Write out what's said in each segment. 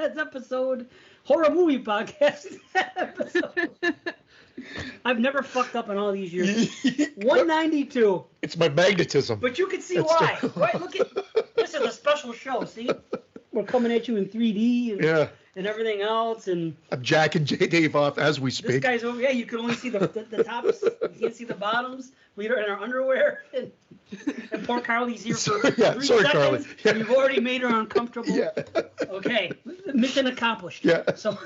That's episode horror movie podcast episode. I've never fucked up in all these years. 192. It's my magnetism. But you can see why. Right? Look at this is a special show. See, we're coming at you in 3D and everything else. And I'm jacking Dave off as we speak. This guy's over. Yeah, you can only see the tops. You can't see the bottoms. We are in our underwear. And poor Carly's here for 3 seconds. Carly. Yeah. We've already made her uncomfortable. Yeah. Okay, mission accomplished. Yeah. So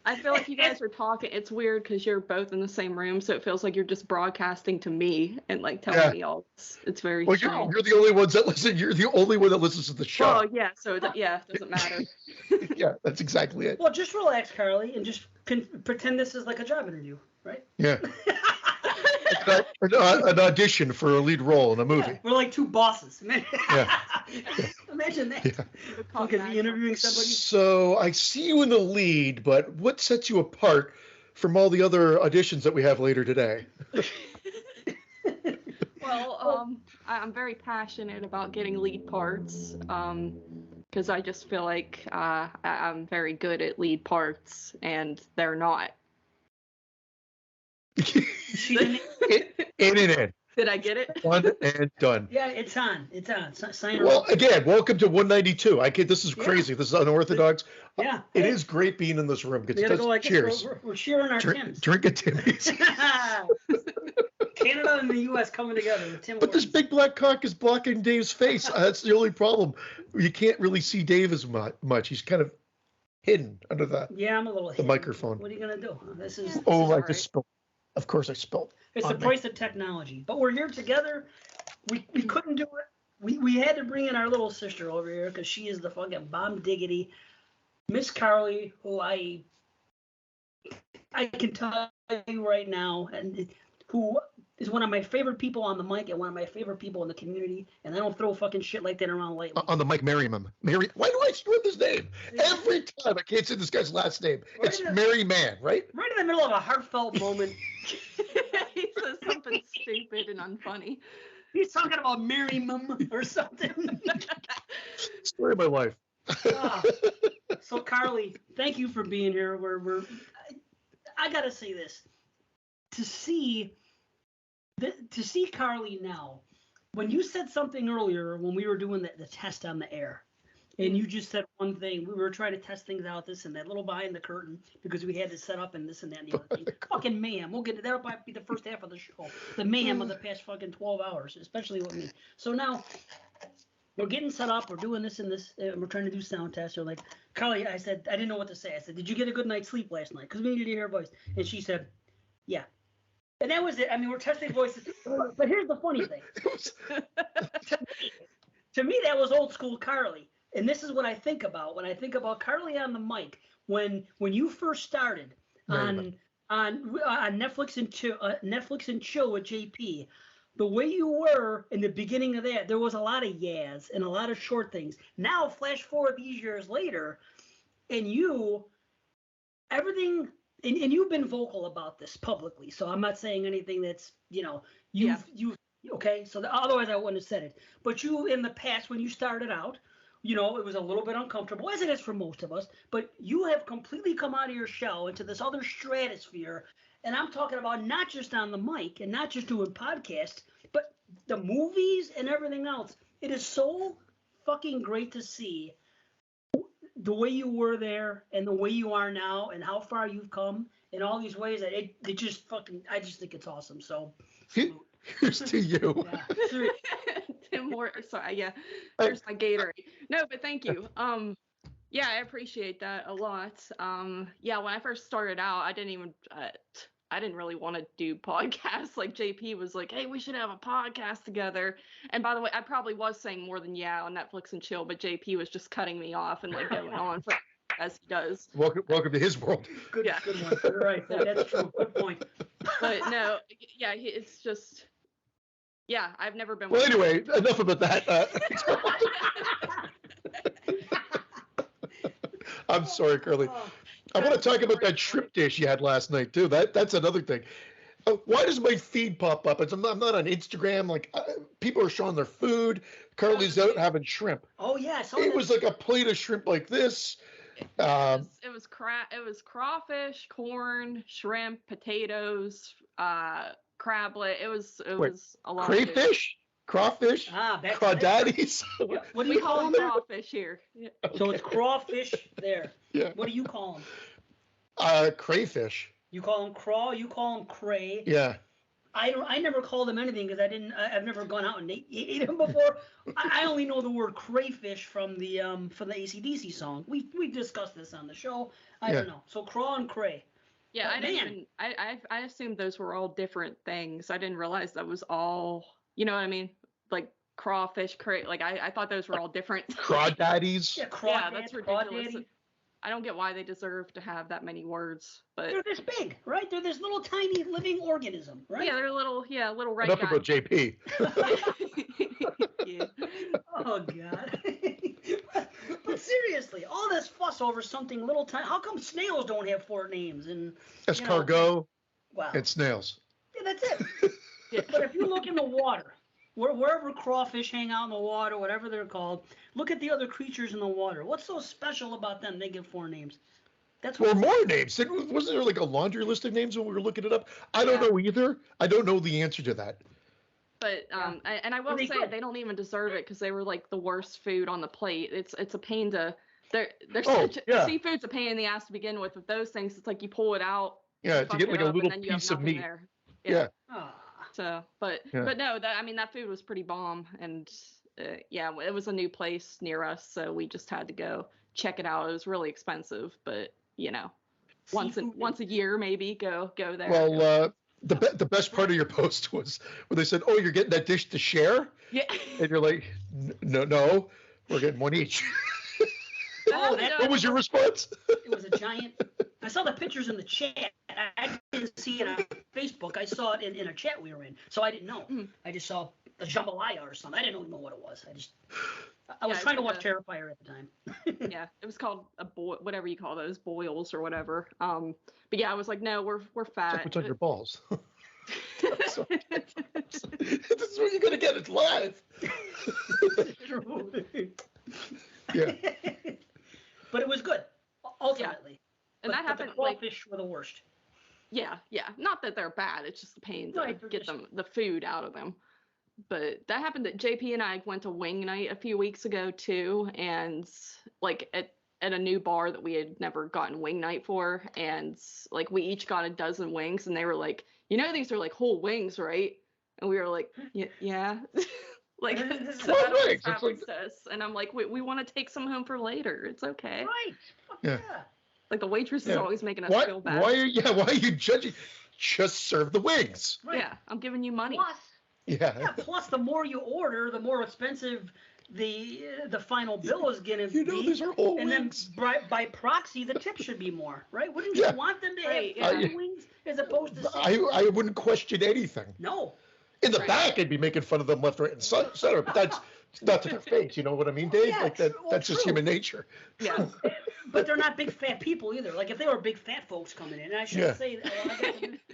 I feel like you guys are talking. It's weird because you're both in the same room, so it feels like you're just broadcasting to me and like telling me all. It's very. Well, you're the only ones that listen. You're the only one that listens to the show. Oh yeah, so it doesn't matter. Yeah, that's exactly it. Well, just relax, Carly, and just pretend this is like a job interview, right? Yeah. An audition for a lead role in a movie. Yeah, we're like two bosses. Yeah. Imagine that. Yeah. Look at me interviewing somebody. So I see you in the lead, but what sets you apart from all the other auditions that we have later today? Well, I'm very passionate about getting lead parts because I just feel like I'm very good at lead parts, and they're not. In. Did I get it? One and done. Yeah, it's on. It's on. Sign well, again, welcome to 192. This is crazy. This is unorthodox. Yeah. It is great being in this room. We gotta go like cheers. We're cheering our Tims. Drink a Timmy's. Canada and the U.S. coming together. With Tim but this big black cock is blocking Dave's face. That's the only problem. You can't really see Dave as much. He's kind of hidden under the I'm a little hidden. microphone. What are you gonna do? This is. I just spilled. Of course I spilled. It's the price of technology. But we're here together. We couldn't do it. We had to bring in our little sister over here because she is the fucking bomb diggity. Miss Carly, who I can tell you right now, and who is one of my favorite people on the mic and one of my favorite people in the community. And I don't throw fucking shit like that around lightly. On the mic, Merriman. Why do I screw up his name? Every time I can't say this guy's last name. It's Merryman, right? Right in the middle of a heartfelt moment. He says something stupid and unfunny. He's talking about Merriman or something. Story of my life. So Carly, thank you for being here. I gotta say this. To see Carly now, when you said something earlier when we were doing the test on the air, and you just said one thing, we were trying to test things out, this and that, little behind the curtain, because we had to set up and this and that and the other thing. Fucking mayhem. We'll get to that'll probably be the first half of the show. The mayhem of the past fucking 12 hours, especially with me. So now we're getting set up, we're doing this and this, and we're trying to do sound tests. You're like, Carly, I said, I didn't know what to say. I said, did you get a good night's sleep last night? Because we needed to hear her voice. And she said, yeah. And that was it. I mean, we're testing voices. But here's the funny thing. To me, that was old school Carly. And this is what I think about when I think about Carly on the mic. When you first started on Netflix and Chill with JP, the way you were in the beginning of that, there was a lot of yas and a lot of short things. Now, flash forward these years later, and everything. And you've been vocal about this publicly, so I'm not saying anything that's, okay, so otherwise I wouldn't have said it. But you, in the past, when you started out, it was a little bit uncomfortable, as it is for most of us, but you have completely come out of your shell into this other stratosphere, and I'm talking about not just on the mic and not just doing podcasts, but the movies and everything else. It is so fucking great to see the way you were there and the way you are now and how far you've come in all these ways that it just fucking, I just think it's awesome. So here's to you. Yeah. Tim Moore, sorry, yeah. There's my Gatorade. No, but thank you. Yeah, I appreciate that a lot. Yeah, when I first started out, I didn't really want to do podcasts. Like JP was like, hey, we should have a podcast together. And by the way, I probably was saying more than on Netflix and Chill, but JP was just cutting me off and like going on for as he does. Welcome to his world. Good one. You're right. That's true. Good point. But no, yeah, it's just, I've never been. Well, anyway, enough about that. I'm sorry, Carly. I want to talk about that shrimp dish you had last night too. That's another thing. Why does my feed pop up? I'm not on Instagram. Like people are showing their food. Carly's out having shrimp. Oh yeah, it was like a plate of shrimp like this. It was crawfish, corn, shrimp, potatoes, crablet. It was a lot. Crayfish, crawfish, crawdaddies. What do we you call them? There? Crawfish here. Yeah. Okay. So it's crawfish there. Yeah. What do you call them? Crayfish. You call them craw. You call them cray. Yeah. I never called them anything because I've never gone out and ate them before. I only know the word crayfish from the AC/DC song. We discussed this on the show. I don't know. So craw and cray. Yeah, I assumed those were all different things. I didn't realize that was all, you know what I mean? Like crawfish, cray. Like I thought those were all different. Crawdaddies. Yeah, that's ridiculous. I don't get why they deserve to have that many words, but they're this big, right? They're this little tiny living organism, right? Yeah, they're little red Enough guy. about JP. Yeah. Oh God. But seriously, all this fuss over something little tiny. How come snails don't have 4 names? And escargot. Wow. And snails. Yeah, that's it. Yeah. But if you look in the water, wherever crawfish hang out in the water, whatever they're called, look at the other creatures in the water. What's so special about them? They get 4 names. That's or more names. Wasn't there like a laundry list of names when we were looking it up? I don't know either. I don't know the answer to that. But I will say they don't even deserve it because they were like the worst food on the plate. It's a pain to seafood's a pain in the ass to begin with. With those things, it's like you pull it out. Yeah, to get like a little piece of meat. There. Yeah. So, but no, that food was pretty bomb, and it was a new place near us, so we just had to go check it out. It was really expensive, but once a year maybe go there. Well, the best part of your post was when they said, "Oh, you're getting that dish to share," and you're like, "No, we're getting one each." What was your response? It was a giant. I saw the pictures in the chat. I didn't see it on Facebook. I saw it in a chat we were in, so I didn't know. I just saw a jambalaya or something. I didn't even know what it was. I was trying to watch Terrifier at the time. Yeah, it was called whatever you call those, boils or whatever. But yeah, I was like, no, we're fat. It's what's on your balls. This is where you're gonna get it live. Yeah. But it was good, ultimately. Yeah. And that happened. The crawfish were the worst. Yeah. Not that they're bad. It's just the pain to get the food out of them. But that happened. That JP and I went to wing night a few weeks ago too, and like at a new bar that we had never gotten wing night for, and like we each got a dozen wings, and they were like, these are like whole wings, right? And we were like, yeah. Like, so and I'm like, we want to take some home for later. It's okay. Right. Yeah. Like the waitress is always making us feel bad. Why are you judging? Just serve the wings. Right. Yeah, I'm giving you money. Plus, the more you order, the more expensive the final bill is going to be. These are whole wings. And then by proxy, the tip should be more, right? Wouldn't you want them to have wings as opposed to? I wouldn't question anything. No. In the back, I'd be making fun of them left, right, and center, but that's not to their face. You know what I mean, Dave? That's just human nature. Yeah. But they're not big fat people either. Like if they were big fat folks coming in, and I should say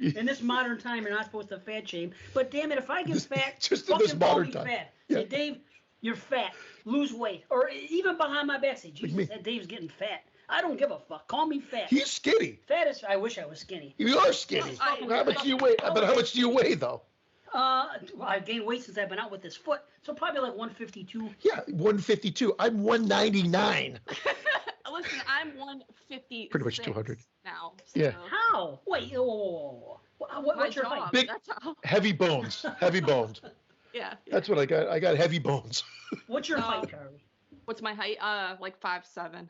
in this modern time you're not supposed to fat shame. But damn it, if I get fat, just in this modern time, fat. Say, Dave, you're fat. Lose weight, or even behind my back, say, Jesus, that Dave's getting fat. I don't give a fuck. Call me fat. He's skinny. Fat is. I wish I was skinny. You are skinny. How much do you weigh? But how much do you weigh though? I've gained weight since I've been out with this foot, so probably like 152. Yeah, 152. I'm 199. Listen, I'm 150. Pretty much 200 now. So. Yeah. How? Wait. What's your height? Big, heavy bones. Heavy boned. Yeah. That's what I got. I got heavy bones. What's your height, Carly? What's my height? Like 5'7".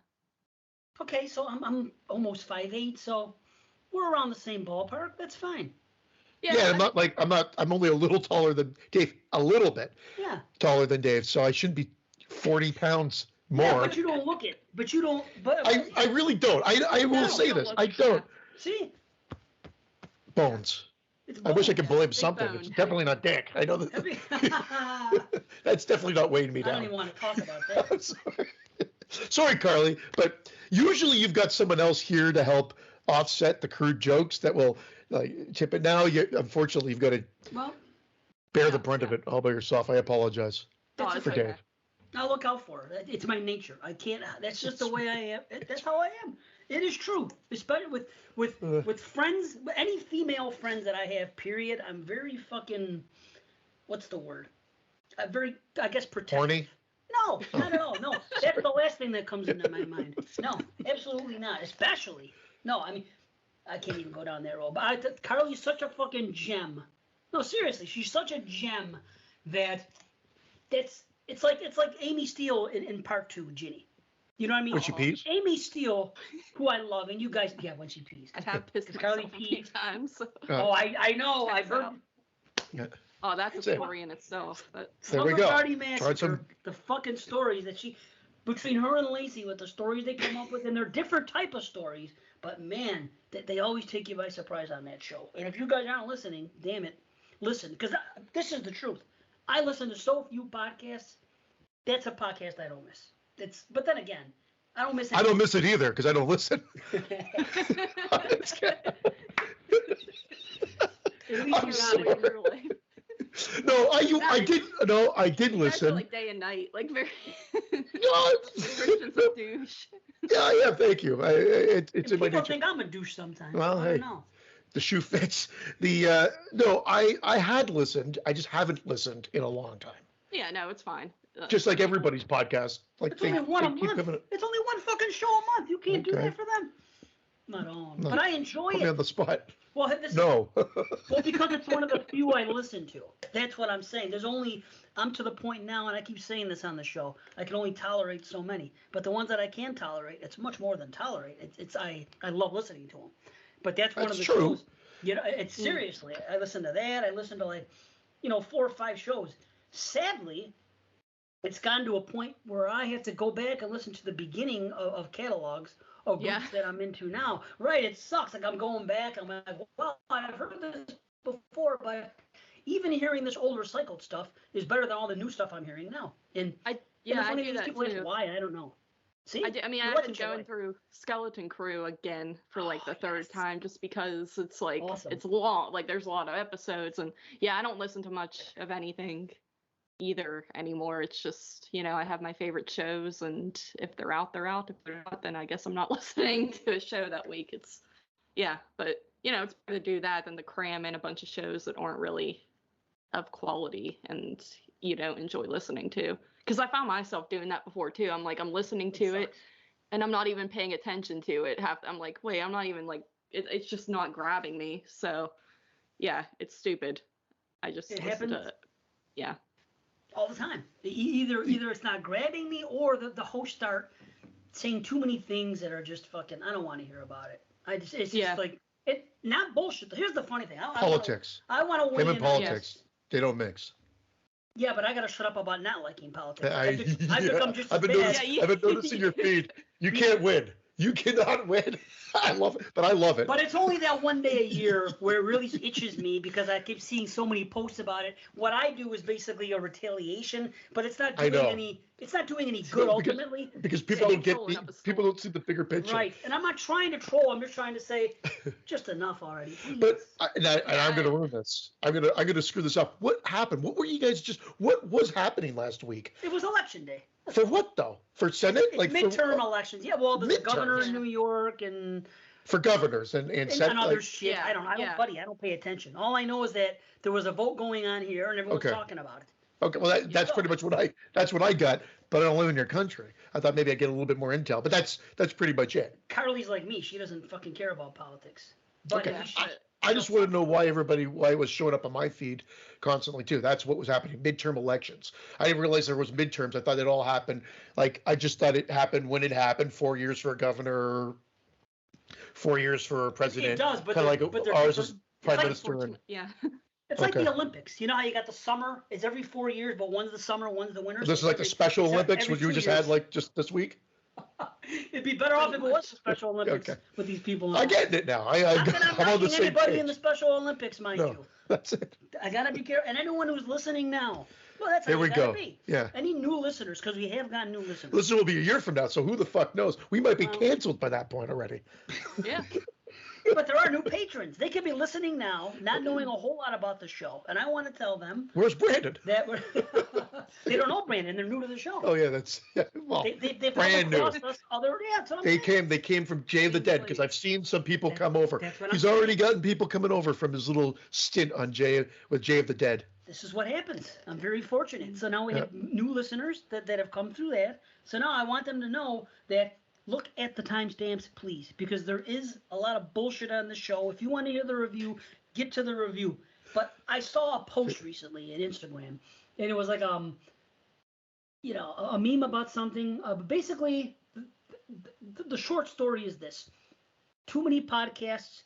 Okay, so I'm almost 5'8", so we're around the same ballpark. That's fine. Yeah, I'm only a little taller than Dave, a little bit. Yeah. Taller than Dave, so I shouldn't be 40 pounds more. Yeah, but you don't look it. But you don't. But I really don't. I will say this. I don't. See. Bones. I wish I could blame something. It's definitely not Dick. I know that. That's definitely not weighing me down. I don't even want to talk about that. Sorry, Carly, but usually you've got someone else here to help offset the crude jokes that will chip it. Now, unfortunately, you've got to bear the brunt of it all by yourself. I apologize for Dave. I'll look out for it. It's my nature. I can't. That's just the way I am. That's how I am. It is true, especially with friends, any female friends that I have. Period. I'm very fucking. What's the word? I'm very, I guess, protective. Horny? No, not at all. No, that's the last thing that comes into my mind. No, absolutely not. Especially, no. I mean, I can't even go down that road. But Carly's such a fucking gem. No, seriously, she's such a gem that it's like Amy Steele in part 2, Ginny. You know what I mean? When she pees? Amy Steele, who I love, and you guys, yeah, when she pees. I have pissed Carly myself a few pees. times. So. Oh, I know. I've heard. Yeah. Oh, that's a story in itself. But... There we go. Party Massacre, the fucking stories that between her and Lacey, with the stories they come up with, and they're different type of stories, but man, they always take you by surprise on that show. And if you guys aren't listening, damn it, listen, because this is the truth. I listen to so few podcasts. That's a podcast I don't miss. But then again, I don't miss it. I don't miss it either because I don't listen. I did listen. Like day and night, like very. No, Christian's a douche. Yeah, thank you. It's in my nature. People think I'm a douche sometimes. Well, I hey, don't know. The shoe fits. I had listened. I just haven't listened in a long time. Yeah, no, it's fine. Just like everybody's podcast. Like it's only one a month. It's only one fucking show a month. You can't do that for them. Not on. No. But I enjoy Put it. me on the spot. Well, no. Well, because it's one of the few I listen to. That's what I'm saying. I'm to the point now, and I keep saying this on the show, I can only tolerate so many. But the ones that I can tolerate, it's much more than tolerate. I love listening to them. But that's one of the shows. You know, it's seriously. I listen to that. I listen to 4 or 5 shows. Sadly, it's gotten to a point where I have to go back and listen to the beginning of catalogs of groups that I'm into now. Right, it sucks. Like I'm going back, I'm like, well, I've heard this before, but even hearing this old recycled stuff is better than all the new stuff I'm hearing now. And I do that too. Why? I don't know. See? I've been going through Skeleton Crew again for like the third time just because it's like it's long. Like there's a lot of episodes, and I don't listen to much of anything either anymore. It's just, I have my favorite shows, and if they're out, they're out. If they're not, then I guess I'm not listening to a show that week. It's but it's better to do that than to cram in a bunch of shows that aren't really of quality and you don't enjoy listening to. Because I found myself doing that before too. I'm like, I'm listening to it and I'm not even paying attention to it. I'm like, wait, I'm not even like, it's just not grabbing me. So it's stupid. I just listen to it. All the time. Either it's not grabbing me, or the hosts start saying too many things that are just fucking, I don't want to hear about it. It's just like, not bullshit. Here's the funny thing. Politics. I want to weigh in. Him and politics. Yes. They don't mix. Yeah, but I got to shut up about not liking politics. I've been noticing your feed. You can't win. You cannot win. I love it, but I love it. But it's only that one day a year where it really itches me because I keep seeing so many posts about it. What I do is basically a retaliation, but it's not doing any. It's not doing any good ultimately. Because people don't see the bigger picture. Right, and I'm not trying to troll. I'm just trying to say, just enough already. Please. But I'm going to ruin this. I'm going to screw this up. What happened? What were you guys What was happening last week? It was election day. For what though? For Senate? Like midterm elections? Yeah, well, there's a governor in New York and. For governors and Senate, other shit. I don't pay attention. All I know is that there was a vote going on here and everyone's talking about it. Okay, well that's pretty much what I got. But I don't live in your country. I thought maybe I'd get a little bit more intel. But that's pretty much it. Carly's like me. She doesn't fucking care about politics. But okay. I just want to know why it was showing up on my feed constantly too. That's what was happening. Midterm elections. I didn't realize there was midterms. I thought it all happened. Like I just thought it happened when it happened. 4 years for a governor. 4 years for a president. It does, but ours is prime minister. It's like the Olympics. You know how you got the summer? It's every 4 years, but one's the summer, one's the winter. This is like the Special Olympics, which you just had like just this week. It'd be better off if it was the Special Olympics with these people. I get it now. I'm on the same anybody page. In the Special Olympics, mind you. That's it. I gotta be careful, and anyone who's listening now. Well, that's how it gotta be. Yeah. Any new listeners, because we have gotten new listeners. Listen will be a year from now, so who the fuck knows? We might be canceled by that point already. Yeah. But there are new patrons. They could be listening now, not knowing a whole lot about the show. And I want to tell them. Where's Brandon? That they don't know Brandon. They're new to the show. Oh, yeah, that's well, they brand new. They came from Jay of the Dead, because I've seen some people come over. He's already gotten people coming over from his little stint on Jay of the Dead. This is what happens. I'm very fortunate. So now we have new listeners that have come through that. So now I want them to know that look at the timestamps, please, because there is a lot of bullshit on the show. If you want to hear the review, get to the review. But I saw a post recently on Instagram, and it was like a meme about something. Basically, the short story is this: too many podcasts.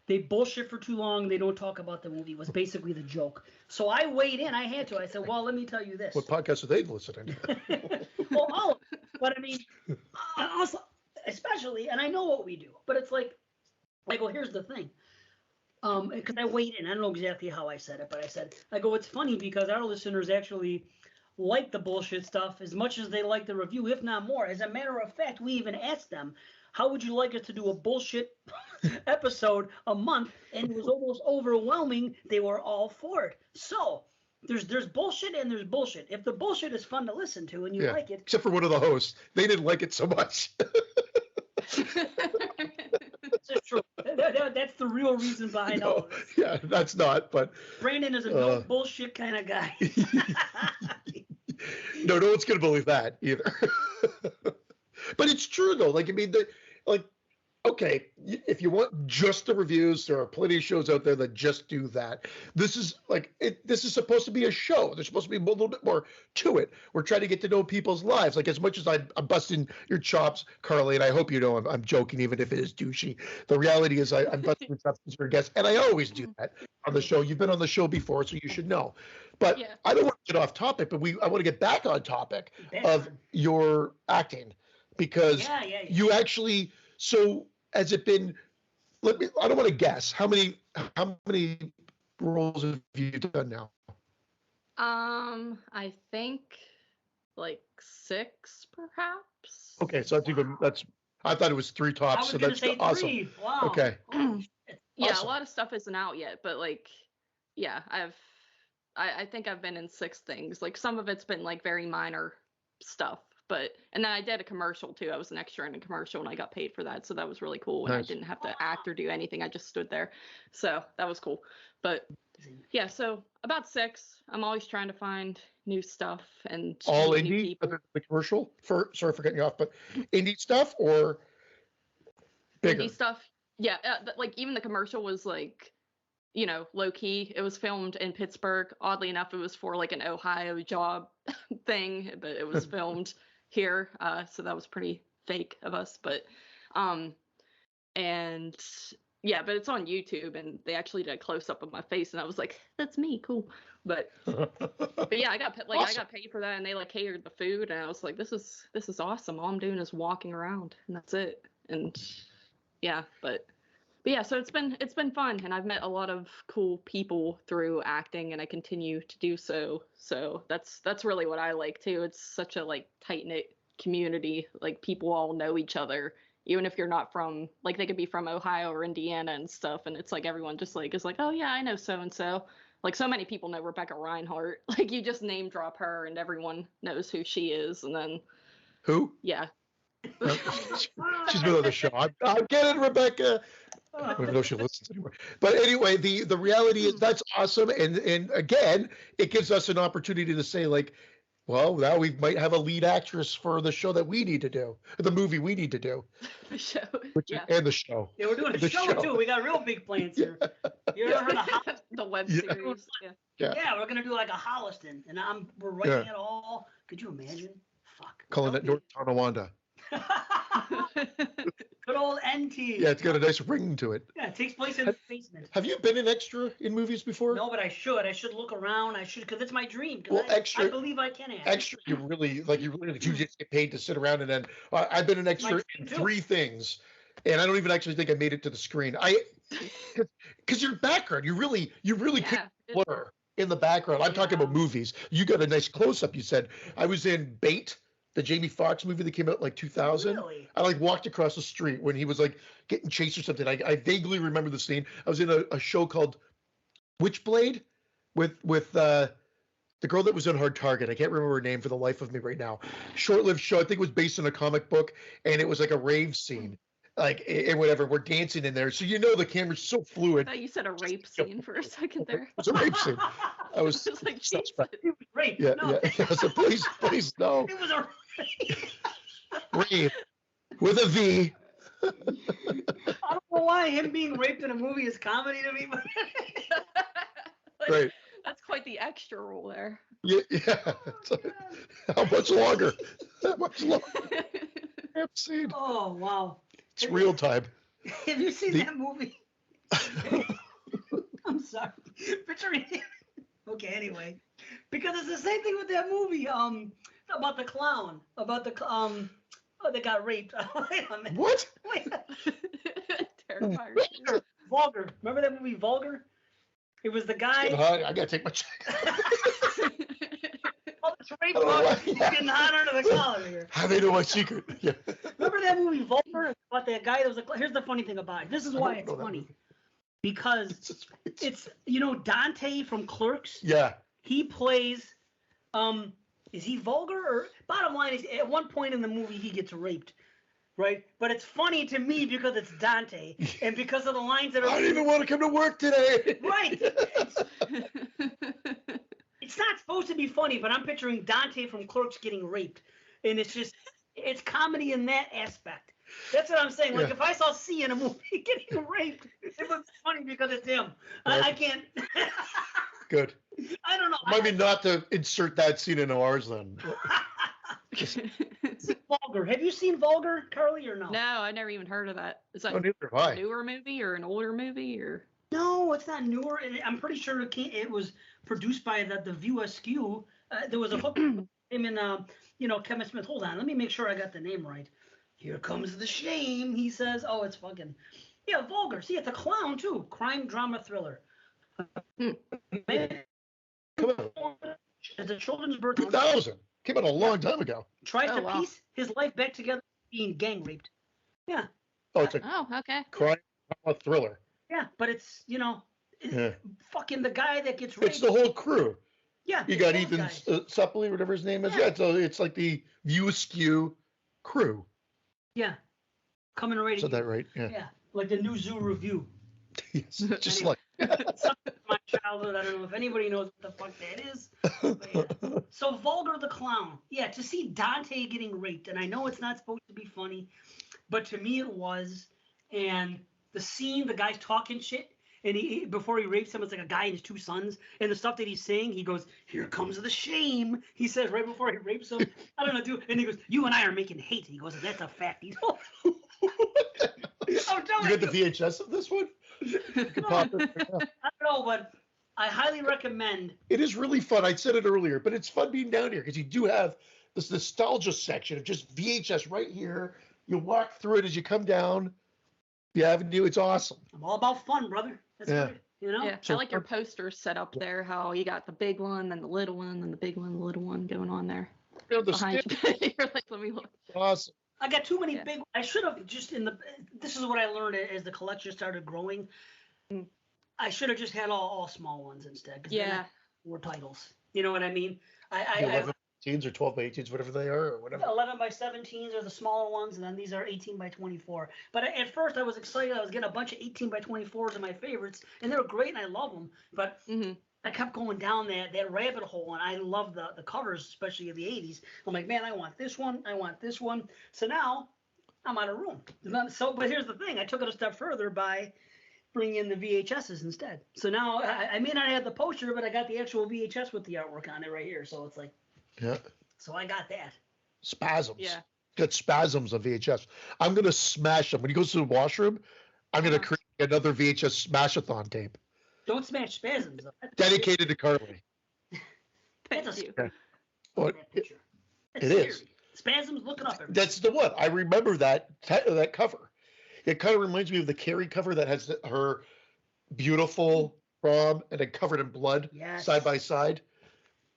They bullshit for too long. They don't talk about the movie was basically the joke. So I weighed in. I had to. I said, well, let me tell you this. What podcasts are they listening to? Well, all of them. But I mean, also, especially, and I know what we do, but it's like, I go, here's the thing. Because I weighed in. I don't know exactly how I said it, but I go, it's funny because our listeners actually like the bullshit stuff as much as they like the review, if not more. As a matter of fact, we even asked them, how would you like us to do a bullshit episode a month? And it was almost overwhelming. They were all for it. So there's bullshit and there's bullshit. If the bullshit is fun to listen to and you like it. Except for one of the hosts. They didn't like it so much. That's true. That's the real reason behind all of this. Yeah, that's not, but. Brandon is a no bullshit kind of guy. No one's going to believe that either. But it's true, though. Like, I mean, okay, if you want just the reviews, there are plenty of shows out there that just do that. This is this is supposed to be a show. There's supposed to be a little bit more to it. We're trying to get to know people's lives. Like, as much as I'm busting your chops, Carly, and I hope you know I'm joking, even if it is douchey. The reality is I'm busting your chops for your guests, and I always do that on the show. You've been on the show before, so you should know. But I don't want to get off topic, but I want to get back on topic of your acting, because you actually. So has it been? I don't want to guess. How many roles have you done now? I think like 6, perhaps. Okay, so that's. I thought it was 3 tops. So that's awesome. 3. Wow. Okay. Yeah, awesome. A lot of stuff isn't out yet, but I think I've been in 6 things. Like, some of it's been like very minor stuff. And then I did a commercial too. I was an extra in a commercial and I got paid for that. So that was really cool. And I didn't have to act or do anything. I just stood there. So that was cool. But yeah, so about 6. I'm always trying to find new stuff and all new indie. people. The commercial sorry for cutting you off, but indie stuff or bigger? Indie stuff. Yeah. Like, even the commercial was like, low key. It was filmed in Pittsburgh. Oddly enough, it was for like an Ohio job thing, but it was filmed here. So that was pretty fake of us, but but it's on YouTube, and they actually did a close up of my face, and I was like, that's me, cool. But yeah, I got awesome. I got paid for that, and they like catered the food, and I was like, this is awesome. All I'm doing is walking around, and that's it. And yeah, but yeah, so it's been fun, and I've met a lot of cool people through acting, and I continue to do so. So that's really what I like too. It's such a like tight-knit community. Like, people all know each other, even if you're not from, like, they could be from Ohio or Indiana and stuff, and it's like everyone just like is like, oh yeah, I know so and so. Like, so many people know Rebecca Reinhart. Like, you just name drop her and everyone knows who she is, and then who? Yeah. She's been on the show. I'm getting Rebecca. I don't even know if she listens anymore. But anyway, the reality is that's awesome. And again, it gives us an opportunity to say, like, well, now we might have a lead actress for the show that we need to do, the movie we need to do. The show. And the show. Yeah, we're doing a show too. We got real big plans here. You ever heard of the web series? Yeah, we're gonna do like a Holliston, and we're writing it all. Could you imagine? Fuck. Calling it North Tonawanda. Good old NT. Yeah, it's got a nice ring to it. Yeah, it takes place in the basement. Have you been an extra in movies before? No, but I should. I should look around. I should, because it's my dream. Well, I believe I can act. Extra, you really just get paid to sit around, and then I've been an extra in 3 things, and I don't even actually think I made it to the screen. Because your background, you really could blur in the background. I'm talking about movies. You got a nice close up. You said I was in Bait. the Jamie Foxx movie that came out like 2000. Really? I like walked across the street when he was like getting chased or something. I vaguely remember the scene. I was in a show called Witchblade with the girl that was on Hard Target. I can't remember her name for the life of me right now. Short-lived show. I think it was based on a comic book, and it was like a rave scene, like and whatever. We're dancing in there, so the camera's so fluid. I thought you said a rape scene for a second there. It was a rape scene. I was like, rape. Yeah, No. yeah. So please, no. It was a Rape with a V. I don't know why him being raped in a movie is comedy to me, but Right. That's quite the extra role there. Yeah. How much longer? How much longer? I've seen. Oh wow. It's real time. Have you seen that movie? I'm sorry. Picturing it. Okay, anyway. Because it's the same thing with that movie, about the clown. About the that got raped. What? Wait. Terrifier. Vulgar. Remember that movie Vulgar? It was the guy. I gotta take my check. Oh, it's rape talk. He's getting hot under the collar here. How they know my secret? Yeah. Remember that movie Vulgar? About that guy that was here's the funny thing about it. This is why it's funny. Because it's Dante from Clerks. Yeah. He plays is he vulgar or bottom line is at one point in the movie he gets raped. Right? But it's funny to me because it's Dante and because of the lines that are I didn't even want to come to work today. Right. It's not supposed to be funny, but I'm picturing Dante from Clerks getting raped. And it's comedy in that aspect. That's what I'm saying. Like if I saw C in a movie getting raped, it was funny because it's him. I can't. Good. I don't know. Remind me not to insert that scene into ours then. Vulgar. Have you seen Vulgar, Carly, or no? No, I never even heard of that. Is that neither have I. a newer movie or an older movie or? No, it's not newer. I'm pretty sure it was produced by the View Askew. There was a hook him and Kevin Smith. Hold on, let me make sure I got the name right. Here comes the shame, he says. Oh, it's fucking Vulgar. See, it's a clown too. Crime drama thriller. Come on. It's a children's birthday. 2000. Came out a long time ago. Tries to piece his life back together being gang raped. Yeah. Oh, it's a okay. crime drama thriller. Yeah, but it's fucking the guy that gets raped. It's the whole crew. Yeah. You got Ethan Suppley, whatever his name is. Yeah, it's like the View Askew crew. Yeah. Coming right. Said that right? Yeah. Yeah, like the New Zoo Review. Yes, just anyway. like Something from my childhood. I don't know if anybody knows what the fuck that is. But yeah. So Vulgar the Clown. Yeah, to see Dante getting raped, and I know it's not supposed to be funny, but to me it was. And the scene, the guy's talking shit, and he before he rapes him, it's like a guy and his two sons, and the stuff that he's saying, he goes, "Here comes the shame," he says right before he rapes him. I don't know, dude. And he goes, "You and I are making hate." He goes, "That's a fact." He's I'm telling you got the VHS of this one? No, I don't know, but I highly recommend. It is really fun. I said it earlier, but it's fun being down here because you do have this nostalgia section of just VHS right here. You walk through it as you come down the avenue. It's awesome. I'm all about fun, brother. That's good. Yeah, I like your posters set up there. How you got the big one, then the little one, then the big one, the little one going on there. You know, behind you. You're like, let me look. Awesome. I got too many big. I should have just this is what I learned as the collection started growing. I should have just had all small ones instead. Yeah. More titles. You know what I mean? 11 by 18s or 12 by 18s, whatever they are, or whatever. 11 by 17s are the smaller ones, and then these are 18 by 24. But at first, I was excited. I was getting a bunch of 18 by 24s of my favorites, and they were great, and I love them. But I kept going down that rabbit hole, and I love the covers, especially of the 80s. I'm like, man, I want this one. I want this one. So now I'm out of room. But here's the thing. I took it a step further by bringing in the VHSs instead. So now I may not have the poster, but I got the actual VHS with the artwork on it right here. So it's like, so I got that. Spasms. Yeah. Got spasms on VHS. I'm going to smash them. When he goes to the washroom, I'm going to create another VHS smash-a-thon tape. Don't smash spasms. Dedicated to Carly. Thank you. What? It is. Spasms, look it up. That's the one. I remember that cover. It kind of reminds me of the Carrie cover that has her beautiful prom and then covered in blood side by side.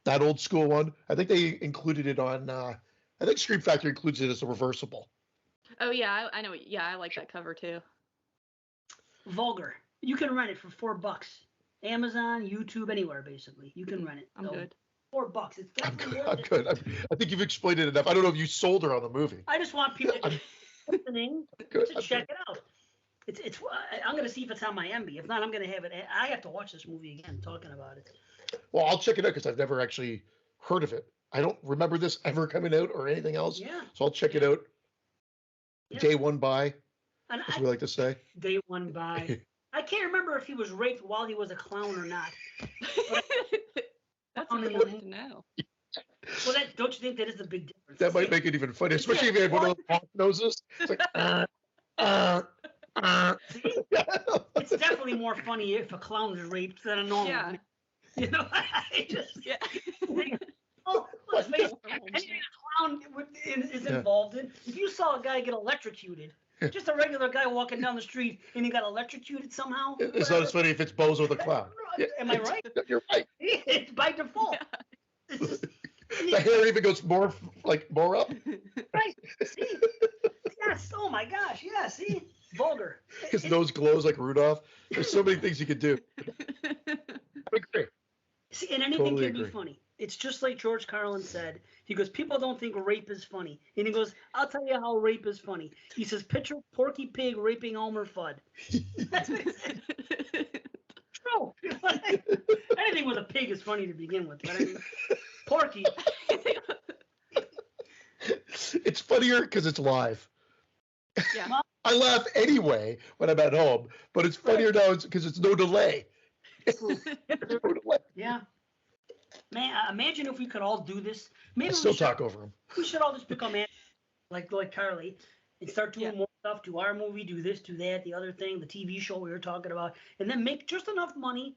That old school one. I think they included it on I think Scream Factory includes it as a reversible. Oh yeah, I know. Yeah, I like that cover too. Vulgar. You can rent it for $4. Amazon, YouTube, anywhere basically. You can rent it. I'm good. $4. It's definitely I'm good. I think you've explained it enough. I don't know if you sold her on the movie. I just want people listening to check it out. It's. I'm gonna see if it's on my MB. If not, I'm gonna have it. I have to watch this movie again. Talking about it. Well, I'll check it out because I've never actually heard of it. I don't remember this ever coming out or anything else. Yeah. So I'll check it out. Yeah. Day one by, as we like to say. Day one by. I can't remember if he was raped while he was a clown or not. That's important to know. Well, don't you think that is the big difference? That might make it even funny, especially if you had one of those hawk noses. It's like, It's definitely more funny if a clown is raped than a normal. Yeah. You know, I just. Yeah. Let's face it, anything a clown is involved in. If you saw a guy get electrocuted, just a regular guy walking down the street and he got electrocuted somehow. It's not as funny if it's Bozo the Clown. Am I right? You're right. It's by default. It's just, the hair even goes more up. Right. See? Yes. Oh my gosh. Yeah. See? Vulgar. His nose glows like Rudolph. There's so many things you could do. I agree. See, and anything can be funny. It's just like George Carlin said. He goes, people don't think rape is funny. And he goes, I'll tell you how rape is funny. He says, picture Porky Pig raping Elmer Fudd. That's what he said. True. Anything with a pig is funny to begin with. But I mean, Porky. It's funnier because it's live. Yeah. I laugh anyway when I'm at home, but it's funnier now because it's no delay. Yeah. Man, imagine if we could all do this. Maybe I still talk over him. We should all just become like Carly and start doing more stuff. Do our movie, do this, do that, the other thing, the TV show we were talking about, and then make just enough money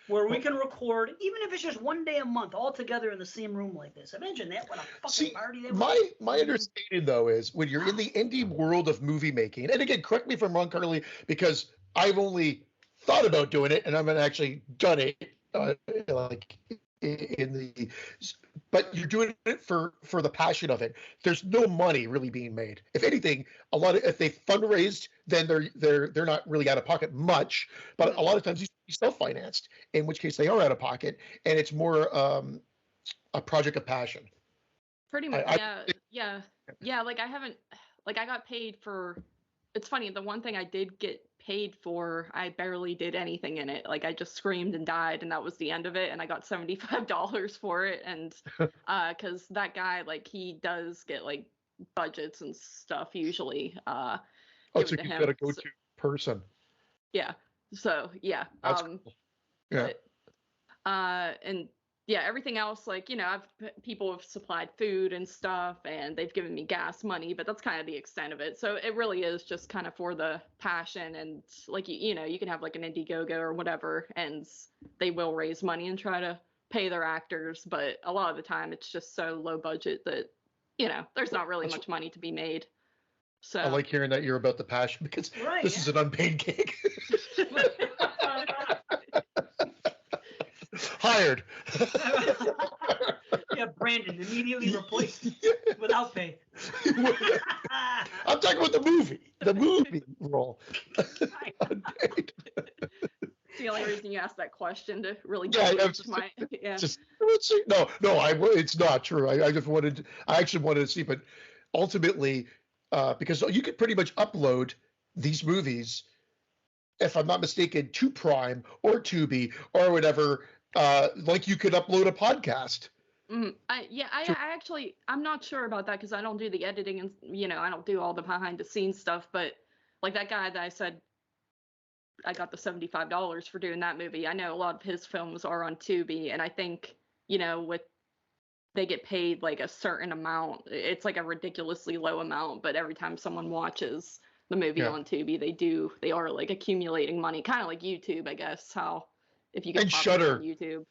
where we can record, even if it's just one day a month, all together in the same room like this. Imagine that! What a fucking party that was. My understanding though is when you're in the indie world of movie making, and again, correct me if I'm wrong, Carly, because I've only thought about doing it and I haven't actually done it. But you're doing it for the passion of it. There's no money really being made. If anything, if they fundraised, then they're not really out of pocket much. But a lot of times these self-financed, in which case they are out of pocket, and it's more a project of passion. Pretty much, yeah. Like I got paid for. It's funny. The one thing I did get paid for, I barely did anything in it. Like I just screamed and died, and that was the end of it. And I got $75 for it. And because that guy, like, he does get like budgets and stuff usually. So you've got a go-to person. Yeah. So yeah. That's cool. Yeah. But, and yeah, everything else, like, people have supplied food and stuff, and they've given me gas money, but that's kind of the extent of it. So it really is just kind of for the passion, and like, you can have like an Indiegogo or whatever, and they will raise money and try to pay their actors, but a lot of the time it's just so low budget that, there's not really much money to be made. So I like hearing that you're about the passion, because this is an unpaid gig. Hired. Yeah, Brandon immediately replaced without pay. I'm talking about the movie role. It's the only reason you asked that question, to really get it's not true. I actually wanted to see, but ultimately, because you could pretty much upload these movies, if I'm not mistaken, to Prime or Tubi or whatever. Like you could upload a podcast. I'm not sure about that because I don't do the editing and I don't do all the behind the scenes stuff. But like that guy that I said, I got the $75 for doing that movie. I know a lot of his films are on Tubi, and I think they get paid like a certain amount. It's like a ridiculously low amount, but every time someone watches the movie on Tubi, they are like accumulating money, kind of like YouTube, I guess. How if you get Shudder on YouTube,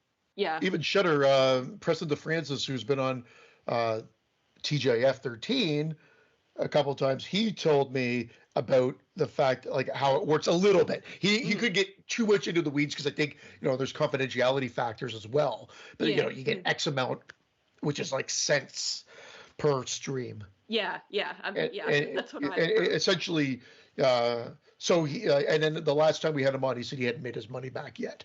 even Shudder, Preston DeFrancis, who's been on TJF 13 a couple of times, he told me about the fact like how it works a little bit. He could get too much into the weeds because I think there's confidentiality factors as well. But you get X amount, which is like cents. per stream. Yeah. That's what I heard. Essentially, so he, and then the last time we had him on, he said he hadn't made his money back yet.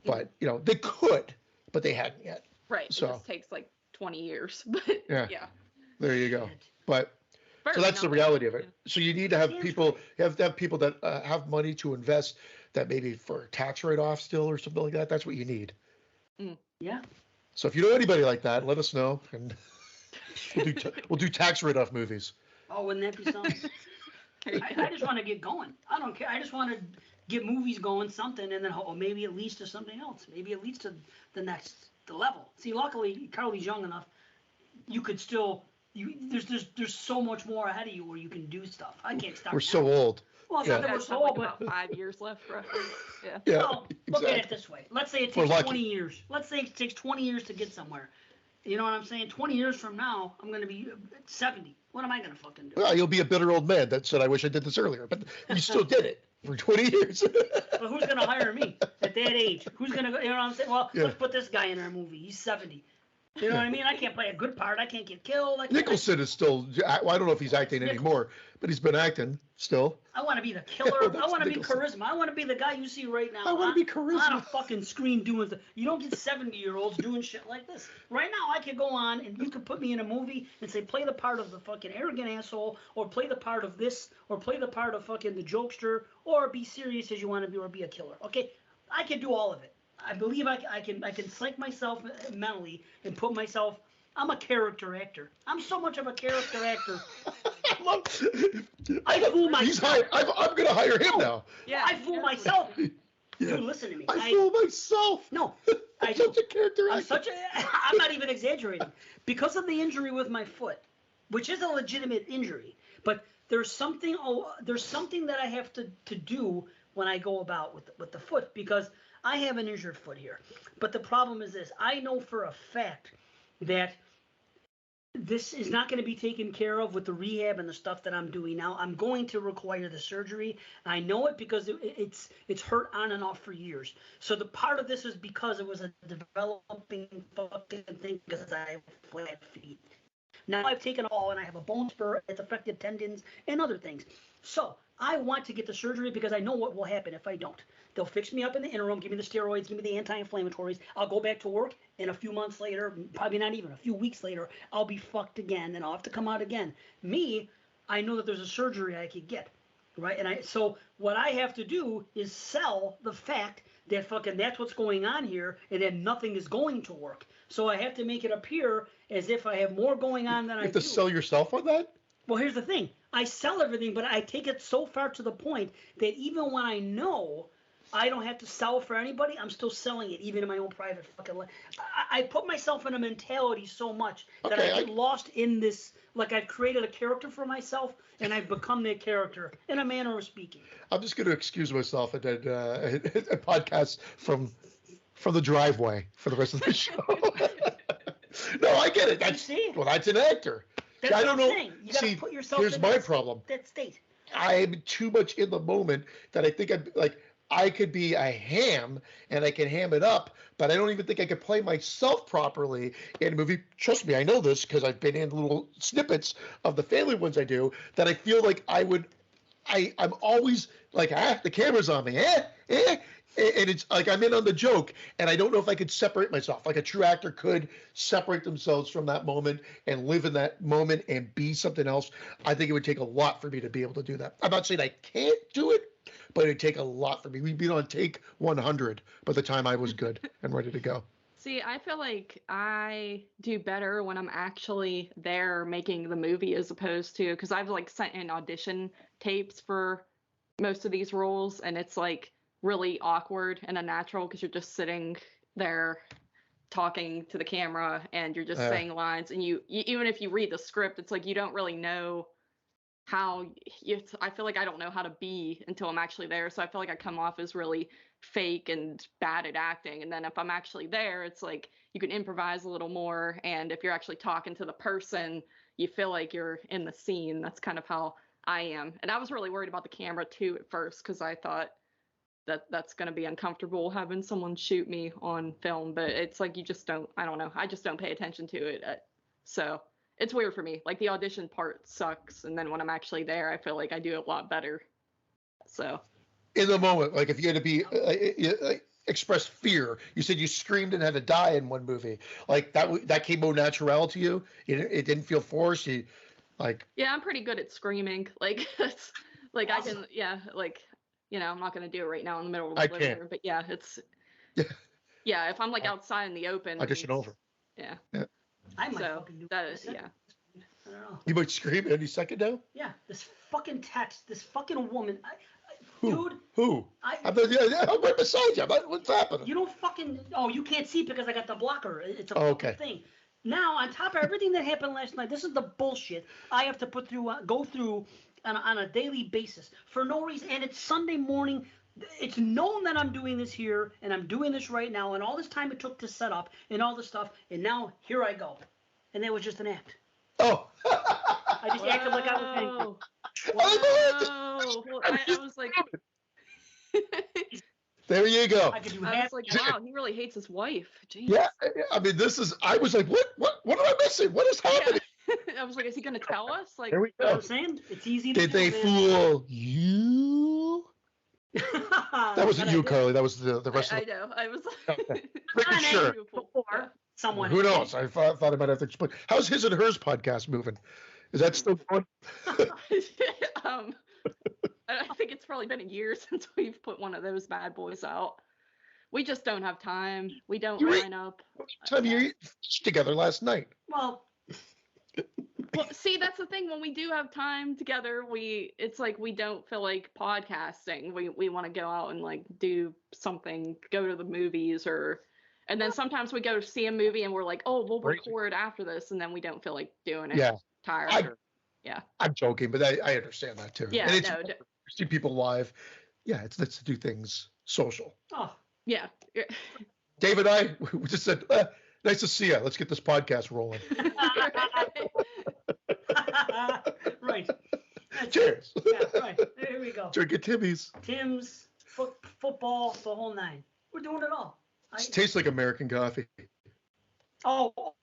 But, they could, but they hadn't yet. Right. So, it just takes like 20 years. But yeah. There you go. But so that's the reality of it. So you need to have people, that have money to invest, that maybe for a tax write-off still or something like that. That's what you need. Yeah. So if you know anybody like that, let us know, and we'll do tax write-off movies. Oh, wouldn't that be something? I just want to get going. I don't care. I just want to get movies going, something, and then maybe it leads to something else. Maybe it leads to the level. See, luckily, Carly's young enough. You could still. There's so much more ahead of you where you can do stuff. I can't stop. We're so old. Well, it's not that we're so old, but about 5 years left, roughly. Yeah. Well, look at it this way. Let's say it takes 20 years. Let's say it takes 20 years to get somewhere. You know what I'm saying? 20 years from now, I'm going to be 70. What am I going to fucking do? Well, you'll be a bitter old man that said, I wish I did this earlier, but you still did it for 20 years. But who's going to hire me at that age? Who's going to go, you know what I'm saying? Well, let's put this guy in our movie. He's 70. You know what I mean? I can't play a good part. I can't get killed. Nicholson is still, well, I don't know if he's acting anymore, but he's been acting still. I want to be the killer. I want to be charisma. I want to be the guy you see right now. I want to be charisma. On a fucking screen doing you don't get 70-year-olds doing shit like this. Right now, I could go on and you could put me in a movie and say, play the part of the fucking arrogant asshole, or play the part of this, or play the part of fucking the jokester, or be serious as you want to be, or be a killer. Okay? I can do all of it. I believe I can psych myself mentally and put myself. I'm a character actor. I'm so much of a character actor. I fool myself. I'm going to hire him now. Yeah, I fool myself. Yeah. Dude, listen to me. I fool myself. No, I'm such a character actor. I'm not even exaggerating. Because of the injury with my foot, which is a legitimate injury, but there's something that I have to do when I go about with the foot, because I have an injured foot here. But the problem is this. I know for a fact that this is not going to be taken care of with the rehab and the stuff that I'm doing now. I'm going to require the surgery. I know it because it's hurt on and off for years. So the part of this is because it was a developing fucking thing because I have flat feet. Now I've taken all and I have a bone spur. It's affected tendons and other things. So I want to get the surgery because I know what will happen if I don't. They'll fix me up in the interim, give me the steroids, give me the anti-inflammatories. I'll go back to work, and a few months later, probably not even, a few weeks later, I'll be fucked again, and I'll have to come out again. Me, I know that there's a surgery I could get, right? And so what I have to do is sell the fact that fucking that's what's going on here, and that nothing is going to work. So I have to make it appear as if I have more going on than I do. You have to sell yourself on that? Well, here's the thing. I sell everything, but I take it so far to the point that even when I know I don't have to sell for anybody, I'm still selling it, even in my own private fucking life. I put myself in a mentality so much that I get lost in this, like I've created a character for myself, and I've become that character, in a manner of speaking. I'm just going to excuse myself and then a podcast from the driveway for the rest of the show. No, I get it. That's an actor. That's I don't what I'm know. saying. You got to put yourself here's in my problem. That state. I'm too much in the moment that I think I could be a ham and I can ham it up, but I don't even think I could play myself properly in a movie. Trust me, I know this because I've been in little snippets of the family ones I do, that I feel like I'm always like, the camera's on me, and it's like I'm in on the joke, and I don't know if I could separate myself. Like a true actor could separate themselves from that moment and live in that moment and be something else. I think it would take a lot for me to be able to do that. I'm not saying I can't do it, but it'd take a lot for me. We'd be on take 100 by the time I was good and ready to go. See, I feel like I do better when I'm actually there making the movie as opposed to, because I've like sent in audition tapes for most of these roles, and it's like really awkward and unnatural because you're just sitting there talking to the camera and you're just saying lines, and you even if you read the script, it's like you don't really know how I feel like I don't know how to be until I'm actually there. So I feel like I come off as really fake and bad at acting. And then if I'm actually there, it's like you can improvise a little more. And if you're actually talking to the person, you feel like you're in the scene. That's kind of how I am. And I was really worried about the camera too at first, because I thought that's going to be uncomfortable having someone shoot me on film. But it's like you just don't, I don't know. I just don't pay attention to it. So it's weird for me. Like the audition part sucks, and then when I'm actually there, I feel like I do a lot better. So. In the moment, like if you had to be express fear, you said you screamed and had to die in one movie. Like that came more natural to you. It didn't feel forced. You like. Yeah, I'm pretty good at screaming. Like that's like awesome. I can. Yeah, like I'm not gonna do it right now in the middle of the living room, but yeah, it's. Yeah, if I'm like outside in the open. Audition over. Yeah. I might fucking do that. Yeah. I don't know. You might scream any second now? Yeah, this fucking text, this fucking woman. Who? Dude. Who? I'm right beside you. What's happening? You don't fucking. Oh, you can't see because I got the blocker. It's a fucking thing. Now, on top of everything that happened last night, this is the bullshit I have to go through on a daily basis for no reason. And it's Sunday morning. It's known that I'm doing this here, and I'm doing this right now, and all this time it took to set up and all this stuff, and now here I go. And that was just an act. Oh. I just acted like I was angry. Wow. I was like. There you go. I was like, wow, he really hates his wife. Jeez. Yeah, I mean, I was like, what am I missing? What is happening? Yeah. I was like, is he going to tell us? Like, there we go. I'm saying it's easy to Did they fool you? That wasn't you, Carly. That was the rest of I know. I was like, pretty sure. Before someone. Who knows? I thought I might have to explain. How's his and hers podcast moving? Is that still going? I think it's probably been a year since we've put one of those bad boys out. We just don't have time. We don't line up. Time you eat together last night. Well, see, that's the thing. When we do have time together, it's like we don't feel like podcasting. We want to go out and like do something, go to the movies, and then sometimes we go to see a movie and we're like, oh, we'll record after this, and then we don't feel like doing it. Yeah. Tired. Yeah. I'm joking, but I understand that too. Yeah. And it's see people live. Yeah, it's to do things social. Oh. Yeah. Dave and I we just said, nice to see you. Let's get this podcast rolling. Right. Cheers. Yeah, right. There we go. Drink at Timmy's. Tim's, football, the whole nine. We're doing it all. It tastes like American coffee. Oh,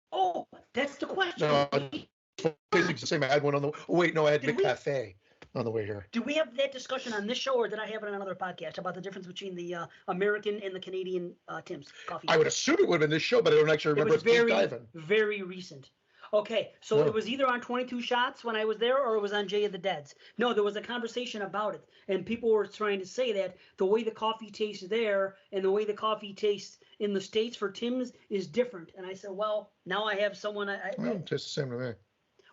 that's the question. No, it tastes like the same. I had one on the. Oh wait, no, I had McCafe on the way here. Do we have that discussion on this show, or did I have it on another podcast about the difference between the American and the Canadian Tim's coffee? I would assume it would have been this show, but I don't actually remember. It was very recent. Okay, so it was either on 22 Shots when I was there, or it was on Jay of the Dead's. No, there was a conversation about it, and people were trying to say that the way the coffee tastes there and the way the coffee tastes in the States for Tim's is different. And I said, well, now I have someone. It tastes the same to me.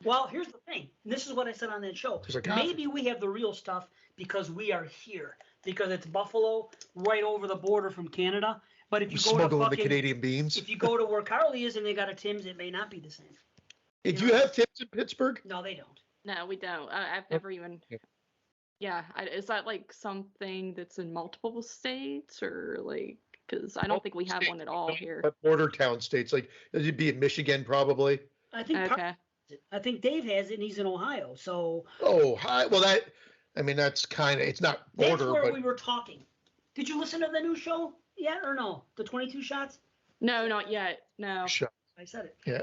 Well, here's the thing. This is what I said on that show. Maybe we have the real stuff because we are here, because it's Buffalo, right over the border from Canada. But if you go to the Canadian beans. If you go to where Carly is and they got a Tim's, it may not be the same. Did you have Tim's in Pittsburgh? No, they don't. No, we don't. I've never even. Yeah, is that like something that's in multiple states, or like? Because I don't think we have one at all here. Border town states, like it'd be in Michigan probably. I think. Okay. I think Dave has it, and he's in Ohio. So. Oh, hi. Well, that's kind of. It's not border. That's where we were talking. Did you listen to the new show yet, or no? The 22 Shots. No, not yet. No. I said it. Yeah.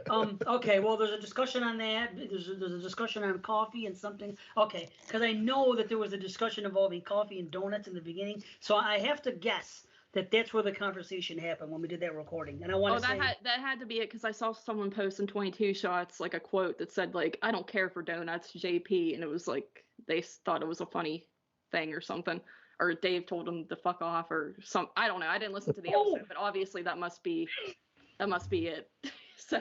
Okay. Well, there's a discussion on that. There's a discussion on coffee and something. Okay. Because I know that there was a discussion involving coffee and donuts in the beginning. So I have to guess that's where the conversation happened when we did that recording. And I want to say that had to be it, because I saw someone post in 22 Shots like a quote that said like, I don't care for donuts, JP, and it was like they thought it was a funny thing or something. Or Dave told him to fuck off or some. I don't know. I didn't listen to the episode, but obviously that must be it. So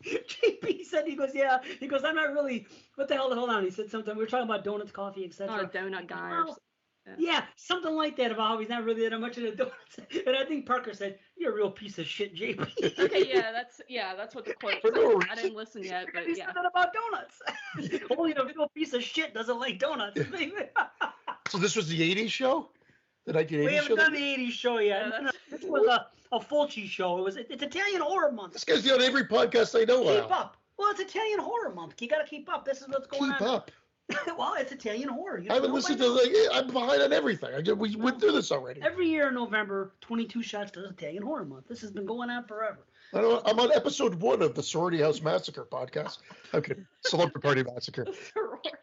JP said, he goes, I'm not really, what the hell, hold on, he said something, we were talking about donuts, coffee, etc. Not a donut guy or something. Yeah, something like that, about how he's not really that much into donuts. And I think Parker said, you're a real piece of shit, JP. Okay, that's what the quote said. I didn't listen yet, but he said that about donuts. Only a real piece of shit doesn't like donuts. So this was the 80s show? The 1980s show? We haven't done the 80s show yet. Yeah, this was a Fulci show. It's Italian Horror Month. This guy's on every podcast I know of. Keep up. Well, it's Italian Horror Month. You got to keep up. This is what's going on. Keep up. Well, it's Italian horror. I haven't listened to I'm behind on everything. We went through this already. Every year in November, 22 Shots does Italian Horror Month. This has been going on forever. I'm on episode 1 of the Sorority House Massacre podcast. Okay, Celebrity Party Massacre.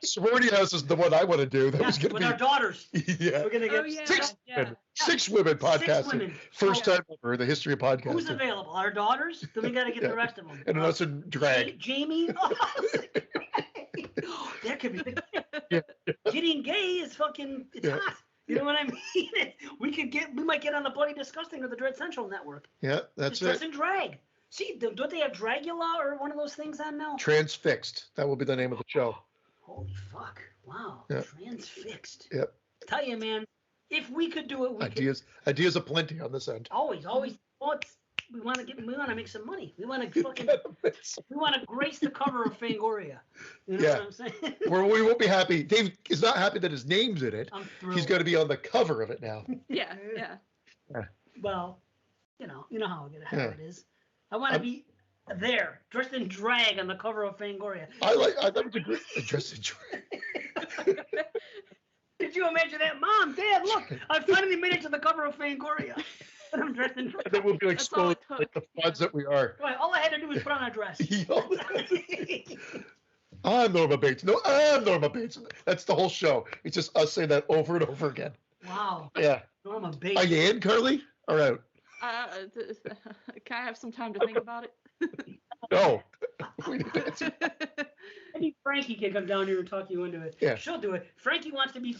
Sorority House is the one I want to do. That was going to with be our daughters. Yeah, we're gonna get six women podcasting. 6 women. First time ever in the history of podcasting. Who's available? Our daughters. Then we got to get the rest of them. And us in drag. Jamie. That could be. Getting gay is fucking. It's hot. You know what I mean? We might get on the Bloody Disgusting or the Dread Central Network. Yeah, that's Just in drag. See, don't they have Dragula or one of those things on now? Transfixed. That will be the name of the show. Holy fuck! Wow. Yeah. Transfixed. Yep. Tell you, man. If we could do it, ideas aplenty on this end. Always. Well, we want to make some money. We want to grace the cover of Fangoria. You know what I'm saying? We won't be happy. Dave is not happy that his name's in it. I'm thrilled. He's going to be on the cover of it now. Yeah. Well, you know how it is. I want to be there, dressed in drag on the cover of Fangoria. I thought it was a great dressed in drag. Did you imagine that? Mom, Dad, look, I finally made it to the cover of Fangoria. And I'm dressed in drag. And then we'll be exposed like the frauds that we are. Right, all I had to do was put on a dress. I'm Norma Bates. No, I'm Norma Bates. That's the whole show. It's just us saying that over and over again. Wow. Yeah. Norma Bates. Are you in, Carly? Or out? Can I have some time to think about it? No. I think Frankie can come down here and talk you into it. Yeah. She'll do it. Frankie wants to be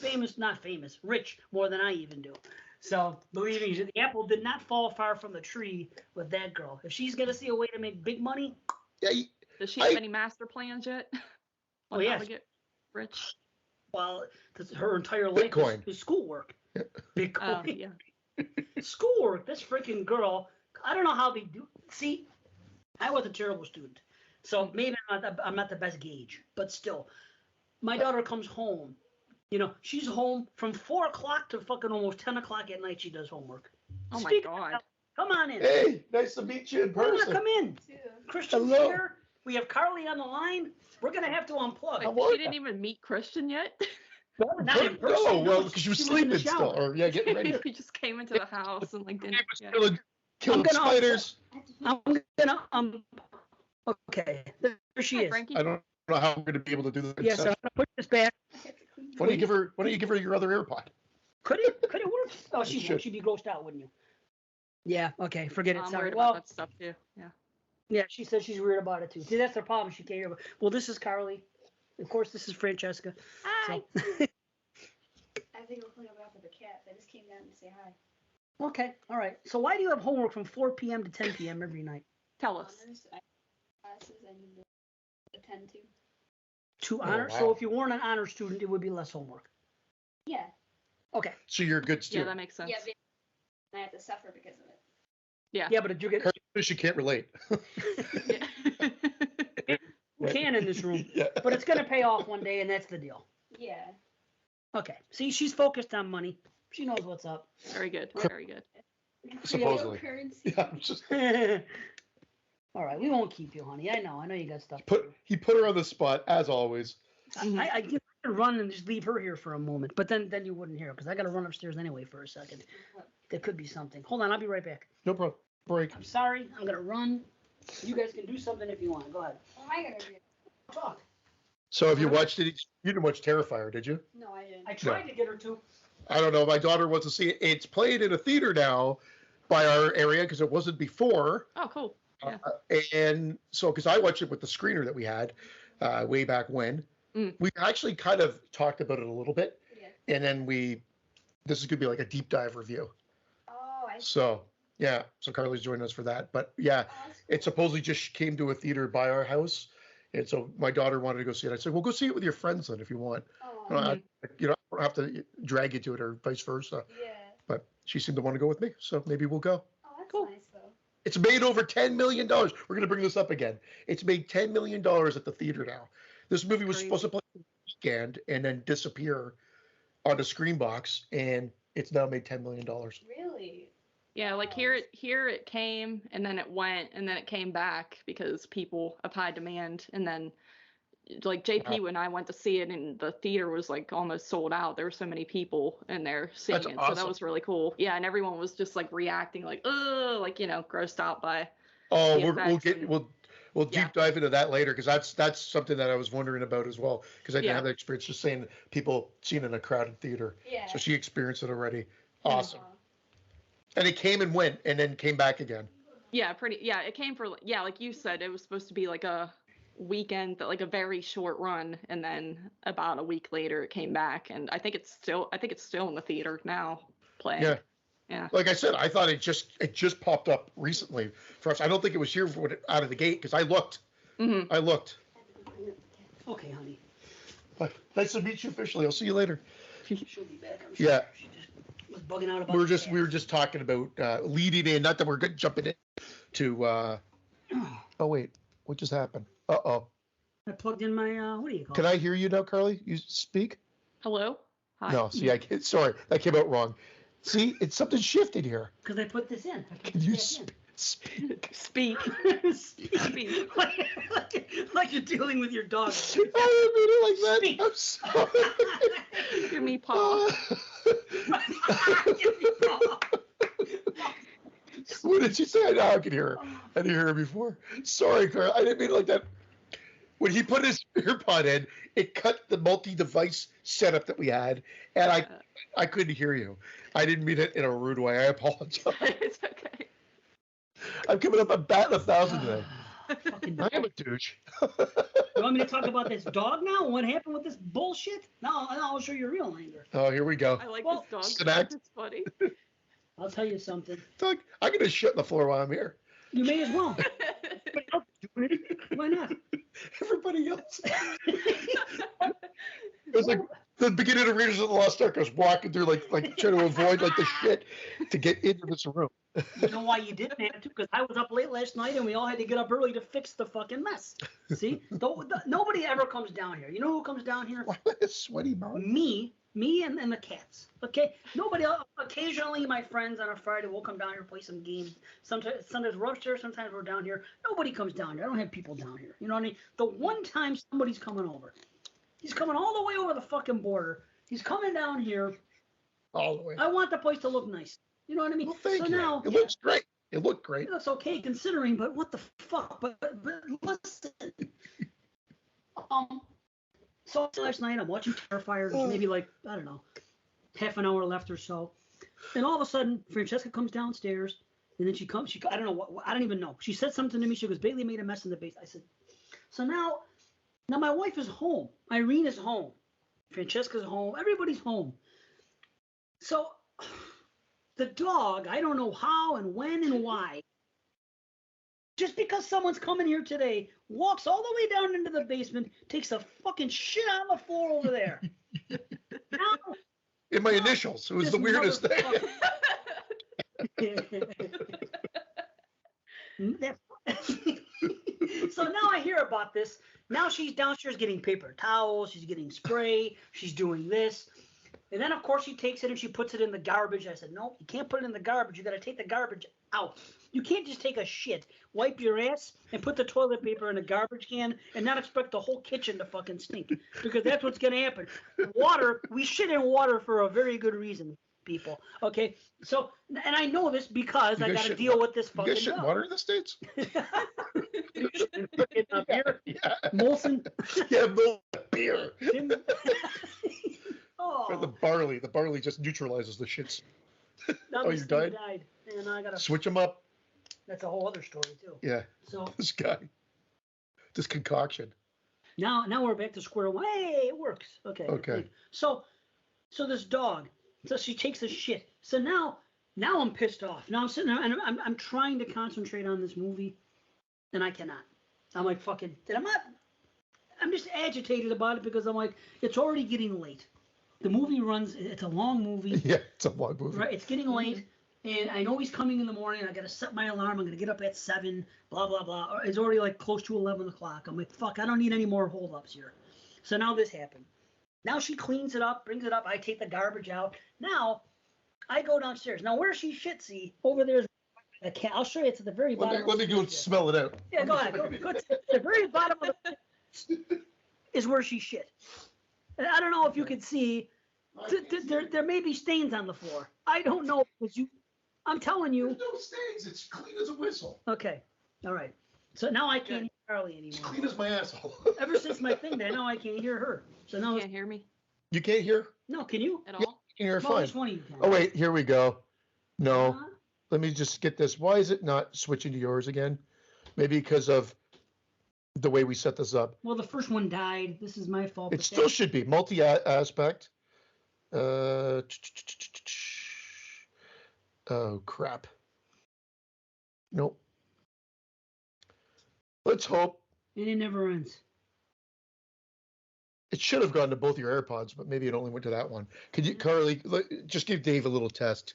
rich, more than I even do. So, believe me, the apple did not fall far from the tree with that girl. If she's going to see a way to make big money. Yeah. Does she have any master plans yet? Oh, yeah. How to get rich? Well, her entire life is schoolwork. Yeah. Bitcoin. Schoolwork. This freaking girl, I don't know how they do. See, I was a terrible student. So maybe I'm not the best gauge, but still, my daughter comes home. You know, she's home from 4 o'clock to fucking almost 10 o'clock at night. She does homework. Oh my God! Come on in. Hey, nice to meet you in person. Come in. Christian's here. We have Carly on the line. We're gonna have to unplug. She didn't even meet Christian yet. Not in person. No, well, because she was sleeping still, or getting ready. He just came into the house and didn't. Killing spiders. I'm gonna okay. There she is. Frankie. I don't know how we're gonna be able to do this. Yes, I'm gonna put this back. Why don't you give her your other AirPod? Could it work? Oh, she'd be grossed out, wouldn't you? Yeah. Okay. Forget it. I'm Sorry. worried about that stuff too. Yeah. Yeah, she says she's weird about it too. See, that's the problem. She can't hear. Well, this is Carly. Of course, this is Francesca. Hi. So. I think I'll clean up after the cats. I just came down to say hi. Okay. All right. So why do you have homework from 4 p.m. to 10 p.m. every night? Tell us. Honors, classes I need to attend to. To honor. Wow. So if you weren't an honor student, it would be less homework. Yeah. Okay. So you're a good Yeah, student. that makes sense. Yeah, I have to suffer because of it. Yeah, but did you get? She can't relate. You can in this room, Yeah. but it's gonna pay off one day, and that's the deal. Yeah. Okay. See, she's focused on money. She knows what's up. Very good. Very good. Supposedly. Cryptocurrency. Yeah, I'm just. All right, we won't keep you, honey. I know you got stuff. He put her on the spot as always. I could run and just leave her here for a moment, but then you wouldn't hear her because I got to run upstairs anyway for a second. There could be something. Hold on, I'll be right back. No problem. Break. I'm sorry. I'm gonna run. You guys can do something if you want. Go ahead. What am I gonna do? Talk. So have you watched it? You didn't watch Terrifier, did you? No, I didn't. I tried to get her to. I don't know. My daughter wants to see it. It's played in a theater now by our area because it wasn't before. Oh, cool. Yeah. And so, because I watched it with the screener that we had way back when, we actually kind of talked about it a little bit. Yeah. And then this is going to be like a deep dive review. Oh, I see. So, yeah. So Carly's joining us for that. But yeah, it supposedly just came to a theater by our house. And so my daughter wanted to go see it. I said, well, go see it with your friends then if you want. Oh, I don't have to drag you to it or vice versa. yeah. But she seemed to want to go with me. So maybe we'll go. Oh, that's Cool. nice though. It's made over $10 million. We're going to bring this up again. It's made $10 million at the theater now. This movie was supposed to play the weekend and then disappear on the screen box, and it's now made $10 million. Really? Yeah, like here it came and then it went and then it came back because people of high demand, and then like JP when I went to see it and the theater was like almost sold out. There were so many people in there seeing That's it. awesome. So that was really cool. Yeah, and everyone was just like reacting like, oh, like, grossed out by Oh, the we'll deep dive into that later because that's something that I was wondering about as well because I didn't have that experience. Just saying people seen in a crowded theater. Yeah. So she experienced it already. Awesome. And it came and went and then came back again. Yeah, it came for like you said, it was supposed to be like a weekend, like a very short run, and then about a week later it came back, and I think it's still in the theater now playing. Yeah. Yeah. Like I said, I thought it just popped up recently for us. I don't think it was here out of the gate because I looked. Mm-hmm. I looked. Okay, honey. Nice to meet you officially. I'll see you later. She'll be back. I'm sure. Yeah. She just was bugging out about. We were just talking about leading in. Not that we're good jumping in to. Oh wait, what just happened? Uh-oh. I plugged in my what do you call it? Can I hear you now, Carly? You speak? Hello? Hi. No, see, sorry, that came out wrong. See, it's something shifted here. Because I put this in. Can you speak? Speak. like you're dealing with your dog. I didn't mean it like that. Speak. I'm sorry. Give me paw. What did she say? Now I can hear her. I didn't hear her before. Sorry, Carl. I didn't mean it like that. When he put his earpod in, it cut the multi-device setup that we had, and I couldn't hear you. I didn't mean it in a rude way. I apologize. It's okay. I'm coming up. I'm batting 1,000 today. Fucking I am a douche. You want me to talk about this dog now? What happened with this bullshit? No, I'll show you real anger. Oh, here we go. I like Well, this dog. snack. It's funny. I'll tell you something. Doug, I'm gonna shit on the floor while I'm here. You may as well. Why not? Everybody else. It was like the beginning of Raiders of the Lost Ark. I was walking through like trying to avoid like the shit to get into this room. You know why you didn't have to? Because I was up late last night and we all had to get up early to fix the fucking mess. See? Nobody ever comes down here. You know who comes down here? Sweaty mouth. Me and the cats. Okay? Nobody else. Occasionally my friends on a Friday will come down here and play some games. Sometimes we're upstairs, sometimes we're down here. Nobody comes down here. I don't have people down here. You know what I mean? The one time somebody's coming over. He's coming all the way over the fucking border. He's coming down here. All the way. I want the place to look nice. You know what I mean? Well, thank you. Now, It looks great. It looked great. it looks okay considering, but what the fuck? But listen. So last night I'm watching Terrifier. There's maybe like, I don't know, half an hour left or so. And all of a sudden, Francesca comes downstairs, and then I don't know what, I don't even know. She said something to me. She goes, Bailey made a mess in the basement. I said, so now my wife is home. Irene is home. Francesca's home. Everybody's home. So the dog, I don't know how and when and why, just because someone's coming here today, walks all the way down into the basement, takes a fucking shit on the floor over there. Now, In my initials, it was the weirdest thing. So now I hear about this. Now she's downstairs getting paper towels. She's getting spray. She's doing this. And then, of course, she takes it and she puts it in the garbage. I said, no, you can't put it in the garbage. You got to take the garbage out. You can't just take a shit, wipe your ass, and put the toilet paper in a garbage can and not expect the whole kitchen to fucking stink. Because that's what's going to happen. Water, we shit in water for a very good reason, people. Okay? So, and I know this because I got to deal with this fucking You guys shit dog. water in the States? Beer? Yeah. Molson? Yeah, beer. Oh. The barley just neutralizes the shits. Now Oh, this you thing died? And I gotta Switch them up. That's a whole other story too. Yeah. So This guy. This concoction. now we're back to square one. Hey, it works. Okay. Okay. So this dog. So she takes a shit. So now I'm pissed off. Now I'm sitting there and I'm trying to concentrate on this movie, and I cannot. I'm like fucking. I'm just agitated about it because I'm like, it's already getting late. The movie runs. It's a long movie. Yeah, it's a long movie. Right. It's getting late. And I know he's coming in the morning. I got to set my alarm. I'm going to get up at 7, blah, blah, blah. It's already like close to 11 o'clock. I'm like, fuck, I don't need any more holdups here. So now this happened. Now she cleans it up, brings it up. I take the garbage out. Now I go downstairs. Now where she shitsy, over there's a cat. I'll show you. It's at the very bottom. Let me go smell it out. Yeah, go ahead. Go to the very bottom of the is where she shit. And I don't know if you can see. There may be stains on the floor. I don't know because I'm telling you. There's no stains. It's clean as a whistle. Okay. All right. So now I can't hear Carly anymore. Clean as my asshole. Ever since my thing there, now I can't hear her. So now You can't hear me You can't hear? No, can you? at Yeah, all? you can hear Well, fine. which one of you can? Oh, wait, here we go. No. Uh-huh. Let me just get this. Why is it not switching to yours again? Maybe because of the way we set this up. Well, the first one died. This is my fault. It but still should be multi-aspect. Oh, crap. Nope. Let's hope. And it never ends. It should have gone to both your AirPods, but maybe it only went to that one. Could you, Carly, just give Dave a little test?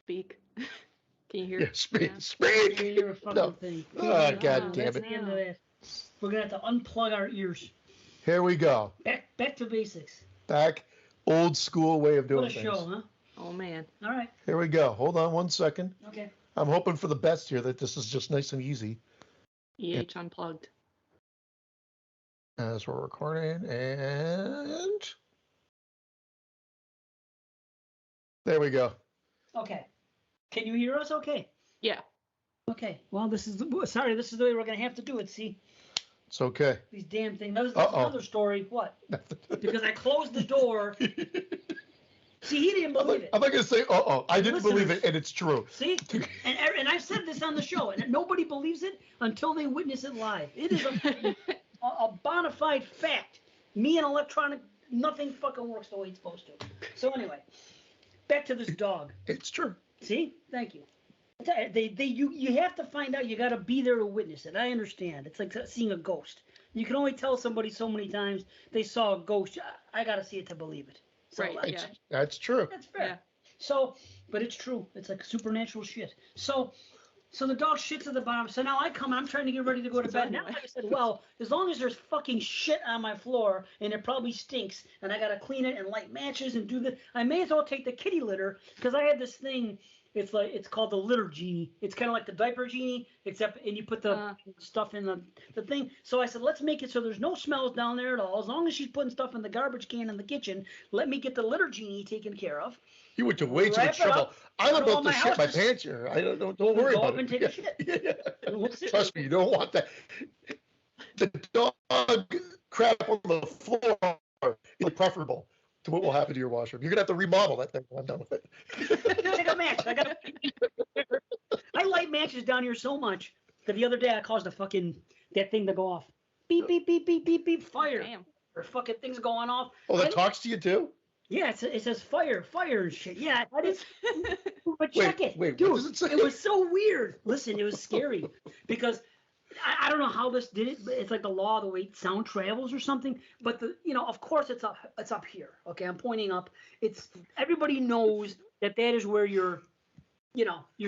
Speak. Can you hear? Yeah, speak. Yeah. Speak. Can't hear a fucking No. thing. Oh, God That's damn the it. end of that. We're gonna have to unplug our ears. Here we go. Back to basics. Back, old school way of doing What a things. show, huh? Oh man. All right. Here we go. Hold on 1 second. Okay. I'm hoping for the best here, that this is just nice and easy EH unplugged. as we're recording. And there we go. Okay. Can you hear us? Okay. Yeah. Okay. Well, this is the way we're gonna have to do it. See, It's okay. these damn things. That was Uh-oh. another story. What? Because I closed the door. See, he didn't believe it. I'm not going to say, I didn't Listeners. believe it, and it's true. See, and I've said this on the show, and nobody believes it until they witness it live. It is a bona fide fact. Me and electronic, nothing fucking works the way it's supposed to. So anyway, back to this dog. It's true. See, thank you. You have to find out. You got to be there to witness it. I understand. It's like seeing a ghost. You can only tell somebody so many times they saw a ghost. I got to see it to believe it. So, Right, yeah. That's true. That's fair. Yeah. So, but it's true. It's like supernatural shit. So the dog shits at the bottom. So now I come and I'm trying to get ready to go to bed. Now I said, well, as long as there's fucking shit on my floor and it probably stinks and I got to clean it and light matches and do this, I may as well take the kitty litter because I had this thing. It's called the litter genie. It's kind of like the diaper genie, except and you put the stuff in the thing. So I said, let's make it so there's no smells down there at all. As long as she's putting stuff in the garbage can in the kitchen, let me get the litter genie taken care of. You went to way too much trouble. I'm about to shit my pants here. I don't worry about Go up and take a shit. Yeah. Trust me, you don't want that. The dog crap on the floor is preferable to what will happen to your washroom. You're gonna have to remodel that thing when I'm done with it. Take a match. I light matches down here so much that the other day I caused that thing to go off. Beep beep beep beep beep beep. Fire. Damn. Or fucking things going off. Oh, that talks to you too? Yeah, it says fire and shit. Yeah, I didn't. But check it, wait, dude. what does it say? It was so weird. Listen, it was scary because I don't know how this did it, but it's like the law of the way sound travels or something. But of course it's up here. Okay, I'm pointing up. Everybody knows that is where your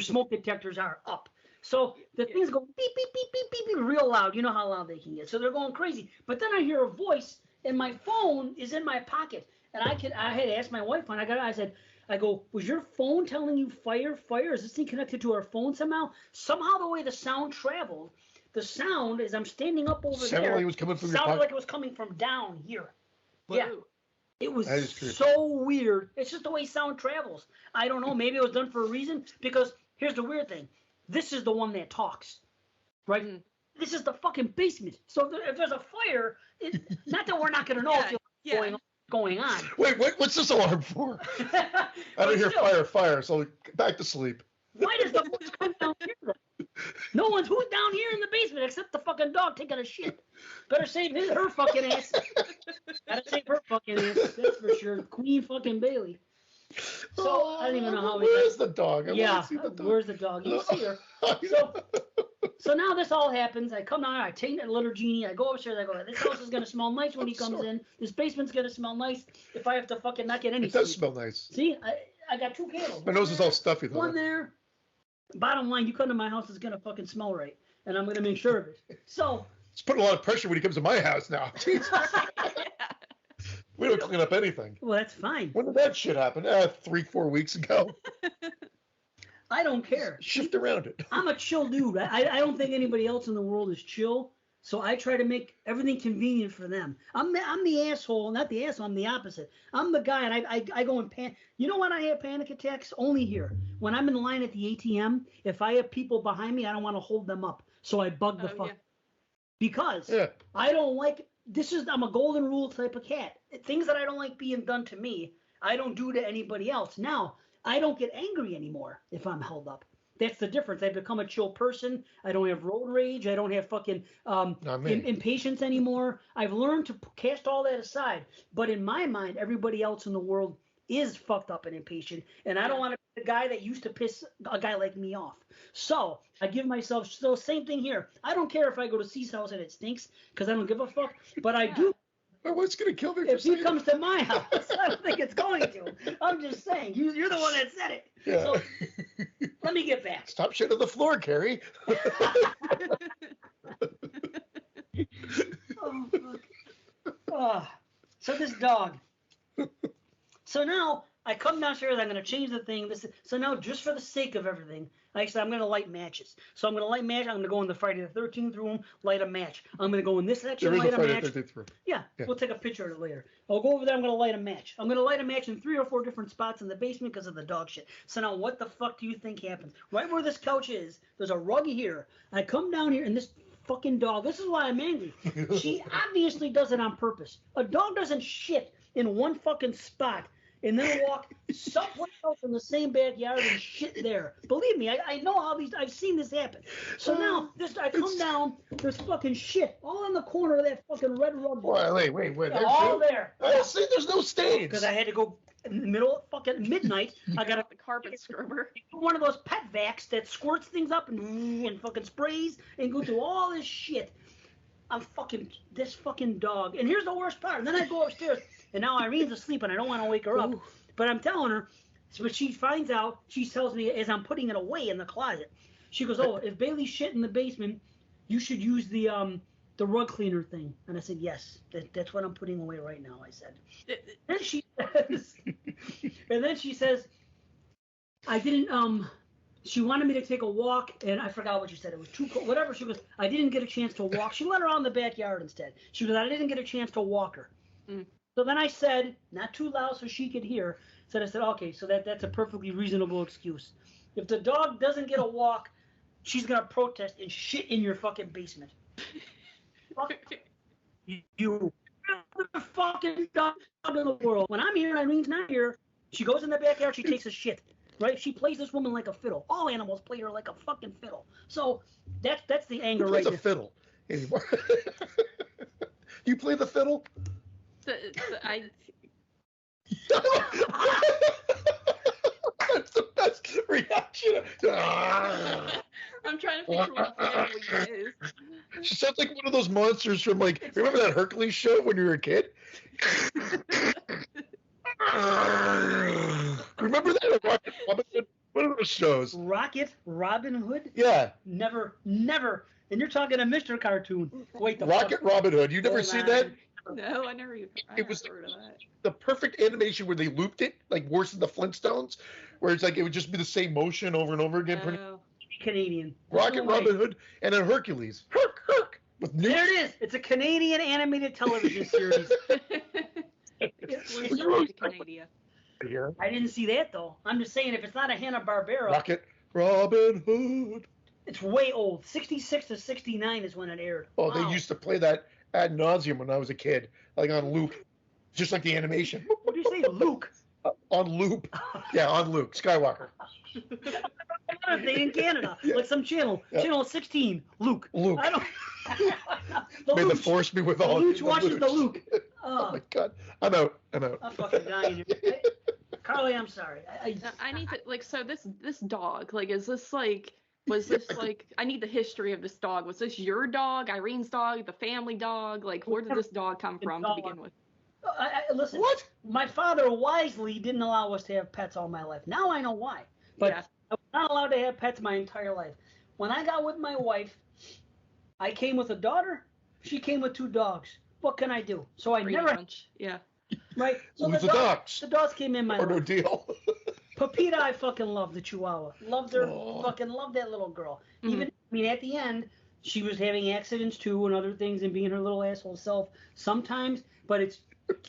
smoke detectors are up. So the things go beep beep beep beep beep beep real loud. You know how loud they can get. So they're going crazy. But then I hear a voice, and my phone is in my pocket, and I had asked my wife, and I go, was your phone telling you fire? Is this thing connected to our phone somehow? Somehow the way the sound traveled. The sound, as I'm standing up over Sounded there, like it was coming from your sounded pocket? like it was coming from down here. Whoa. Yeah. It was That is true. so weird. It's just the way sound travels. I don't know. Maybe it was done for a reason. Because here's the weird thing. This is the one that talks. Right? Mhm. This is the fucking basement. So if there's a fire, not that we're not going to know if it's going on. Wait, what's this alarm for? I don't hear fire, so back to sleep. Why does the voice come down here? No one's who's down here in the basement except the fucking dog taking a shit. Better save her fucking ass. Gotta save her fucking ass. That's for sure. Queen fucking Bailey. So I don't even know how we. Where's the dog? I Yeah, wanna see the dog. where's the dog? You see her. So now this all happens. I come down, I take that litter genie, I go upstairs, I go, this house is gonna smell nice when he comes in. This basement's gonna smell nice if I have to fucking not get any It does sleep. smell nice. See, I got two candles. My nose is all stuffy though. One there. Bottom line, you come to my house, it's gonna fucking smell right, and I'm gonna make sure of it. So It's putting a lot of pressure when he comes to my house now. Jesus. We don't clean up anything. well, that's fine. When did that shit happen? 3-4 weeks ago. I don't care. Shift around it. I'm a chill dude. I don't think anybody else in the world is chill. So I try to make everything convenient for them. I'm the asshole, not the asshole. I'm the opposite. I'm the guy, and I go in panic. You know when I have panic attacks? Only here. When I'm in line at the ATM, if I have people behind me, I don't want to hold them up. So I bug the fuck. Yeah. Because I don't like, I'm a golden rule type of cat. Things that I don't like being done to me, I don't do to anybody else. Now, I don't get angry anymore if I'm held up. That's the difference. I've become a chill person. I don't have road rage. I don't have fucking impatience anymore. I've learned to cast all that aside. But in my mind, everybody else in the world is fucked up and impatient. And I don't want to be the guy that used to piss a guy like me off. So I give myself, so same thing here. I don't care if I go to C's house and it stinks because I don't give a fuck. But I do. My wife's going to kill me for If he comes to my house, I don't think it's going to. I'm just saying. You're the one that said it. Yeah. So, let me get back. Stop shit on the floor, Carrie. Oh, fuck. Oh. So this dog. So now I come downstairs. I'm going to change the thing. So now, just for the sake of everything, like I said, I'm going to light matches. So I'm going to light match. I'm going to go in the Friday the 13th room, light a match. I'm going to go in this section, light a match. Yeah, we'll take a picture of it later. I'll go over there. I'm going to light a match. I'm going to light a match in 3 or 4 different spots in the basement because of the dog shit. So now, what the fuck do you think happens? Right where this couch is, there's a rug here. I come down here, and this fucking dog. This is why I'm angry. She obviously does it on purpose. A dog doesn't shit in one fucking spot and then walk someplace else in the same backyard and shit there. Believe me, I know how I've seen this happen. So now, I come down, there's fucking shit all in the corner of that fucking red rug. Wait. All there. I don't see, there's no stains. Because I had to go in the middle of fucking midnight. I got the carpet scrubber. One of those pet vacs that squirts things up and fucking sprays and go through all this shit. This fucking dog. And here's the worst part. And then I go upstairs. And now Irene's asleep, and I don't want to wake her up. But I'm telling her, so when she finds out, she tells me as I'm putting it away in the closet. She goes, "Oh, if Bailey's shit in the basement, you should use the rug cleaner thing." And I said, "Yes, that's what I'm putting away right now." I said. And then she says, "I didn't." She wanted me to take a walk, and I forgot what she said. It was too cold. Whatever. She goes, "I didn't get a chance to walk." She let her out in the backyard instead. She goes, "I didn't get a chance to walk her." So then I said, not too loud so she could hear, I said, okay, so that's a perfectly reasonable excuse. If the dog doesn't get a walk, she's going to protest and shit in your fucking basement. Fuck you. The fucking dog in the world. When I'm here, Irene's not here. She goes in the backyard, she takes a shit. Right? She plays this woman like a fiddle. All animals play her like a fucking fiddle. So that's the anger right there. Who plays a fiddle anymore? You play the fiddle? That's the best reaction. I'm trying to picture what family is. She sounds like one of those monsters from remember that Hercules show when you were a kid? Remember that? Rocket Robin Hood? One of those shows. Rocket Robin Hood? Yeah. Never. And you're talking a Mr. Cartoon. Wait, Rocket Robin Hood. You never seen that? No, I never even heard of that. The perfect animation where they looped it, like worse than the Flintstones, where it's like it would just be the same motion over and over again. Oh. Pretty Canadian. Rocket Robin Hood and then Hercules. Herc. With there it is. It's a Canadian animated television series. Canada. I didn't see that though. I'm just saying if it's not a Hanna-Barbera. Rocket Robin Hood. It's way old. 66 to 69 is when it aired. Oh, wow. They used to play that ad nauseum when I was a kid, like on loop, just like the animation. What do you say, Luke? On loop. Yeah, on Luke Skywalker. Another thing in Canada, like some channel, channel 16, Luke. I don't. May the force be with all. Luke watches the Luke. Oh my God, I'm out. I'm fucking dying. Carly, I'm sorry. I need to so this dog, is this was this I need the history of this dog. Was this your dog, Irene's dog, the family dog? Where did this dog come from to begin with? Listen, what? My father wisely didn't allow us to have pets all my life. Now I know why. But I was not allowed to have pets my entire life. When I got with my wife, I came with a daughter. She came with 2 dogs. What can I do? So I never. Yeah. Right. So the dogs. The dogs came in my life. No deal. Pepita, I fucking loved the Chihuahua. Loved her. Fucking loved that little girl. Mm-hmm. Even at the end, she was having accidents too and other things and being her little asshole self sometimes. But it's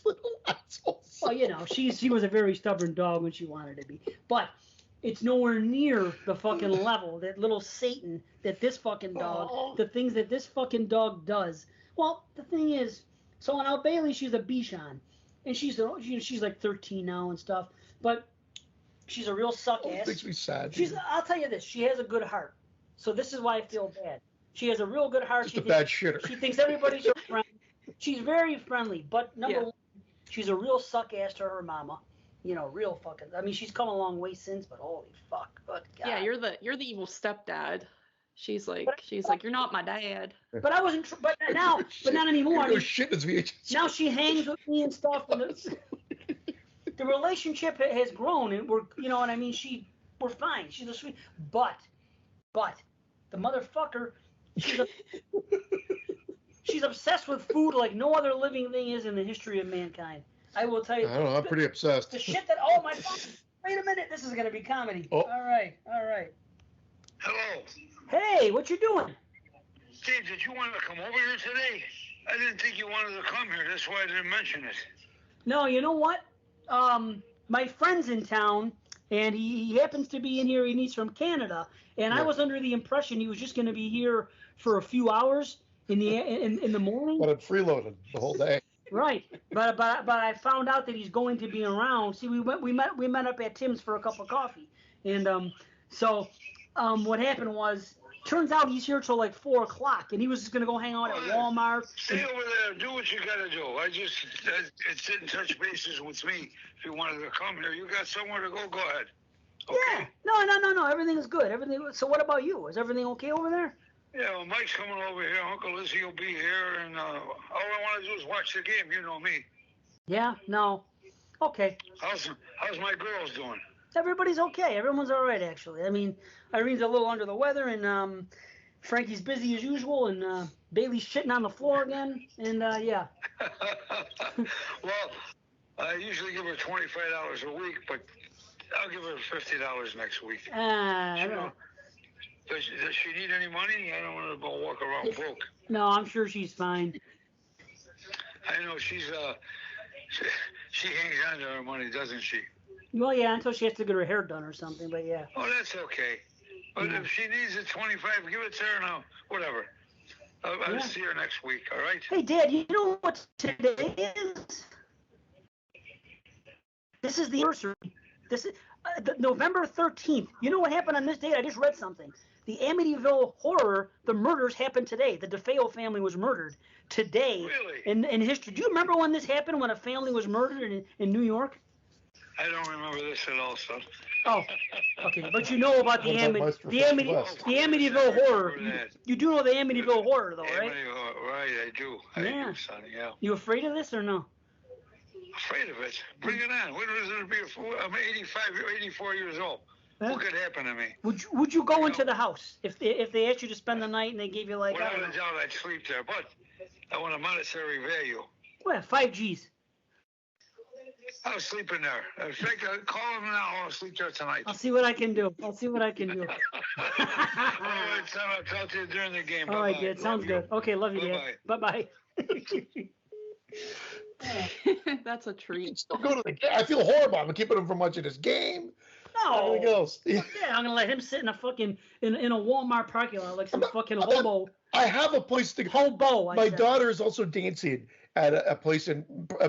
little asshole. Well, she was a very stubborn dog when she wanted to be. But it's nowhere near the fucking level, that little Satan, that this fucking dog, the things that this fucking dog does. Well, the thing is, so now Bailey, she's a Bichon, and she's like 13 now and stuff, but she's a real suck ass. It makes me sad. I'll tell you this, she has a good heart. So this is why I feel bad. She has a real good heart. Just a bad shitter. She thinks everybody's her friend. She's very friendly, but number one, she's a real suck ass to her mama. You know, real fucking. I mean, she's come a long way since, but holy fuck, good God. Yeah, you're the evil stepdad. She's like, you're not my dad. But I wasn't. But now, but not anymore. Now she hangs with me and stuff, and the relationship has grown, and we're, you know what I mean. We're fine. She's a sweet, but the motherfucker, she's obsessed with food like no other living thing is in the history of mankind. I will tell you. I don't know. I'm pretty obsessed. The shit that. Oh my fuck! Wait a minute. This is gonna be comedy. Oh. All right. Hello. Hey, what you doing? Steve, did you want to come over here today? I didn't think you wanted to come here. That's why I didn't mention it. No, you know what? My friend's in town, and he happens to be in here, and he's from Canada. And I was under the impression he was just going to be here for a few hours in the morning. But I'm freeloading the whole day. Right, but I found out that he's going to be around. See, we met up at Tim's for a cup of coffee, and what happened was, turns out he's here till like 4 o'clock, and he was just gonna go hang out at Walmart. Stay over there, do what you gotta do. It didn't touch bases with me. If you wanted to come here, you got somewhere to go. Go ahead. Okay. Yeah, no, everything is good. So what about you? Is everything okay over there? Yeah, well, Mike's coming over here. Uncle Lizzie will be here, and all I want to do is watch the game. You know me. Yeah, no, okay. How's my girls doing? Everybody's okay. Everyone's all right, actually. I mean, Irene's a little under the weather, and Frankie's busy as usual, and Bailey's shitting on the floor again, and yeah. Well, I usually give her $25 a week, but I'll give her $50 next week. I don't know. Does she need any money? I don't want to go walk around broke. No, I'm sure she's fine. I know she hangs on to her money, doesn't she? Well, yeah, until she has to get her hair done or something, but yeah. Oh, that's okay. But if she needs it 25, give it to her now. Whatever. I'll see her next week, all right? Hey, Dad, you know what today is? This is the anniversary. This is November 13th. You know what happened on this date? I just read something. The Amityville horror, the murders happened today. The DeFeo family was murdered today. Really? In history. Do you remember when this happened, when a family was murdered in New York? I don't remember this at all, son. Oh, okay. But you know about the Amityville horror. You do know the Amityville horror, though, right? Right, I do. I do, son, yeah. You afraid of this or no? Afraid of it? Bring it on. When was it be? I'm 85, 84 years old. What could happen to me? Would you go into the house if they asked you to spend the night and they gave you like? Without a doubt, I'd sleep there, but I want a monetary value. Well, 5 G's. I'll sleep in there. In fact, call him now. I'll sleep there tonight. I'll see what I can do. All right, son. I'll talk to you during the game. All right, Dad. Sounds good. Okay, love you, Dad. Bye-bye. That's a treat. Still go to the game. I feel horrible. I'm keeping him from watching this game. No. Everything else. Yeah, I'm gonna let him sit in a fucking in a Walmart parking lot like some fucking hobo. I have a place to go. Hobo. My daughter is also dancing at a place in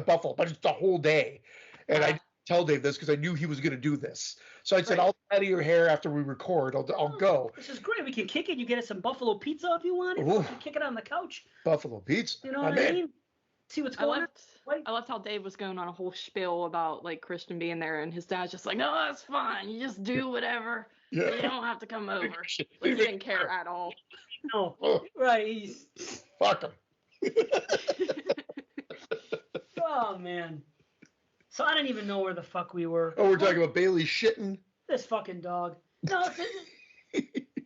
Buffalo, but it's the whole day. And I didn't tell Dave this because I knew he was going to do this. So I said, I'll cut your hair after we record. I'll go. This is great. We can kick it. You get us some buffalo pizza if you want. You can kick it on the couch. Buffalo pizza. You know what I mean? See what's going on. I loved how Dave was going on a whole spiel about like Christian being there, and his dad's just like, "No, that's fine. You just do whatever. Yeah. You don't have to come over." Like, he didn't care at all. No, right? Fuck him. Oh man. So I don't even know where the fuck we were. Oh, we're talking about Bailey shitting. This fucking dog. No.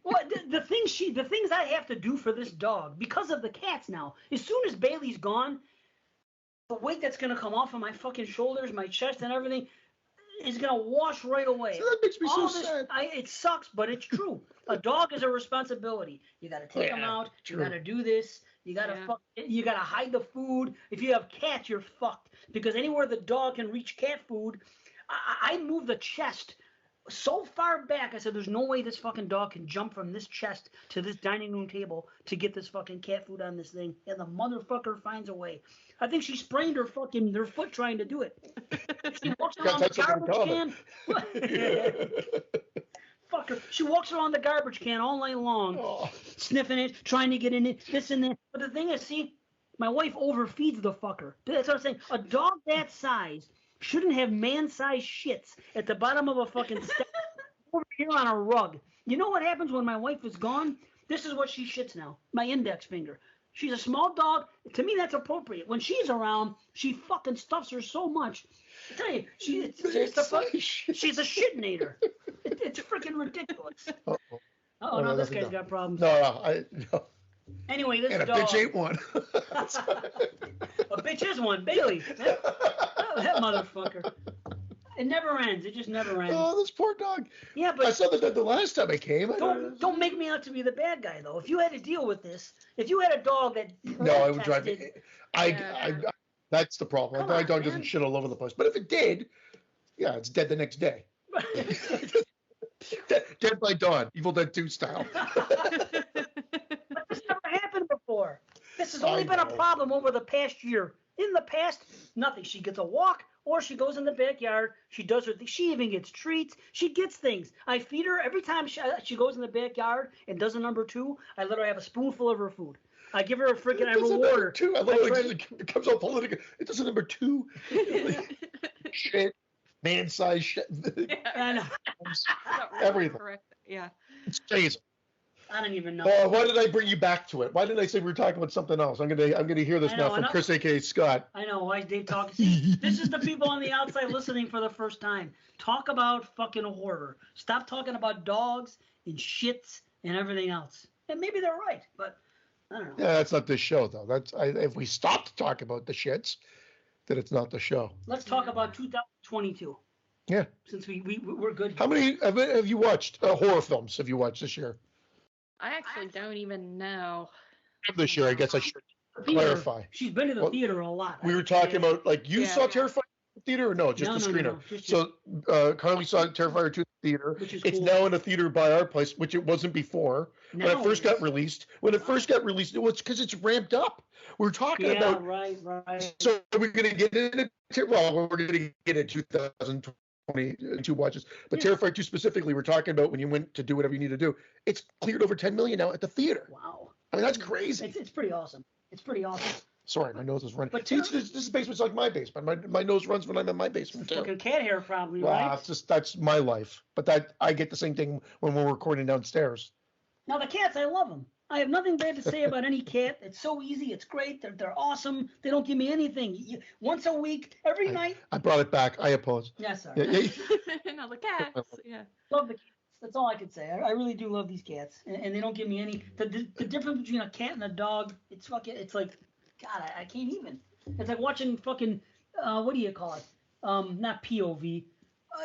What the things I have to do for this dog because of the cats now. As soon as Bailey's gone, the weight that's gonna come off of my fucking shoulders, my chest, and everything is gonna wash right away. So that makes me sad. It sucks, but it's true. A dog is a responsibility. You gotta take them out. True. You gotta do this. You gotta you gotta hide the food. If you have cats, you're fucked because anywhere the dog can reach cat food, I move the chest so far back. I said, there's no way this fucking dog can jump from this chest to this dining room table to get this fucking cat food on this thing. And the motherfucker finds a way. I think she sprained her foot trying to do it. She walks around the garbage can. Fuck her. She walks around the garbage can all night long, sniffing it, trying to get in it, this and that. But the thing is, see, my wife overfeeds the fucker. That's what I'm saying. A dog that size shouldn't have man-sized shits at the bottom of a fucking step over here on a rug. You know what happens when my wife is gone? This is what she shits now. My index finger. She's a small dog. To me, that's appropriate. When she's around, she fucking stuffs her so much. I tell you, she's a shitinator. It's freaking ridiculous. Oh no, this guy's got problems. No. Anyway, this and dog. a bitch ain't one. A bitch is one, Bailey. That motherfucker. It never ends. It just never ends. Oh, this poor dog. Yeah, but I saw that the last time I came. Don't make me out to be the bad guy, though. If you had to deal with this, if you had a dog that I would drive me. That's the problem. My dog doesn't shit all over the place. But if it did, yeah, it's dead the next day. Dead by dawn, Evil Dead 2 style. But this never happened before. This has only been a problem over the past year. In the past, nothing. She gets a walk, or she goes in the backyard. She does her thing. She even gets treats. She gets things. I feed her every time she goes in the backyard and does a number 2. I let her have a spoonful of her food. I give her a freaking. I reward her. 2. I love it becomes all political. It does a number 2. Shit. Man-sized shit. And everything. Correct. Yeah. It's crazy. I don't even know. Why did I bring you back to it? Why didn't I say we were talking about something else? I'm gonna hear this now from Chris, aka Scott. I know. Why is Dave talking? See, this is the people on the outside listening for the first time. Talk about fucking horror. Stop talking about dogs and shits and everything else. And maybe they're right, but I don't know. Yeah, that's not this show though. If we stop to talk about the shits, then it's not the show. Let's talk about 2022. Yeah. Since we're good. How many have you watched horror films? Have you watched this year? I actually don't even know. This year, I guess I should clarify. She's been to the theater a lot. We were talking about, like, you saw Terrifier in the theater or no? Just the screener. No, so Carly saw Terrifier 2 in the theater. It's now in a theater by our place, which it wasn't before. When it first got released, it was because it's ramped up. We're talking about. Right. So we're going to get into, we're going to get into 2022 watches. But Terrifier 2 specifically, we're talking about when you went to do whatever you need to do. It's cleared over 10 million now at the theater. Wow. I mean, that's crazy. It's pretty awesome. It's pretty awesome. Sorry, my nose is running. But this basement's like my basement. My nose runs when I'm in my basement too. Fucking cat hair, probably, right? That's my life. But I get the same thing when we're recording downstairs. Now the cats, I love them. I have nothing bad to say about any cat. It's so easy. It's great. They're awesome. They don't give me anything. Once a week, every night. I brought it back. I oppose. Yes, sir. No, the cats. Yeah. Love the cats. That's all I could say. I really do love these cats, and they don't give me any. The difference between a cat and a dog, it's like, God, I can't even. It's like watching fucking, what do you call it? Not POV.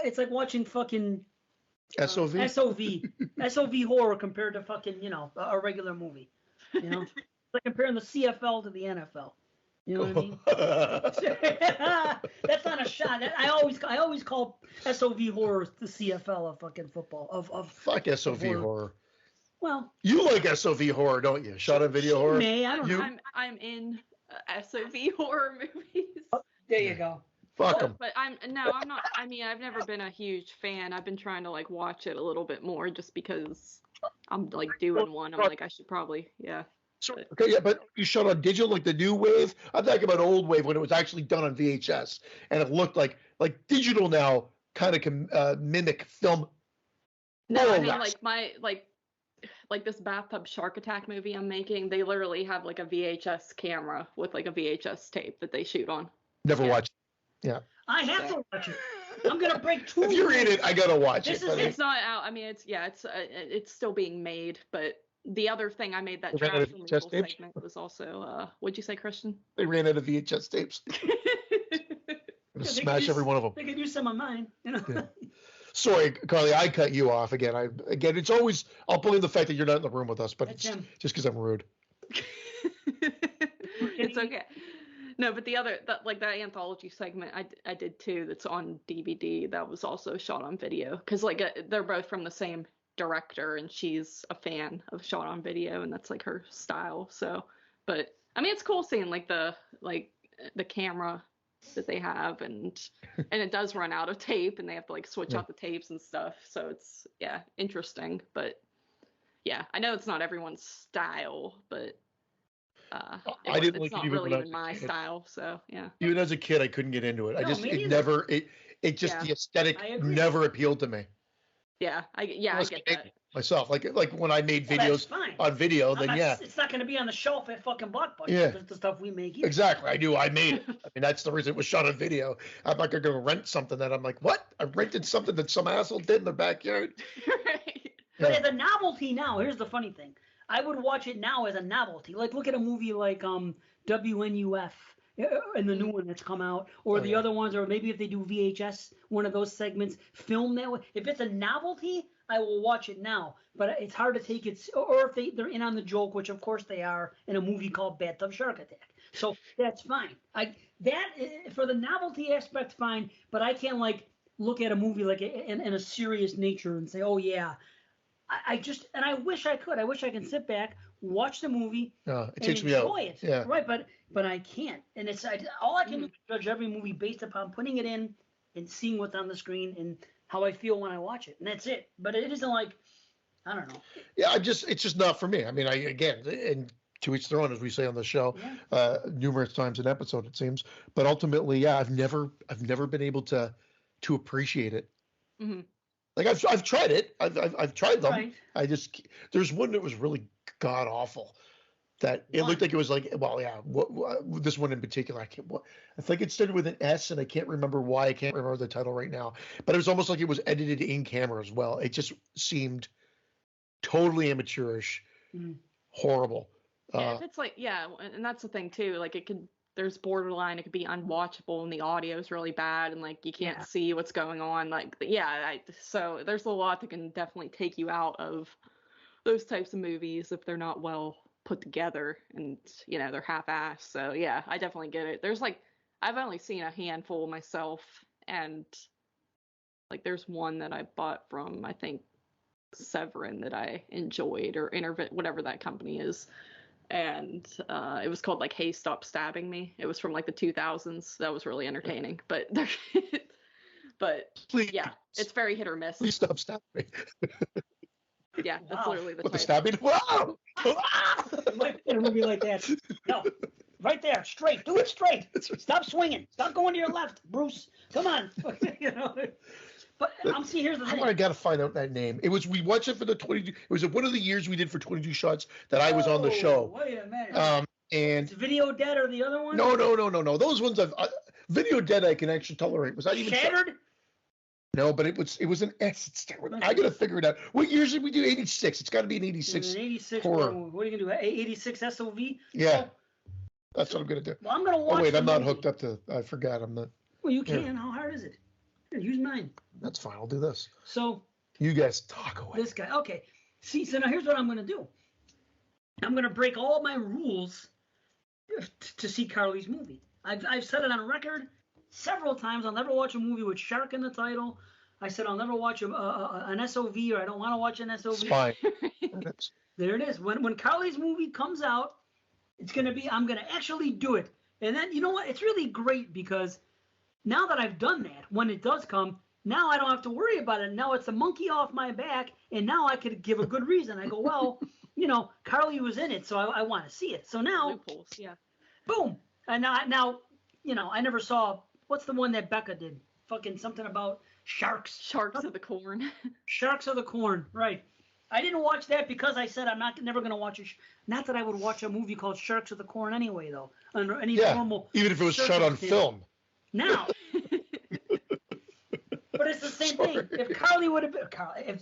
It's like watching fucking. SOV? SOV horror compared to fucking, a regular movie. It's like comparing the CFL to the NFL. You know what I mean? That's not a shot. I always call SOV horror the CFL of fucking football. Fuck SOV horror. Well, you like SOV horror, don't you? Shot on video horror. I don't know. I'm in SOV horror movies. Oh, there you go. Fuck them. But I'm not. I mean, I've never been a huge fan. I've been trying to like watch it a little bit more just because I'm like doing one. I'm like, I should probably, yeah. So, okay, yeah, but you shot on digital, like the new wave. I'm talking about old wave when it was actually done on VHS, and it looked like digital now kind of can mimic film. No, I mean like this bathtub shark attack movie I'm making. They literally have like a VHS camera with like a VHS tape that they shoot on. Never watched. Yeah. I have to watch it. I'm gonna break 2. If you're in it, I gotta watch it. It's not out. I mean, it's still being made, but. The other thing I made that trash removal segment was also, what'd you say, Christian? They ran out of VHS tapes. Smash every one of them. They could use some of mine, Yeah. Sorry, Carly, I cut you off again. It's always, I'll blame the fact that you're not in the room with us, but it's just because I'm rude. It's okay. No, but that anthology segment I did too. That's on DVD. That was also shot on video because they're both from the same director, and she's a fan of shot on video, and that's like her style. So, but I mean, it's cool seeing the camera that they have, and it does run out of tape, and they have to switch out the tapes and stuff. So it's interesting, but I know it's not everyone's style, but. I didn't it's not really even my style, so yeah. Even as a kid, I couldn't get into it. It just the aesthetic never appealed to me. Yeah, I get that myself. Like when I made videos on video, then it's not going to be on the shelf at fucking Blockbuster. Yeah, the stuff we make. Either. Exactly. I made it. I mean, that's the reason it was shot on video. I'm not going to go rent something that I'm like, what? I rented something that some asshole did in their backyard. Right. But as a novelty now, here's the funny thing. I would watch it now as a novelty. Like, look at a movie like WNUF and the new one that's come out, or the other ones, or maybe if they do VHS, one of those segments, film that way. If it's a novelty, I will watch it now. But it's hard to take it, or if they're in on the joke, which of course they are, in a movie called Bathtub Shark Attack. So that's fine. For the novelty aspect, fine. But I can't look at a movie in a serious nature and say, oh yeah. I wish I could. I wish I can sit back, watch the movie, and enjoy it. Yeah. Right, but I can't. And all I can do is judge every movie based upon putting it in and seeing what's on the screen and how I feel when I watch it, and that's it. But it isn't I don't know. Yeah, it's just not for me. I mean, and to each their own, as we say on the show, numerous times an episode it seems. But ultimately, I've never been able to appreciate it. Mm-hmm. Like I've tried it. I've tried them. Right. There's one that was really god awful. That it looked like it was this one in particular. I think it started with an S, and I can't remember why. I can't remember the title right now. But it was almost like it was edited in camera as well. It just seemed totally amateurish, horrible. Yeah, if it's and that's the thing too. There's borderline. It could be unwatchable, and the audio is really bad, and you can't see what's going on. So there's a lot that can definitely take you out of those types of movies if they're not well put together and they're half-assed. So yeah, I definitely get it. There's I've only seen a handful myself, and there's one that I bought from I think Severin that I enjoyed, or whatever that company is. And it was called Hey Stop Stabbing Me. It was from the 2000s. That was really entertaining, but Please, it's very hit or miss. Please stop stabbing me. Yeah, that's literally the title. The stabbing? Wow! It might be a movie like that. No, right there, straight. Do it straight. Stop swinging. Stop going to your left, Bruce. Come on. But here's the thing. I got to find out that name. We watched it for the 22. It was one of the years we did for 22 shots that I was on the show. Wait a minute. And is Video Dead or the other one? No. Those ones Video Dead I can actually tolerate. Was that even Shattered? No, but it was an S. I got to figure it out. What years did we do? 86. It's got to be an 86. An 86 horror. What are you gonna do? 86 SOV? Yeah. That's what I'm gonna do. Well, I'm gonna watch. Oh wait, I'm not hooked up to. I forgot. I'm not. Well, you can. Yeah. How hard is it? Here, use mine. That's fine. I'll do this. So. You guys talk away. This guy. Okay. See. So now here's what I'm gonna do. I'm gonna break all my rules to see Carly's movie. I've said it on record several times. I'll never watch a movie with shark in the title. I said I'll never watch an SOV, or I don't want to watch an SOV. It's fine. There it is. When Carly's movie comes out, I'm gonna actually do it. And then you know what? It's really great because now that I've done that, when it does come, now I don't have to worry about it. Now it's a monkey off my back, and now I could give a good reason. I go, well, Carly was in it, so I want to see it. So now, loopholes, yeah. Boom. And now, I never saw, what's the one that Becca did? Fucking something about sharks. Sharks of the Corn. Sharks of the Corn, right. I didn't watch that because I said I'm never going to watch not that I would watch a movie called Sharks of the Corn anyway, though. Under any normal even if it was shot on film. Now. But it's the same thing. If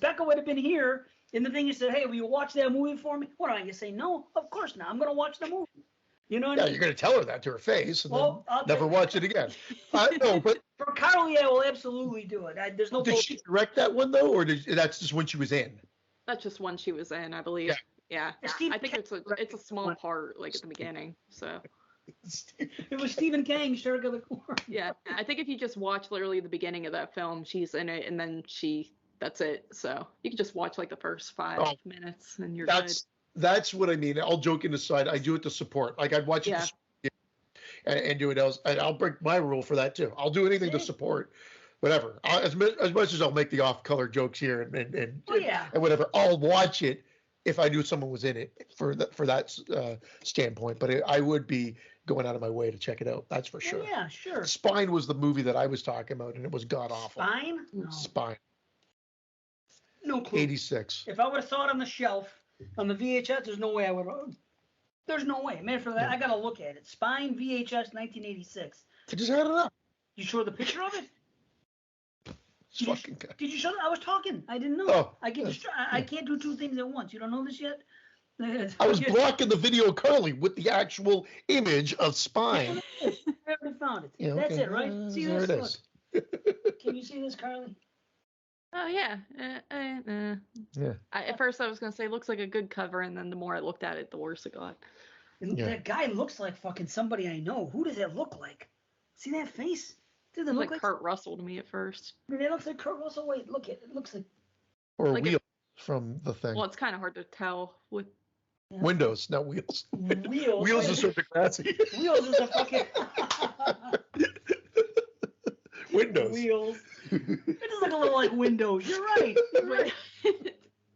Becca would have been here, and the thing you said, hey, will you watch that movie for me? What am I going to say? No, of course not. I'm going to watch the movie. You know what I mean? You're going to tell her that to her face, and then never watch it again. No, but for Carly, I will absolutely do it. There's no. Did she direct that one though, or that's just when she was in? That's just when she was in, I believe. Yeah. I think it's a small part, at the beginning. So. It was Stephen King, Shark of the Corn. Yeah, I think if you just watch literally the beginning of that film, she's in it, and then that's it. So you can just watch like the first 5 minutes, and you're good. That's what I mean. All joking aside, I do it to support. Like I'd watch it and do it else, and I'll break my rule for that too. I'll do anything to support, whatever. As much as I'll make the off-color jokes here and whatever, I'll watch it if I knew someone was in it for that standpoint. But I would be going out of my way to check it out. That's for sure. Yeah, sure. Spine was the movie that I was talking about, and it was god awful. Spine? No. Spine. No clue. 86. If I would have saw it on the shelf on the VHS, there's no way I would have. There's no way. Man, for that, I got to look at it. Spine VHS 1986. I just had it up. You showed the picture of it? Did you show it? I was talking. I didn't know. Oh, I can't do two things at once. You don't know this yet? I was blocking the video of Carly with the actual image of Spine. I already found it. Yeah, That's it, right? See there this? it is. Can you see this, Carly? Oh, yeah. Yeah. At first, I was going to say, looks like a good cover, and then the more I looked at it, the worse it got. That guy looks like fucking somebody I know. Who does that look like? See that face? Does it look like Kurt Russell to me at first. It looks like Kurt Russell. Wait, look at it. It looks like. Or like Wheels from the thing. Well, it's kind of hard to tell with. Yeah. Windows, not Wheels. Wheels. Wheels is so Degrassi. Wheels is a fucking. Windows. Wheels. It does look a little like Windows. You're right.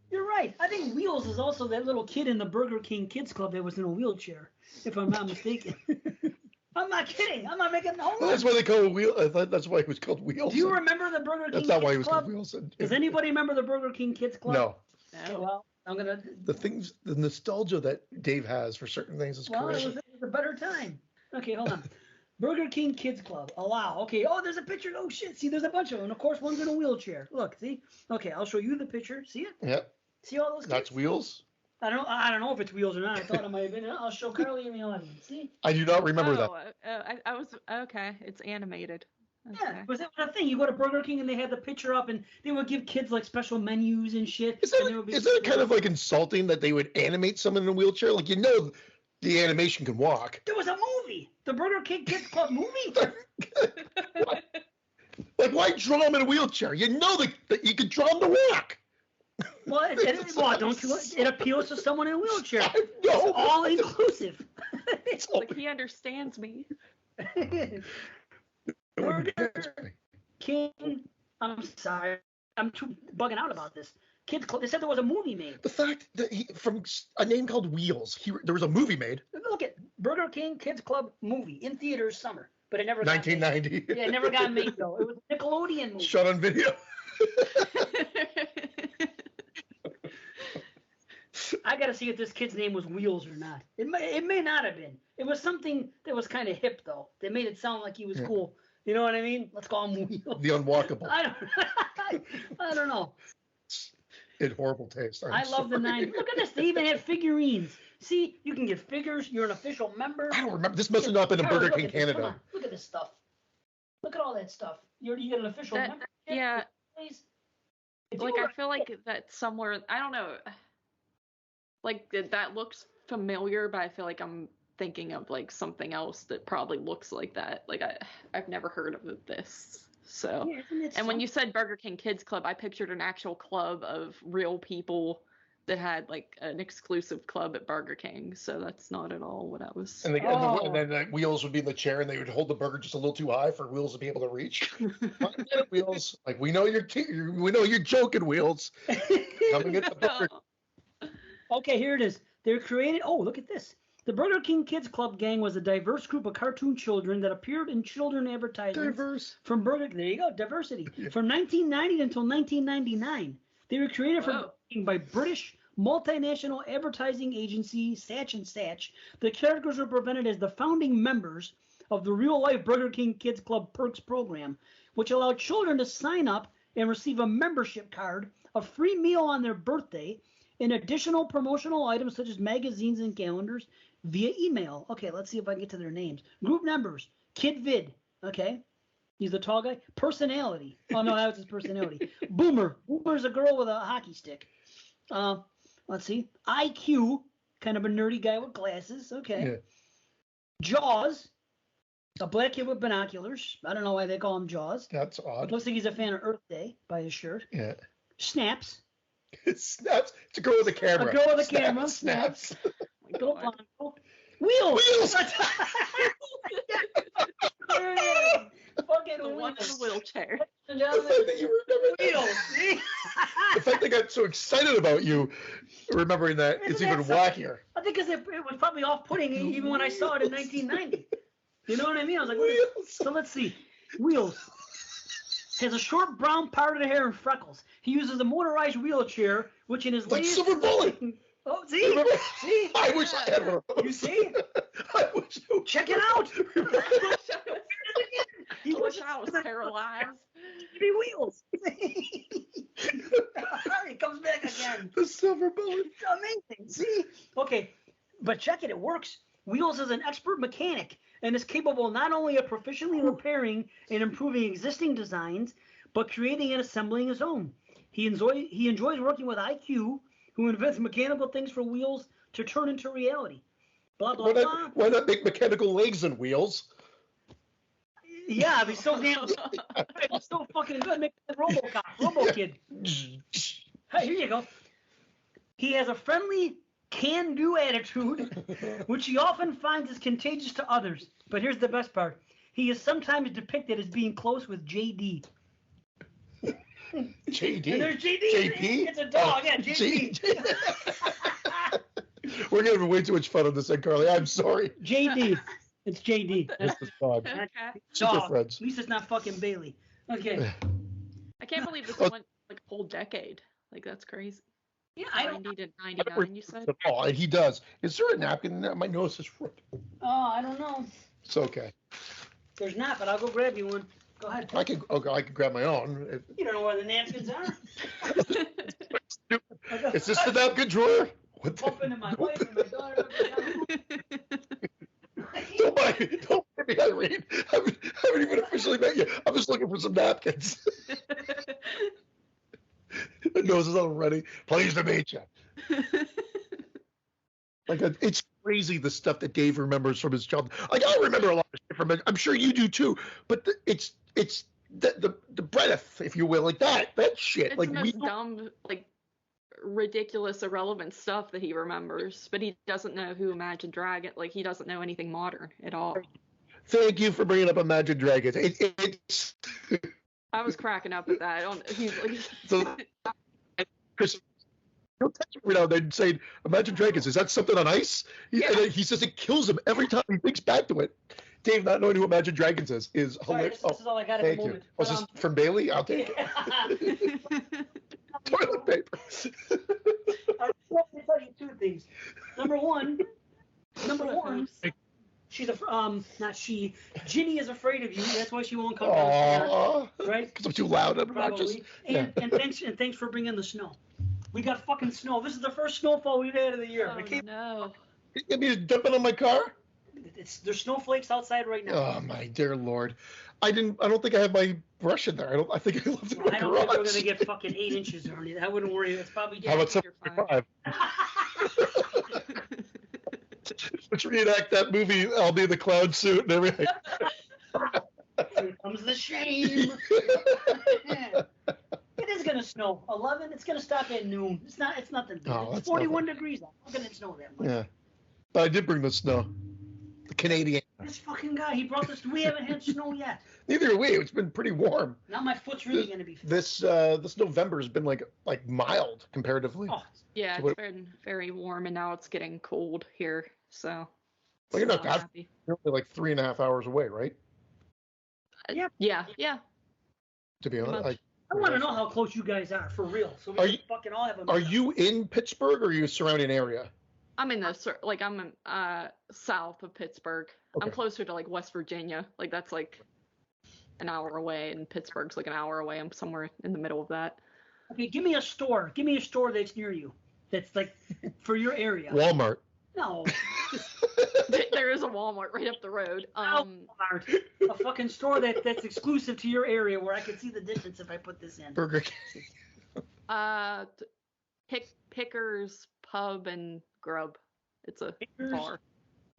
You're right. I think Wheels is also that little kid in the Burger King Kids Club that was in a wheelchair, if I'm not mistaken. I'm not kidding. I'm not making no. Well, that's why they call it Wheel. I thought that's why it was called Wheels. Do you remember the Burger King Kids Club? That's not why it was called Wheels. Does anybody remember the Burger King Kids Club? No. Okay, well, I'm gonna. The nostalgia that Dave has for certain things is crazy. It was a better time. Okay, hold on. Burger King Kids Club. Allow. Okay. Oh, there's a picture. Oh shit. See, there's a bunch of them. And of course, one's in a wheelchair. Look. See. Okay, I'll show you the picture. See it? Yep. See all those kids? That's Wheels. I don't know if it's Wheels or not. I thought it might have been. I'll show Carly in the audience. See? I do not remember that. I was okay. It's animated. Okay. Yeah, was that a thing? You go to Burger King and they had the picture up, and they would give kids like special menus and shit. Isn't it kind of like insulting that they would animate someone in a wheelchair? Like the animation can walk. There was a movie, the Burger King Kids Club movie. Like, why draw him in a wheelchair? You know that you could draw him to walk. Well, it appeals to someone in a wheelchair. No. It's all inclusive. It's like he understands me. Burger King. I'm sorry. I'm too bugging out about this. Kids Club. They said there was a movie made. The fact that from a name called Wheels, there was a movie made. Look at Burger King Kids Club movie in theaters summer, but it never. 1990. Yeah, it never got made though. It was a Nickelodeon movie. Shot on video. I gotta see if this kid's name was Wheels or not. It may not have been. It was something that was kind of hip though. They made it sound like he was cool. You know what I mean? Let's call him Wheels. The unwalkable. I don't know. In horrible taste. I love the 90s. Look at this. They even have figurines. See, you can get figures. You're an official member. I don't remember. This must have not been in Burger King Canada. Look at this stuff. Look at all that stuff. You get an official member. Yeah. Please. Like, I feel like that's somewhere, I don't know. Like, that looks familiar, but I feel like I'm thinking of, like, something else that probably looks like that. Like, I've never heard of this. So, and when you said Burger King Kids Club, I pictured an actual club of real people that had like an exclusive club at Burger King. So that's not at all what I was. And then Wheels would be in the chair, and they would hold the burger just a little too high for Wheels to be able to reach. Wheels, like we know you're joking, Wheels. Coming at the burger. Okay, here it is. They're created. Oh, look at this. The Burger King Kids Club gang was a diverse group of cartoon children that appeared in children advertisements. From Burger King. There you go, diversity. Yeah. From 1990 until 1999. They were created by British multinational advertising agency Satch & Satch. The characters were presented as the founding members of the real-life Burger King Kids Club Perks program, which allowed children to sign up and receive a membership card, a free meal on their birthday, and additional promotional items such as magazines and calendars via email. Okay, let's see if I can get to their names. Group members, Kid Vid. Okay, he's the tall guy. Personality. Oh, no, that was his personality. Boomer. Boomer's a girl with a hockey stick. Let's see. IQ, kind of a nerdy guy with glasses. Okay. Jaws, a black kid with binoculars. I don't know why they call him Jaws. That's odd. Looks like he's a fan of Earth Day by his shirt. Yeah. Snaps. Snaps. It's a girl with a camera. A girl with a camera. Snaps. Little blonde. Wheels. Fucking The one in the wheelchair. The fact that you remember Wheels. See? The fact they got so excited about you remembering that is even wackier. I think because it was probably off-putting even when I saw it in 1990. You know what I mean? I was like, Wheels. So let's see. Wheels. Has a short brown parted hair and freckles. He uses a motorized wheelchair, which in his Like latest... Silver Bullet. Oh, see? See? I wish I had one of those. You see? I wish. Check it out. I wish I was paralyzed. Three wheels. It comes back again. The Silver Bullet. It's amazing. See? Okay, but check it. It works. Wheels is an expert mechanic and is capable not only of proficiently repairing and improving existing designs, but creating and assembling his own. He enjoys working with IQ, who invents mechanical things for wheels to turn into reality. Blah, blah, blah. Why not make mechanical legs and wheels? Yeah, it'd be so damn it's so fucking good. Make the RoboCop, RoboKid. Hey, here you go. He has a friendly, can-do attitude, which he often finds is contagious to others. But here's the best part. He is sometimes depicted as being close with JD. JD. And there's JD. JP? It's a dog, yeah, JD. We're getting way too much fun on this end, Carly. I'm sorry. JD. It's JD. It's the dog. Okay. Super Dog. friends. At least it's not fucking Bailey. Okay. I can't believe this went like a whole decade. Like that's crazy. Yeah, I don't. 90 to 99, you said? Oh, he does. Is there a napkin in there? My nose is ripped. Oh, I don't know. It's okay. There's not, but I'll go grab you one. Go ahead. I can grab my own. You don't know where the napkins are. Is this the napkin drawer? What the? Open to my wife and my daughter. Don't worry, Irene. I haven't even officially met you. I'm just looking for some napkins. The nose is all ready. Pleased to meet you. Like it's crazy the stuff that Dave remembers from his childhood. Like I remember a lot of shit from it. I'm sure you do too. But it's the breadth, if you will, like that shit. It's like the most dumb, like ridiculous, irrelevant stuff that he remembers, but he doesn't know who Imagine Dragon. Like he doesn't know anything modern at all. Thank you for bringing up Imagine Dragons. It's. I was cracking up at that. He's like, So, Chris, he'll text me now. They'd say, "Imagine Dragons. Is that something on ice?" He says it kills him every time he thinks back to it. Dave, not knowing who Imagine Dragons is hilarious. This is all I got at the moment. Was this from Bailey? I'll take it. Toilet paper. I want to tell you two things. Number one, she's not she. Ginny is afraid of you. That's why she won't come down. Right? Because I'm too loud. I'm obnoxious. And thanks for bringing the snow. We got fucking snow. This is the first snowfall we've had of the year. oh, no. You mean dumping on my car? There's snowflakes outside right now. Oh my dear Lord. I don't think I have my brush in there. I think I left it in my I don't garage. think we're gonna get fucking 8 inches or anything. I wouldn't worry. It's probably How about 75? Let's reenact that movie. I'll be in the clown suit and everything. Here comes the shame. It is gonna snow. 11. It's gonna stop at noon. It's nothing. Oh, It's 41 degrees. I'm not gonna snow that much. Yeah. But I did bring the snow. The Canadian. This fucking guy. He brought this. We haven't had snow yet. Neither have we. It's been pretty warm. Now my foot's really gonna be. This November has been like mild comparatively. Oh, Yeah, So it's been very warm, and now it's getting cold here. So. Well, you're not I'm that. happy. You're only like 3.5 hours away, right? Yeah. To be honest, much. I want to know how close you guys are for real. So we Are can you- fucking all have a. Are you in Pittsburgh or are you surrounding area? I'm in I'm south of Pittsburgh. Okay. I'm closer to like West Virginia. Like that's like an hour away, and Pittsburgh's like an hour away. I'm somewhere in the middle of that. Okay, give me a store. Give me a store that's near you. That's like for your area. Walmart. No. There is a Walmart right up the road. Walmart. A fucking store that's exclusive to your area where I can see the distance if I put this in. Burger King. Pickers Pub and Grub. It's a Pickers? bar.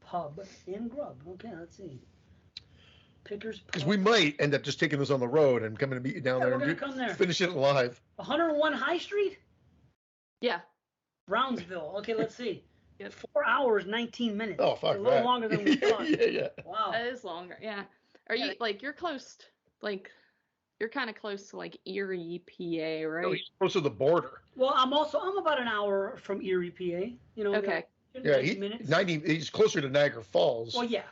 Pub in Grub. Okay, let's see. Pickers Pub. Because we might end up just taking this on the road and coming to meet you down there we're and gonna come there. finish it live. 101 High Street? Yeah. Brownsville. Okay, let's see. 4 hours, 19 minutes. Oh, fuck a little that. longer than we thought. Yeah. Wow. That is longer. Yeah. Are you like you're close? Like you're kind of close to like Erie, PA, right? Oh, he's close to the border. Well, I'm about an hour from Erie, PA. You know. Okay. Yeah, 90 minutes. he's closer to Niagara Falls. Well, yeah.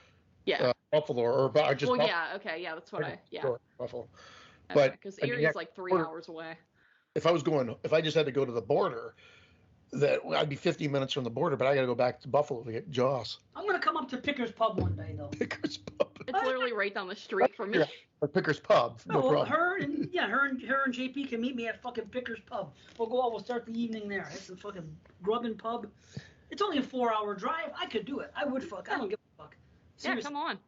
Yeah. Buffalo or just. Well, Buffalo. yeah. Okay. Yeah, that's what Sure, Buffalo. Okay, But because I mean, Erie's like 3 hours away. If I just had to go to the border, that I'd be 50 minutes from the border, but I got to go back to Buffalo to get Joss. I'm gonna come up to Pickers Pub one day, though. Pickers Pub. It's literally right down the street from me. Yeah, or Pickers Pub. No problem. Her and JP can meet me at fucking Pickers Pub. We'll go out. We'll start the evening there. It's a fucking grubbing pub. It's only a 4-hour drive. I could do it. I would fuck. I don't give a fuck. Seriously. Yeah, come on.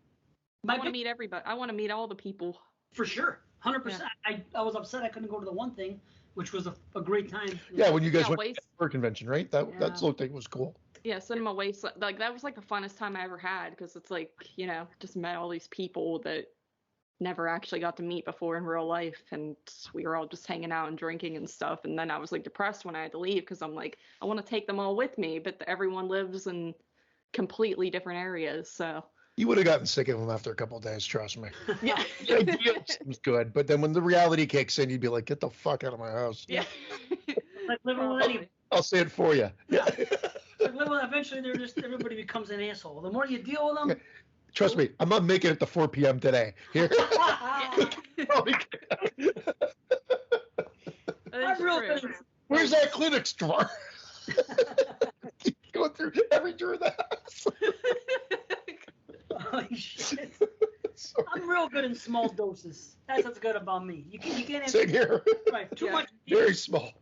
I want to meet everybody. I want to meet all the people. For sure. 100%. I was upset I couldn't go to the one thing, which was a great time. Yeah, when you guys went to the Horror Convention, right? That little thing was cool. Yeah, Cinema Waste. Like that was like the funnest time I ever had because it's like, you know, just met all these people that never actually got to meet before in real life, and we were all just hanging out and drinking and stuff. And then I was like depressed when I had to leave because I'm like, I want to take them all with me, but everyone lives in completely different areas, so. You would have gotten sick of them after a couple of days, trust me. Yeah. The idea seems good, but then when the reality kicks in, you'd be like, get the fuck out of my house. Yeah. Like living with any. I'll say it for you. Yeah. Like eventually, everybody becomes an asshole. The more you deal with them. Trust me, I'm not making it to 4 p.m. today. Here. Where's that clinic store? Going through every drawer of the house. Holy shit. I'm real good in small doses. That's what's good about me. You can't have Same here. Right, too much. Very small.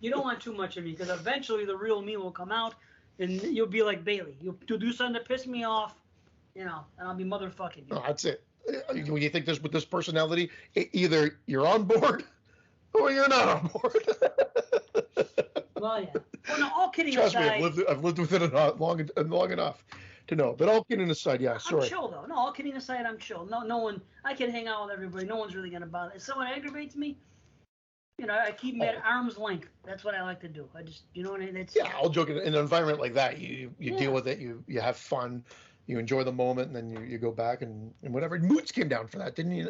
You don't want too much of me because eventually the real me will come out, and you'll be like Bailey. You'll do something to piss me off, you know, and I'll be motherfucking you. No, that's it. When you think this with this personality, either you're on board or you're not on board. Well, yeah. Well, no, all kidding Trust aside. me, I've lived with it long enough to know. But all kidding aside, yeah, sorry. I'm chill though. No, all kidding aside, I'm chill. No one. I can hang out with everybody. No one's really gonna bother. If someone aggravates me, you know, I keep them at arm's length. That's what I like to do. I just, you know what I mean? That's, yeah, I'll joke. In an environment like that, you deal with it. You have fun. You enjoy the moment, and then you go back and whatever. Moods came down for that, didn't he?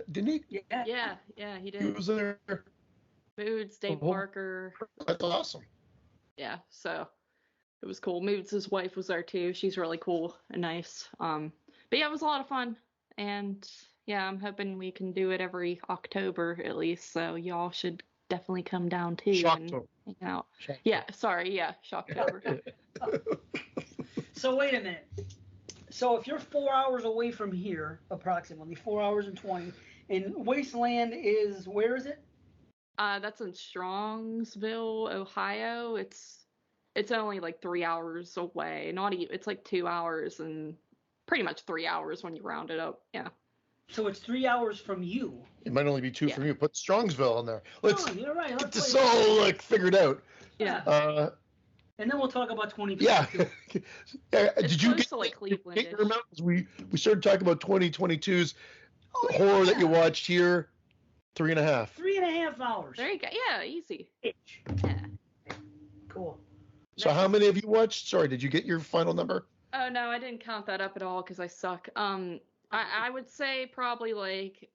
Yeah, he did. He was there. Moods, Dave Parker. That's awesome. Yeah, so it was cool. Moods' wife was there too. She's really cool and nice. But yeah, it was a lot of fun. And yeah, I'm hoping we can do it every October at least. So y'all should definitely come down too and hang out. Yeah, sorry. Yeah, Shocktober. So wait a minute. So if you're 4 hours away from here, approximately 4 hours and 20, and Wasteland is, where is it? That's in Strongsville, Ohio. It's only like 3 hours away. Not even, it's like 2 hours and pretty much 3 hours when you round it up. Yeah. So it's 3 hours from you. It might only be two from you. Put Strongsville in there. Let's you're right. get this all like figured out. Yeah. And then we'll talk about 2022. Yeah. Did you get to like Cleveland? We started talking about 2022's horror that you watched here. 3.5. 3.5 hours. There you go. Yeah, easy. Yeah. Cool. So how many have you watched? Sorry, did you get your final number? Oh no, I didn't count that up at all because I suck. I would say probably like.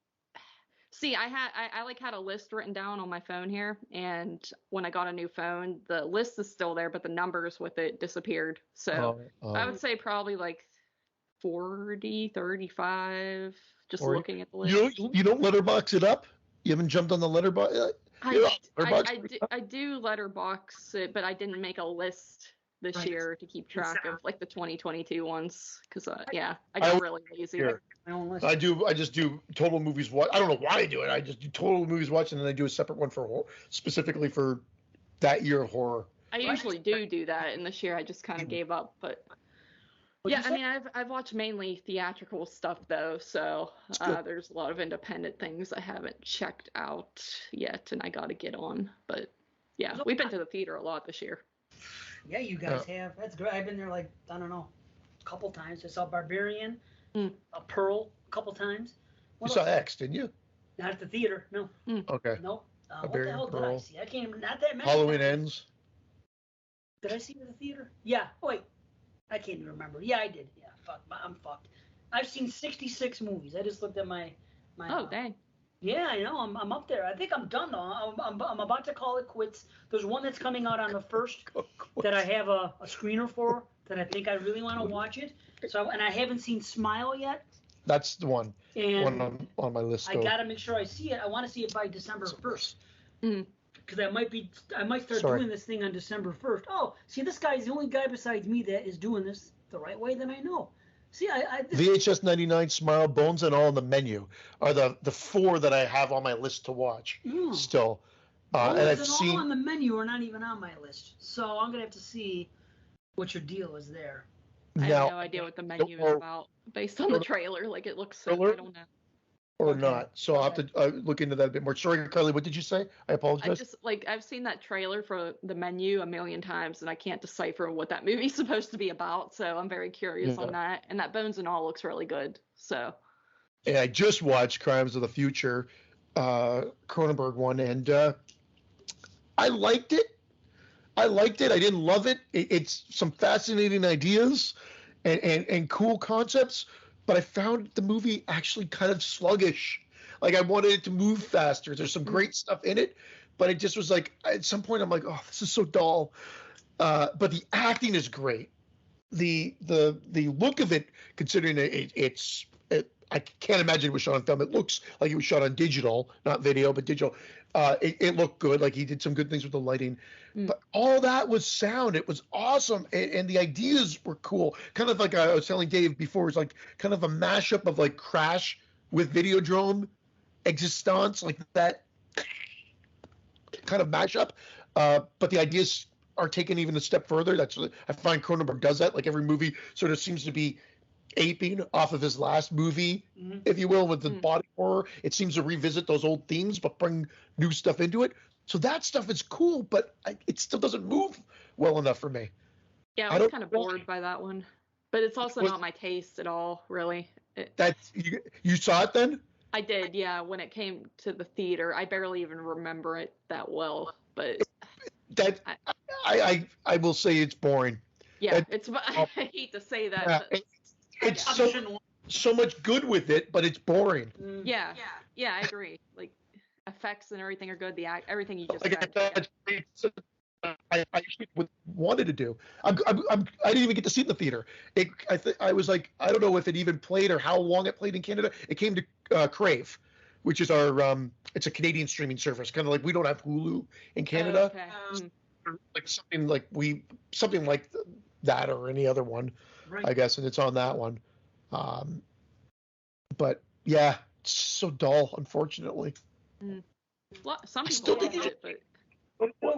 See, I like had a list written down on my phone here, and when I got a new phone, the list is still there, but the numbers with it disappeared. So I would say probably like 40, 35, just looking at the list. You don't letterbox it up? You haven't jumped on the letterbox? I do letterbox it, but I didn't make a list this year to keep track of like the 2022 ones because I got really lazy. I just do total movies watch. I don't know why I do it. I just do total movies watch, and then I do a separate one for horror, specifically for that year of horror. I usually do that, and this year I just kind of gave up. But yeah, I mean, I've watched mainly theatrical stuff though, so there's a lot of independent things I haven't checked out yet, and I got to get on. But yeah, we've been to the theater a lot this year. Yeah, you guys have. That's great. I've been there like, I don't know, couple times. I saw Barbarian, Pearl a couple times. You saw X, didn't you? Not at the theater, no. Okay. Nope. What the Barbarian, hell did I Pearl. see? I can't even, not that many. Halloween Ends. Did I see it at the theater? Yeah. Oh, wait. I can't even remember. Yeah, I did. Yeah, fuck. I'm fucked. I've seen 66 movies. I just looked at my Oh, dang. Yeah, I know. I'm up there. I think I'm done though. I'm about to call it quits. There's one that's coming out on the 1st that I have a screener for that I think I really want to watch it. So and I haven't seen Smile yet. That's the one. And one on my list. I gotta make sure I see it. I want to see it by December 1st. Mm. Because I might start doing this thing on December 1st. Oh, see, this guy's the only guy besides me that is doing this the right way that I know. See, VHS 99, Smile, Bones and All in the Menu are the 4 that I have on my list to watch still. Bones and I've and seen All on the Menu are not even on my list. So I'm gonna have to see what your deal is there. I have no idea what the menu is about based on the trailer. Like, it looks so, I don't know. Or not. So I'll have to look into that a bit more. Sorry, Carly, what did you say? I apologize. I've seen that trailer for the menu a million times, and I can't decipher what that movie's supposed to be about. So I'm very curious on that. And that Bones and All looks really good. So. And I just watched Crimes of the Future, Cronenberg one, and I liked it. I didn't love it. It's some fascinating ideas and cool concepts. But I found the movie actually kind of sluggish. Like, I wanted it to move faster. There's some great stuff in it, but it just was like, at some point I'm like, oh, this is so dull. But the acting is great. The look of it, considering I can't imagine it was shot on film. It looks like it was shot on digital, not video, but digital. It looked good. Like, he did some good things with the lighting. But all that was sound. It was awesome. And the ideas were cool. Kind of like I was telling Dave before, it was like kind of a mashup of like Crash with Videodrome, Existence, like that kind of mashup. But the ideas are taken even a step further. I find Cronenberg does that. Like, every movie sort of seems to be aping off of his last movie, if you will, with the body horror. It seems to revisit those old themes, but bring new stuff into it. So that stuff is cool, but it still doesn't move well enough for me. Yeah, I was kind of bored by that one, but it's also not my taste at all, really. You saw it then? I did, yeah. When it came to the theater, I barely even remember it that well, but I will say it's boring. Yeah, I hate to say that. Yeah, it's so much good with it, but it's boring. Yeah, I agree. Like, effects and everything are good. Everything you just said. I actually wanted to do. I didn't even get to see it in the theater. I was like, I don't know if it even played or how long it played in Canada. It came to Crave, which is our it's a Canadian streaming service. Kind of like we don't have Hulu in Canada. Like something like that or any other one, right. I guess, and it's on that one. But yeah, it's so dull, unfortunately. Well, some people like it, but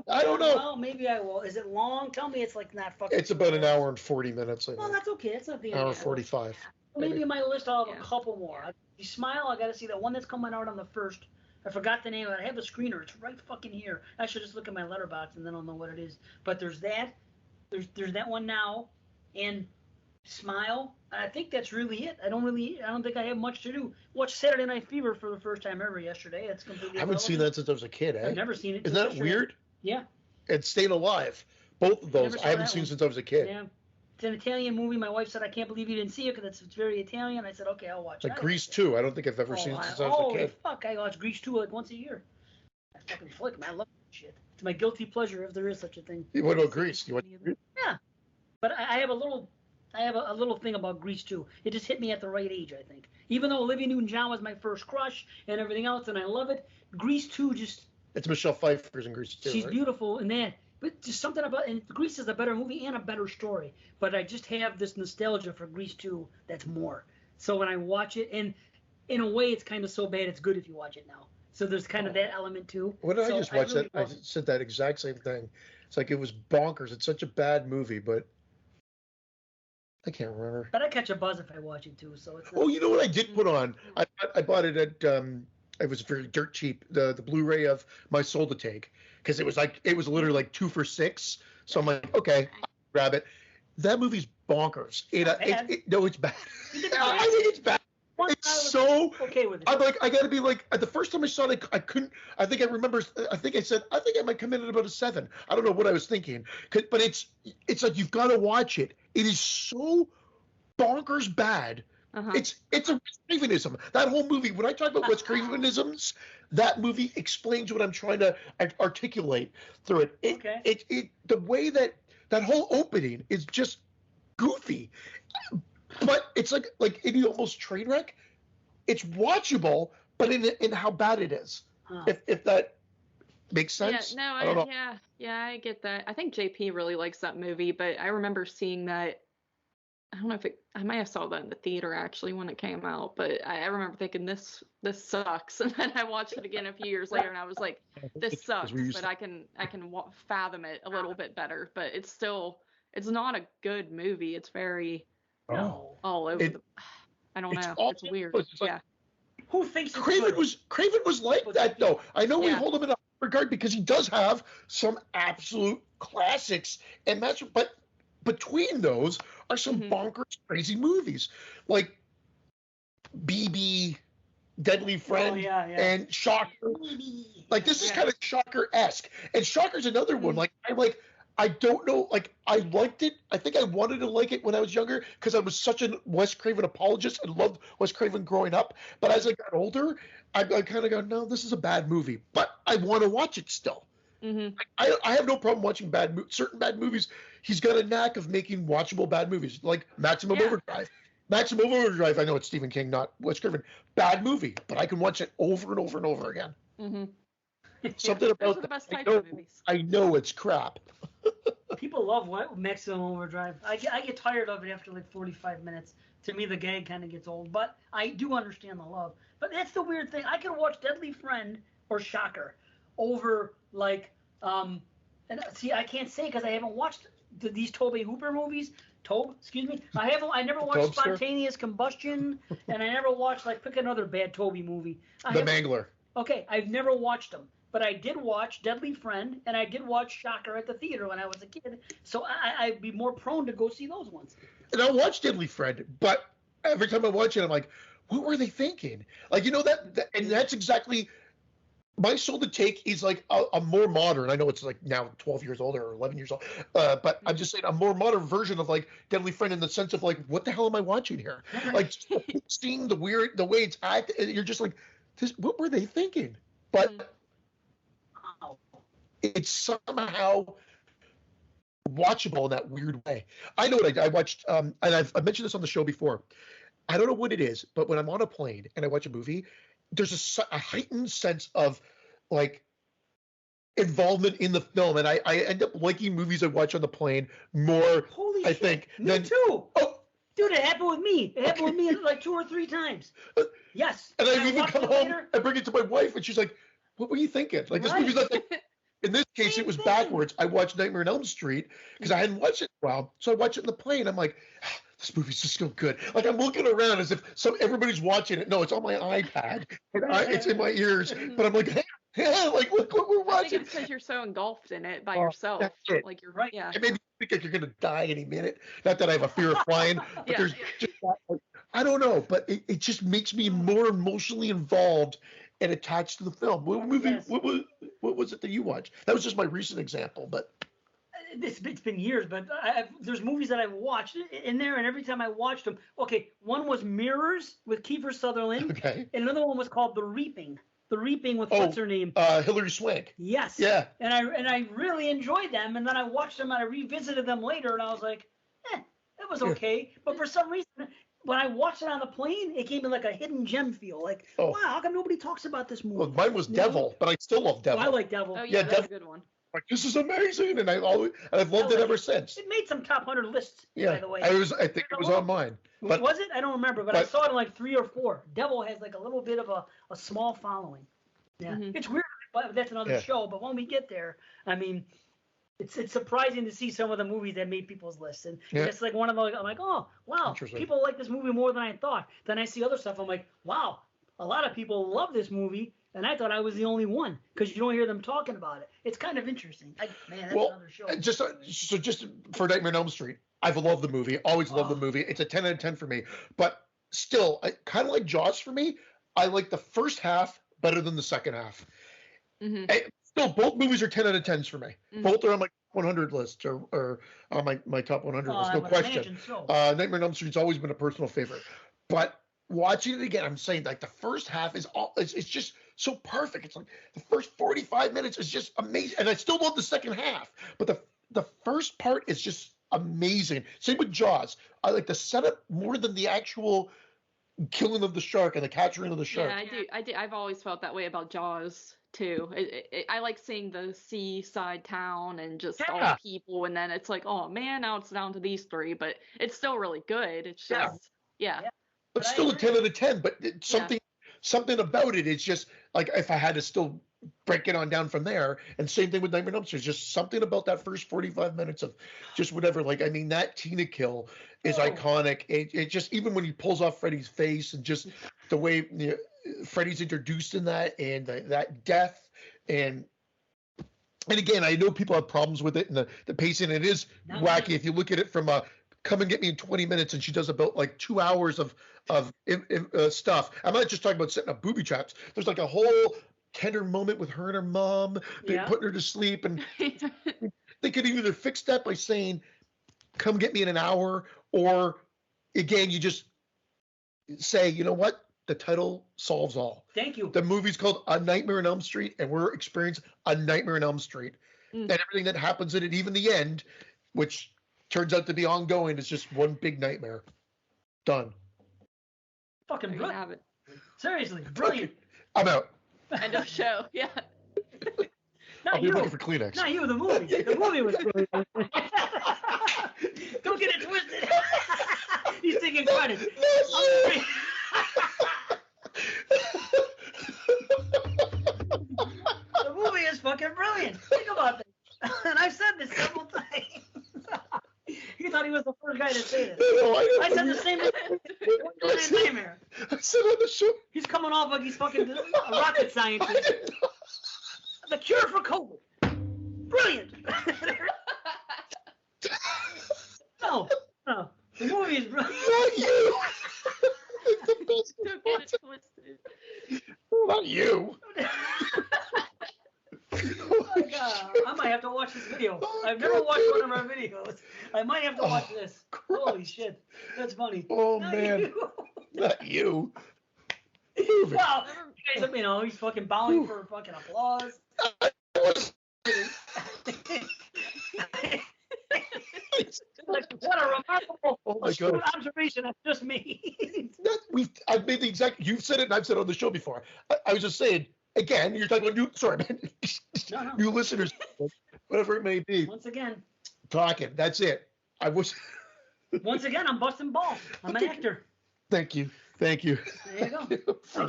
I don't know. Well, maybe I will. Is it long? Tell me it's like not fucking. It's about an hour and 40 minutes. Well, that's okay. It's not the hour 45. Maybe in my list I'll have a couple more. You Smile. I got to see that one that's coming out on the 1st. I forgot the name of it. I have the screener. It's right fucking here. I should just look at my letterbox and then I'll know what it is. But there's that. There's that one now, and Smile. I think that's really it. I don't think I have much to do. Watched Saturday Night Fever for the first time ever yesterday. That's completely. I haven't seen that since I was a kid. I've never seen it. Isn't that weird? Yeah. And Staying Alive. Both of those I haven't seen since I was a kid. Yeah. It's an Italian movie. My wife said, I can't believe you didn't see it because it's very Italian. I said, okay, I'll watch it. Like Grease 2. I don't think I've ever seen it since I was a kid. Fuck. I watch Grease 2 like once a year. I fucking flick, man. I love that shit. It's my guilty pleasure if there is such a thing. What about Grease? Yeah. But I have a little thing about Grease 2. It just hit me at the right age, I think. Even though Olivia Newton-John was my first crush and everything else, and I love it, Grease 2 just... It's Michelle Pfeiffer's in Grease 2, She's beautiful in that. But just something about... And Grease is a better movie and a better story. But I just have this nostalgia for Grease 2 that's more. So when I watch it, and in a way it's kind of so bad it's good if you watch it now. So there's kind of that element too. When did I just watch that? I said that exact same thing. It's like it was bonkers. It's such a bad movie, but... I can't remember. But I catch a buzz if I watch it too. So it's. Oh, you know what I did put on? I bought it at it was very dirt cheap. The Blu-ray of My Soul to Take, because it was literally like 2 for $6. So I'm like, okay, I'll grab it. That movie's bonkers. No, it's bad. You did I bad. think it's bad. Once It's I was so. okay with it. I'm like, I gotta be like, the first time I saw it, I couldn't. I think I remember. I think I said, I think I might come in at about a 7. I don't know what I was thinking, but it's like you've got to watch it. It is so bonkers bad. Uh-huh. It's a Wes Cravenism. That whole movie. When I talk about Wes Cravenisms, that movie explains what I'm trying to articulate through it. It the way that whole opening is just goofy, but it's like any almost train wreck. It's watchable, but in how bad it is. If that makes sense. Yeah, I don't know. I get that. I think JP really likes that movie, but I remember seeing that. I don't know if I might have saw that in the theater actually when it came out, but I remember thinking this sucks, and then I watched it again a few years later, and I was like, this sucks, but I can fathom it a little bit better. But it's not a good movie. It's very all over I don't know. It's weird. Yeah. Who thinks it's Craven good? was like that though. I know we hold him in a regard because he does have some absolute classics, and but between those are some bonkers, crazy movies like BB, Deadly Friend, and Shocker. Like this is kind of Shocker-esque, and Shocker's another one. I don't know. I liked it. I think I wanted to like it when I was younger because I was such a Wes Craven apologist and loved Wes Craven growing up. But as I got older, I kind of go, no, this is a bad movie, but I want to watch it still. Mm-hmm. I have no problem watching certain bad movies. He's got a knack of making watchable bad movies, like Maximum Overdrive. Maximum Overdrive, I know it's Stephen King, not Wes Craven. Bad movie, but I can watch it over and over and over again. Mm-hmm. Something about those are the best type of movies. I know it's crap. People love Maximum Overdrive. I get tired of it after like 45 minutes. To me, the gag kind of gets old, but I do understand the love. But that's the weird thing. I can watch Deadly Friend or Shocker over and see, I can't say because I haven't watched these Tobe Hooper movies. I never watched Spontaneous Combustion, and I never watched pick another bad Tobe movie. The Mangler. Okay, I've never watched them. But I did watch Deadly Friend, and I did watch Shocker at the theater when I was a kid. So I'd be more prone to go see those ones. And I watched Deadly Friend, but every time I watch it, I'm like, what were they thinking? And that's exactly my soul to take is a more modern. I know it's now 12 years old or 11 years old, but I'm just saying a more modern version of Deadly Friend in the sense of what the hell am I watching here? Seeing the way it's acted, you're just what were they thinking? But it's somehow watchable in that weird way. I know what I watched, and I've mentioned this on the show before. I don't know what it is, but when I'm on a plane and I watch a movie, there's a heightened sense of involvement in the film, and I end up liking movies I watch on the plane more. Holy I shit, think me too. Oh. Dude, it happened with me. It happened with me 2 or 3 times. Yes. And I even come home, I bring it to my wife, and she's like, "What were you thinking? This movie's not." In this case, it was backwards. I watched Nightmare on Elm Street because I hadn't watched it in a while, so I watched it in the plane. I'm like, this movie's just so good. I'm looking around as if everybody's watching it. No, it's on my iPad and it's in my ears. But I'm like, hey, look what we're watching. I think it's because you're so engulfed in it by yourself. That's it. You're right. Yeah. And maybe you think you're gonna die any minute. Not that I have a fear of flying, but there's just I don't know, but it just makes me more emotionally involved and attached to the film. What movie? Yes. What was it that you watched? That was just my recent example, but it's been years. But there's movies that I've watched in there, and every time I watched them, one was Mirrors with Kiefer Sutherland, and another one was called The Reaping. The Reaping with what's her name? Hilary Swank. Yes. Yeah. And I really enjoyed them, and then I watched them and I revisited them later, and I was like, that was okay. But for some reason, when I watched it on the plane, it gave me a hidden gem feel. Wow, how come nobody talks about this movie? Well, mine was Devil, but I still love Devil. I like Devil. Oh, yeah, that's a good one. This is amazing, and I've loved it ever since. It made some top 100 lists, by the way. I think it was on mine. But, was it? I don't remember, but I saw it in 3 or 4. Devil has a little bit of a small following. Yeah, It's weird, but that's another show. But when we get there, I mean, it's surprising to see some of the movies that made people's lists, and it's one of those. I'm like, oh wow, people like this movie more than I thought. Then I see other stuff. I'm like, wow, a lot of people love this movie, and I thought I was the only one because you don't hear them talking about it. It's kind of interesting. That's another show. Just for Nightmare on Elm Street, I've loved the movie. Always loved the movie. It's a 10 out of 10 for me. But still, kind of like Jaws for me, I like the first half better than the second half. Still, both movies are 10 out of 10s for me. Both are on my 100 list or on my top 100 list, no question. So. Nightmare on Elm Street's always been a personal favorite. But watching it again, I'm saying like the first half is it's just so perfect. It's like the first 45 minutes is just amazing. And I still love the second half. But the first part is just amazing. Same with Jaws. I like the setup more than the actual killing of the shark and the capturing of the shark. Yeah, I do. I've always felt that way about Jaws too. I like seeing the seaside town and just all the people, and then it's like, oh man, now it's down to these three, but it's still really good. It's just But still a 10 out of 10. But something about it. It's just like if I had to still break it on down from there. And same thing with Nightmare on Elm Street. Just something about that first 45 minutes of just whatever. Like, I mean, that Tina kill is iconic. It just, even when he pulls off Freddy's face and just the way Freddy's introduced in that and that death. And again, I know people have problems with it and the pacing. It is wacky if you look at it from come and get me in 20 minutes and she does about like 2 hours of stuff. I'm not just talking about setting up booby traps. There's like a whole tender moment with her and her mom, putting her to sleep, and they could either fix that by saying, come get me in an hour, or again, you just say, you know what? The title solves all. Thank you. The movie's called A Nightmare on Elm Street, and we're experiencing A Nightmare on Elm Street. And everything that happens in it, even the end, which turns out to be ongoing, is just one big nightmare. Done. Fucking brilliant. Seriously, brilliant. I'm out. End of show. Yeah. I'll be looking for Kleenex. Not you, the movie. The movie was brilliant. Don't get it twisted. He's taking credit. The movie is fucking brilliant. Think about this. And I've said this several times. You thought he was the first guy to say this. No, I said the same nightmare. I said on the show. He's coming off like he's fucking a rocket scientist. The cure for COVID. Brilliant. No. The movie is brilliant. Not you. It's the best. Don't get it twisted. Not you. Oh my God. I might have to watch this video. I've never watched one of our videos. I might have to watch this. Holy shit. That's funny. Oh, Not man. you. Not you. Wow. You guys, he's fucking bowing for fucking applause. Like, what a remarkable observation. That's just me. I've made the exact. You've said it, and I've said it on the show before. I was just saying. Again, you're talking about new. Sorry, man. No. New listeners, whatever it may be. Once again. Talking. That's it. I was. Once again, I'm busting balls. I'm an actor. Thank you. There you go. I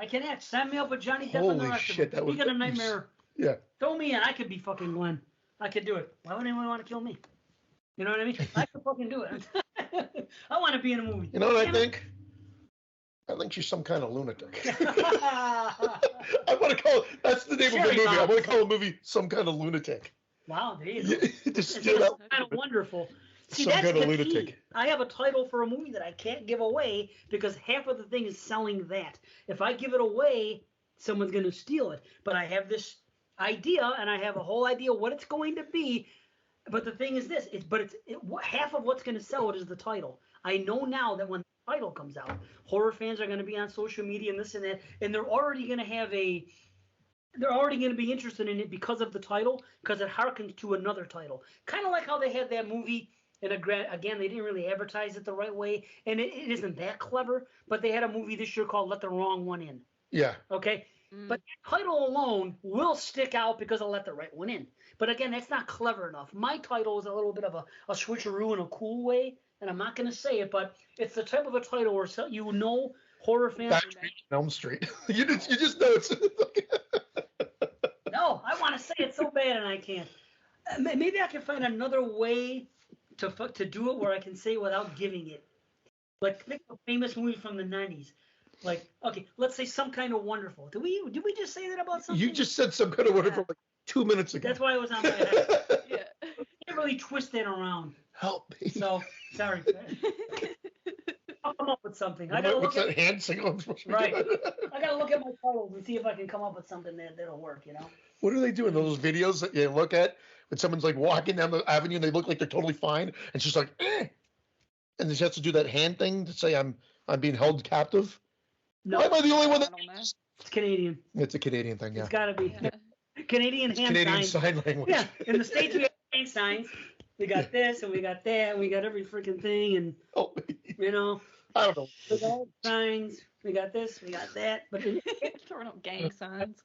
can act. Sign me up with Johnny Depp and the rest of them. You got a nightmare. Yeah. Throw me in. I could be fucking Glenn. I could do it. Why would anyone want to kill me? You know what I mean? I could fucking do it. I want to be in a movie. You know what I think? I think she's some kind of lunatic. I want to call that's the name of the movie. I want to call a movie Some Kind of Lunatic. Wow, there you go. Just steal that. Kind of wonderful. See, Some that's Kind of the Lunatic. key. I have a title for a movie that I can't give away because half of the thing is selling that. If I give it away, someone's going to steal it. But I have this idea, and I have a whole idea what it's going to be. But the thing is this, half of what's going to sell it is the title. I know now that when the title comes out, horror fans are going to be on social media and this and that, and they're already going to be interested in it because of the title, because it harkens to another title. Kind of like how they had that movie, and again, they didn't really advertise it the right way, and it isn't that clever, but they had a movie this year called Let the Wrong One In. Yeah. Okay? But the title alone will stick out because I'll let the right one in. But again, that's not clever enough. My title is a little bit of a switcheroo in a cool way, and I'm not going to say it, but it's the type of a title where horror fans. Back to Elm Street. you just know it's. No, I want to say it so bad and I can't. Maybe I can find another way to do it where I can say it without giving it. Like think of a famous movie from the 90s. Like, okay, let's say Some Kind of Wonderful. Did we just say that about something? You just said Some Kind of Wonderful like 2 minutes ago. That's why it was on my head. Yeah. You can't really twist that around. Help me. So, sorry. I'll come up with something. I gotta What's look that hand signal I'm supposed to be Right. doing? I gotta look at my titles and see if I can come up with something that'll work, you know? What are they doing? Those videos that you look at when someone's like walking down the avenue and they look like they're totally fine, and it's just like, and they have to do that hand thing to say I'm being held captive. No, Why am I the only one that? I don't know. it's Canadian. It's a Canadian thing, yeah. It's gotta be. Yeah. Canadian It's hand Canadian signs. sign language. Yeah, in the States we have hand signs. We got this and we got that and we got every freaking thing and, Oh, you know, I don't know. we got signs. We got this, we got that. But Throwing up gang signs.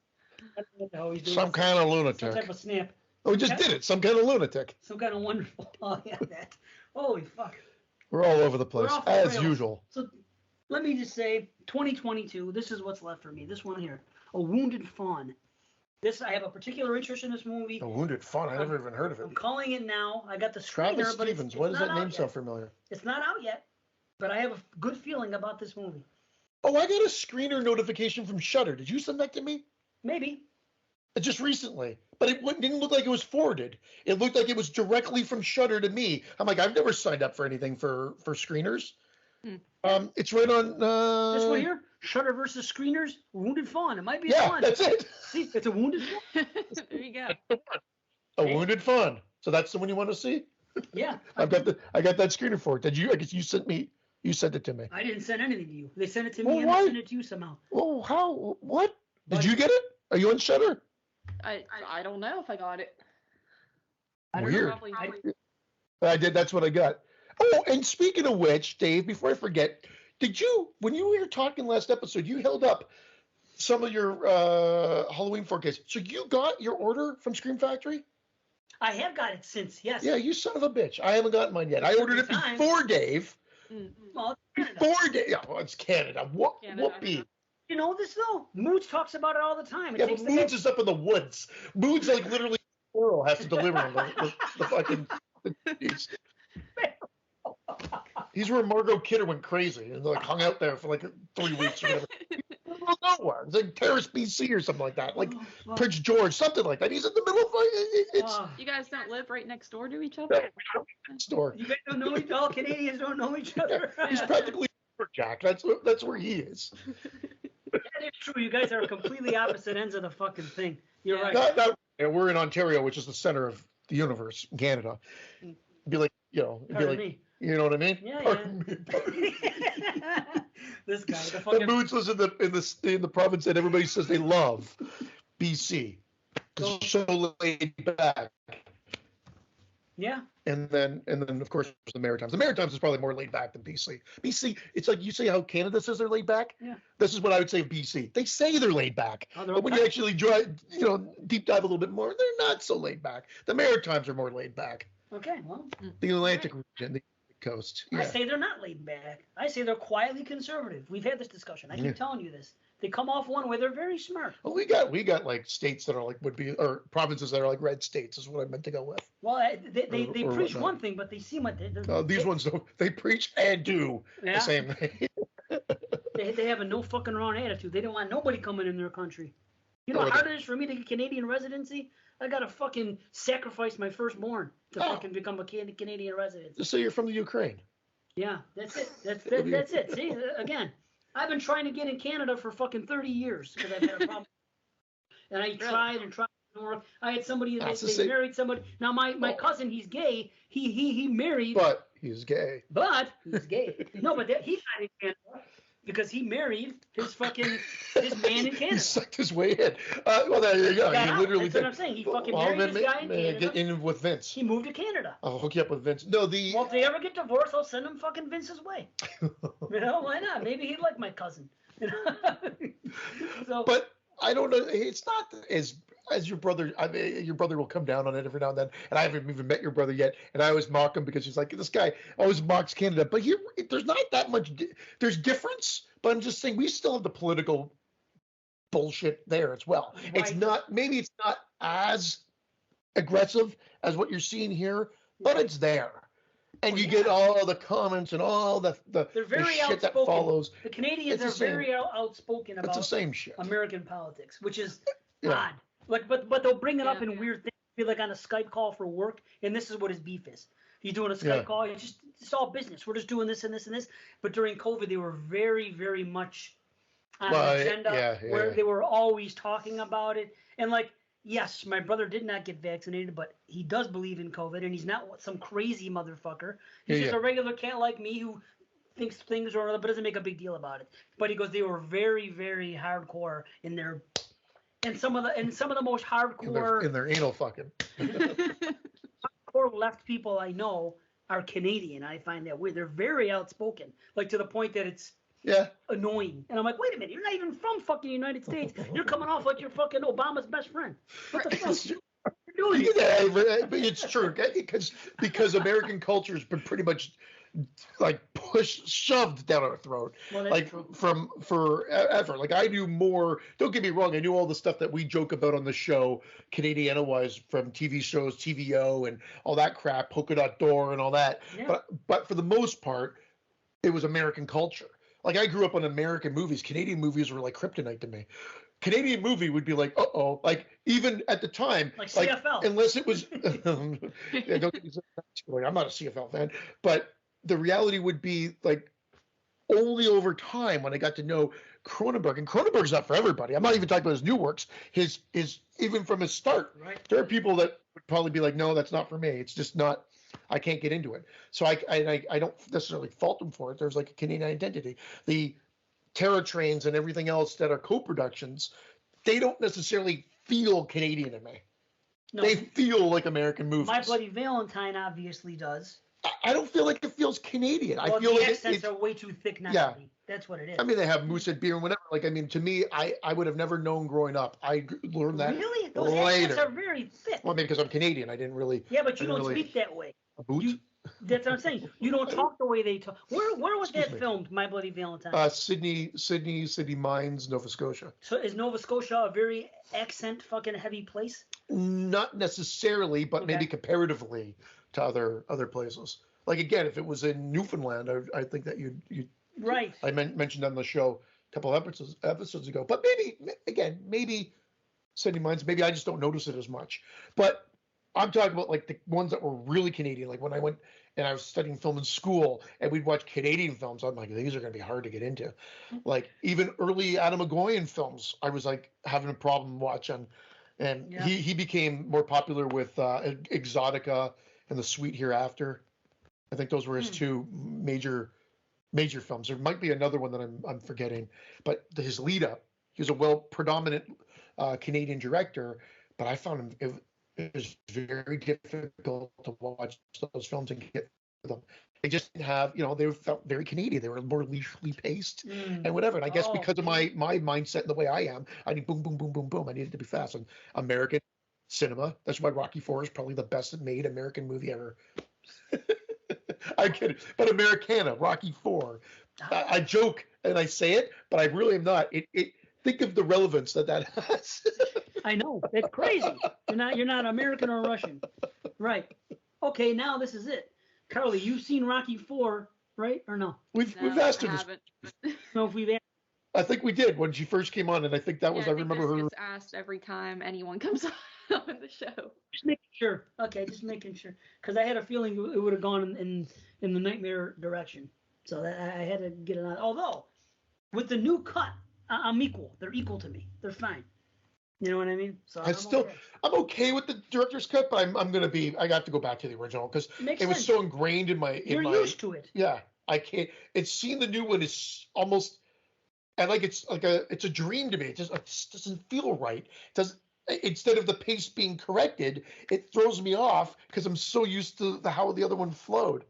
I don't know what the hell he's doing. Some kind of Some lunatic. type of snap. Oh, we just did it. Some kind of lunatic. Some kind of wonderful. Oh, yeah, that. Holy fuck. We're all over the place, off the as rails. usual. So let me just say, 2022, this is what's left for me. This one here, A Wounded Fawn. I have a particular interest in this movie. The Wounded Fawn. I never even heard of it. I'm calling it now. I got the Travis screener, but Stevens. it's Why does not that name out sound yet. familiar? It's not out yet, but I have a good feeling about this movie. Oh, I got a screener notification from Shudder. Did you send that to me? Maybe. Just recently, but didn't look like it was forwarded. It looked like it was directly from Shudder to me. I'm like, I've never signed up for anything for screeners. It's right on. This one here, Shudder versus Screeners, Wounded Fawn. It might be Yeah, fun. that's it. See, it's a Wounded Fawn. There you go. A Wounded Fawn. So that's the one you want to see? Yeah. I got that screener for it. Did you? I guess you sent it to me. I didn't send anything to you. They sent it to Well, me and why? I sent it to you somehow. Well, how? What? Did What? you get it? Are you on Shudder? I don't know if I got it. I don't Weird. know. Probably. I did. That's what I got. Oh, and speaking of which, Dave, before I forget, when you were talking last episode, you held up some of your Halloween forecasts. So you got your order from Scream Factory? I have got it since, yes. Yeah, you son of a bitch. I haven't gotten mine yet. I ordered it Time. before Dave. Well, it's Canada. Before Dave. Yeah, well, it's Canada. Canada. Whoopee. You know this though? Moods talks about it all the time. It Yeah, takes but the Moods is up in the woods. Moods like literally squirrel has to deliver him the fucking. He's where Margot Kidder went crazy and like hung out there for like 3 weeks or whatever. Nowhere. It's like Terrace, BC or something like that. Like Prince George, something like that. He's in the middle of it's You guys don't live right next door to each other? store. You guys don't know each other. All Canadians don't know each other. He's practically Jack. That's where he is. That is true. You guys are completely opposite ends of the fucking thing. You're right. And we're in Ontario, which is the center of the universe, Canada. It'd be like, Pardon me. you know what I mean? Yeah, Pardon me. This guy, the The fucking. Moods was in the province that everybody says they love, BC. It's so laid back. Yeah. And then of course the Maritimes. The Maritimes is probably more laid back than BC. BC, it's like you say how Canada says they're laid back. Yeah. This is what I would say of BC. They say they're laid back, Oh, they're but when okay. you actually deep dive a little bit more, they're not so laid back. The Maritimes are more laid back. Okay, well, The Atlantic region, the coast. I Yeah. say they're not laid back. I say they're quietly conservative. We've had this discussion. I keep Yeah. telling you this. They come off one way. They're very smart. Well, we got like states that are like or provinces that are like red states is what I meant to go with. Well, they Or preach whatnot. one thing, but they seem like These ones don't. They preach and do Yeah. the same thing. they have a no fucking wrong attitude. They don't want nobody coming in their country. You know Oh, how hard it is for me to get Canadian residency? I gotta fucking sacrifice my firstborn to Oh. fucking become a Canadian resident. Just say you're from the Ukraine. Yeah, that's it. That's it. See, again, I've been trying to get in Canada for fucking 30 years because I've had a problem. And I tried and tried. I had somebody That's the they same- married somebody. Now my cousin, he's gay. He married, But he's gay. but he's gay. No, but he got in Canada because he married his man in He Canada. sucked his way in. Well, there you go. Got He out. literally That's what did. I'm saying. He fucking Well, married then this guy in Canada. get in with Vince. He moved to Canada. I'll hook you up with Vince. No, Well, if they ever get divorced, I'll send him fucking Vince's way. You know, why not? Maybe he'd like my cousin. You know? So, But I don't know. It's not as your brother. I mean, your brother will come down on it every now and then. And I haven't even met your brother yet. And I always mock him because he's like, this guy always mocks Canada. But here, there's not that much. There's difference. But I'm just saying we still have the political bullshit there as well. It's Right. not. Maybe it's not as aggressive as what you're seeing here, but it's there. And you get all the comments and all the they're very shit that outspoken. follows. The Canadians It's the are same. very outspoken It's about the same shit. American politics, which is Yeah. odd. Like, but they'll bring it up Yeah. in weird things. Be like on a Skype call for work, and this is what his beef is. He's doing a Skype call. It's all business. We're just doing this and this and this. But during COVID, they were very, very much on the agenda where they were always talking about it. And like, yes, my brother did not get vaccinated, but he does believe in COVID, and he's not some crazy motherfucker. He's just a regular cat like me who thinks things are other, but doesn't make a big deal about it. But he goes, they were very, very hardcore in their, and some of the most hardcore in their anal fucking. Hardcore left people I know are Canadian. I find that weird. They're very outspoken, like to the point that it's annoying. And I'm like, wait a minute, you're not even from fucking United States. You're coming off like you're fucking Obama's best friend. What the fuck? You're doing it. But it's true because American culture has been pretty much like shoved down our throat, like forever. Like I knew more. Don't get me wrong. I knew all the stuff that we joke about on the show, Canadiana-wise, from TV shows, TVO, and all that crap, Polka Dot Door, and all that. Yeah. But for the most part, it was American culture. Like I grew up on American movies. Canadian movies were like kryptonite to me. Canadian movie would be like, like even at the time, like CFL, unless it was. Don't get me started. I'm not a CFL fan, but the reality would be like only over time when I got to know Cronenberg, and Cronenberg's not for everybody. I'm not even talking about his new works. His even from his start, right. There are people that would probably be like, no, that's not for me. It's just not. I can't get into it. So I don't necessarily fault him for it. There's like a Canadian identity. The Terror Trains and everything else that are co-productions, they don't necessarily feel Canadian to me. No. They feel like American movies. My Bloody Valentine obviously does. I don't feel like it feels Canadian. Well, I feel the like accents are way too thick now. Yeah. That's what it is. I mean, they have moosehead beer and whatever. Like, I mean, to me, I would have never known growing up. I learned that really? Those later. accents are very thick. Well, I mean, because I'm Canadian. I didn't really. Yeah, but you don't speak that way. A boot? That's what I'm saying. You don't talk the way they talk. Where was that filmed, My Bloody Valentine? Sydney Mines, Nova Scotia. So is Nova Scotia a very accent fucking heavy place? Not necessarily, but maybe comparatively to other places. Like again, if it was in Newfoundland, I think that you right. I mentioned on the show a couple of episodes ago, but maybe Sydney Mines. Maybe I just don't notice it as much. But I'm talking about like the ones that were really Canadian. Like when I went and I was studying film in school, and we'd watch Canadian films. I'm like, these are going to be hard to get into. Like even early Adam McGowan films, I was like having a problem watching. And he became more popular with Exotica and The Sweet Hereafter. I think those were his two major films. There might be another one that I'm forgetting, but his lead up, he was predominant Canadian director, but I found him it was very difficult to watch those films and get them. They just didn't have, they felt very Canadian. They were more leisurely paced and whatever. And I guess because of my mindset and the way I am, I need boom, boom, boom, boom, boom. I need it to be fast. And American cinema, that's why Rocky IV is probably the best made American movie ever. I'm kidding. But Americana, Rocky IV. I joke and I say it, but I really am not. Think of the relevance that has. I know. It's crazy. You're not American or Russian. Right. Okay, now this is it. Carly, you've seen Rocky IV, right? Or no? We've asked her this. No, if we've asked. I think we did when she first came on, and I think that was I remember her. Gets asked every time anyone comes on the show. Just making sure. Okay, just making sure, because I had a feeling it would have gone in the nightmare direction, so I had to get it on. Although, with the new cut, I'm equal. They're equal to me. They're fine. You know what I mean? So I'm okay with the director's cut, but I got to go back to the original because it was so ingrained in my. You're used to it. Yeah, I can't. It's seeing the new one is almost. And it's a dream to me. It just doesn't feel right. It doesn't. Instead of the pace being corrected, it throws me off because I'm so used to how the other one flowed.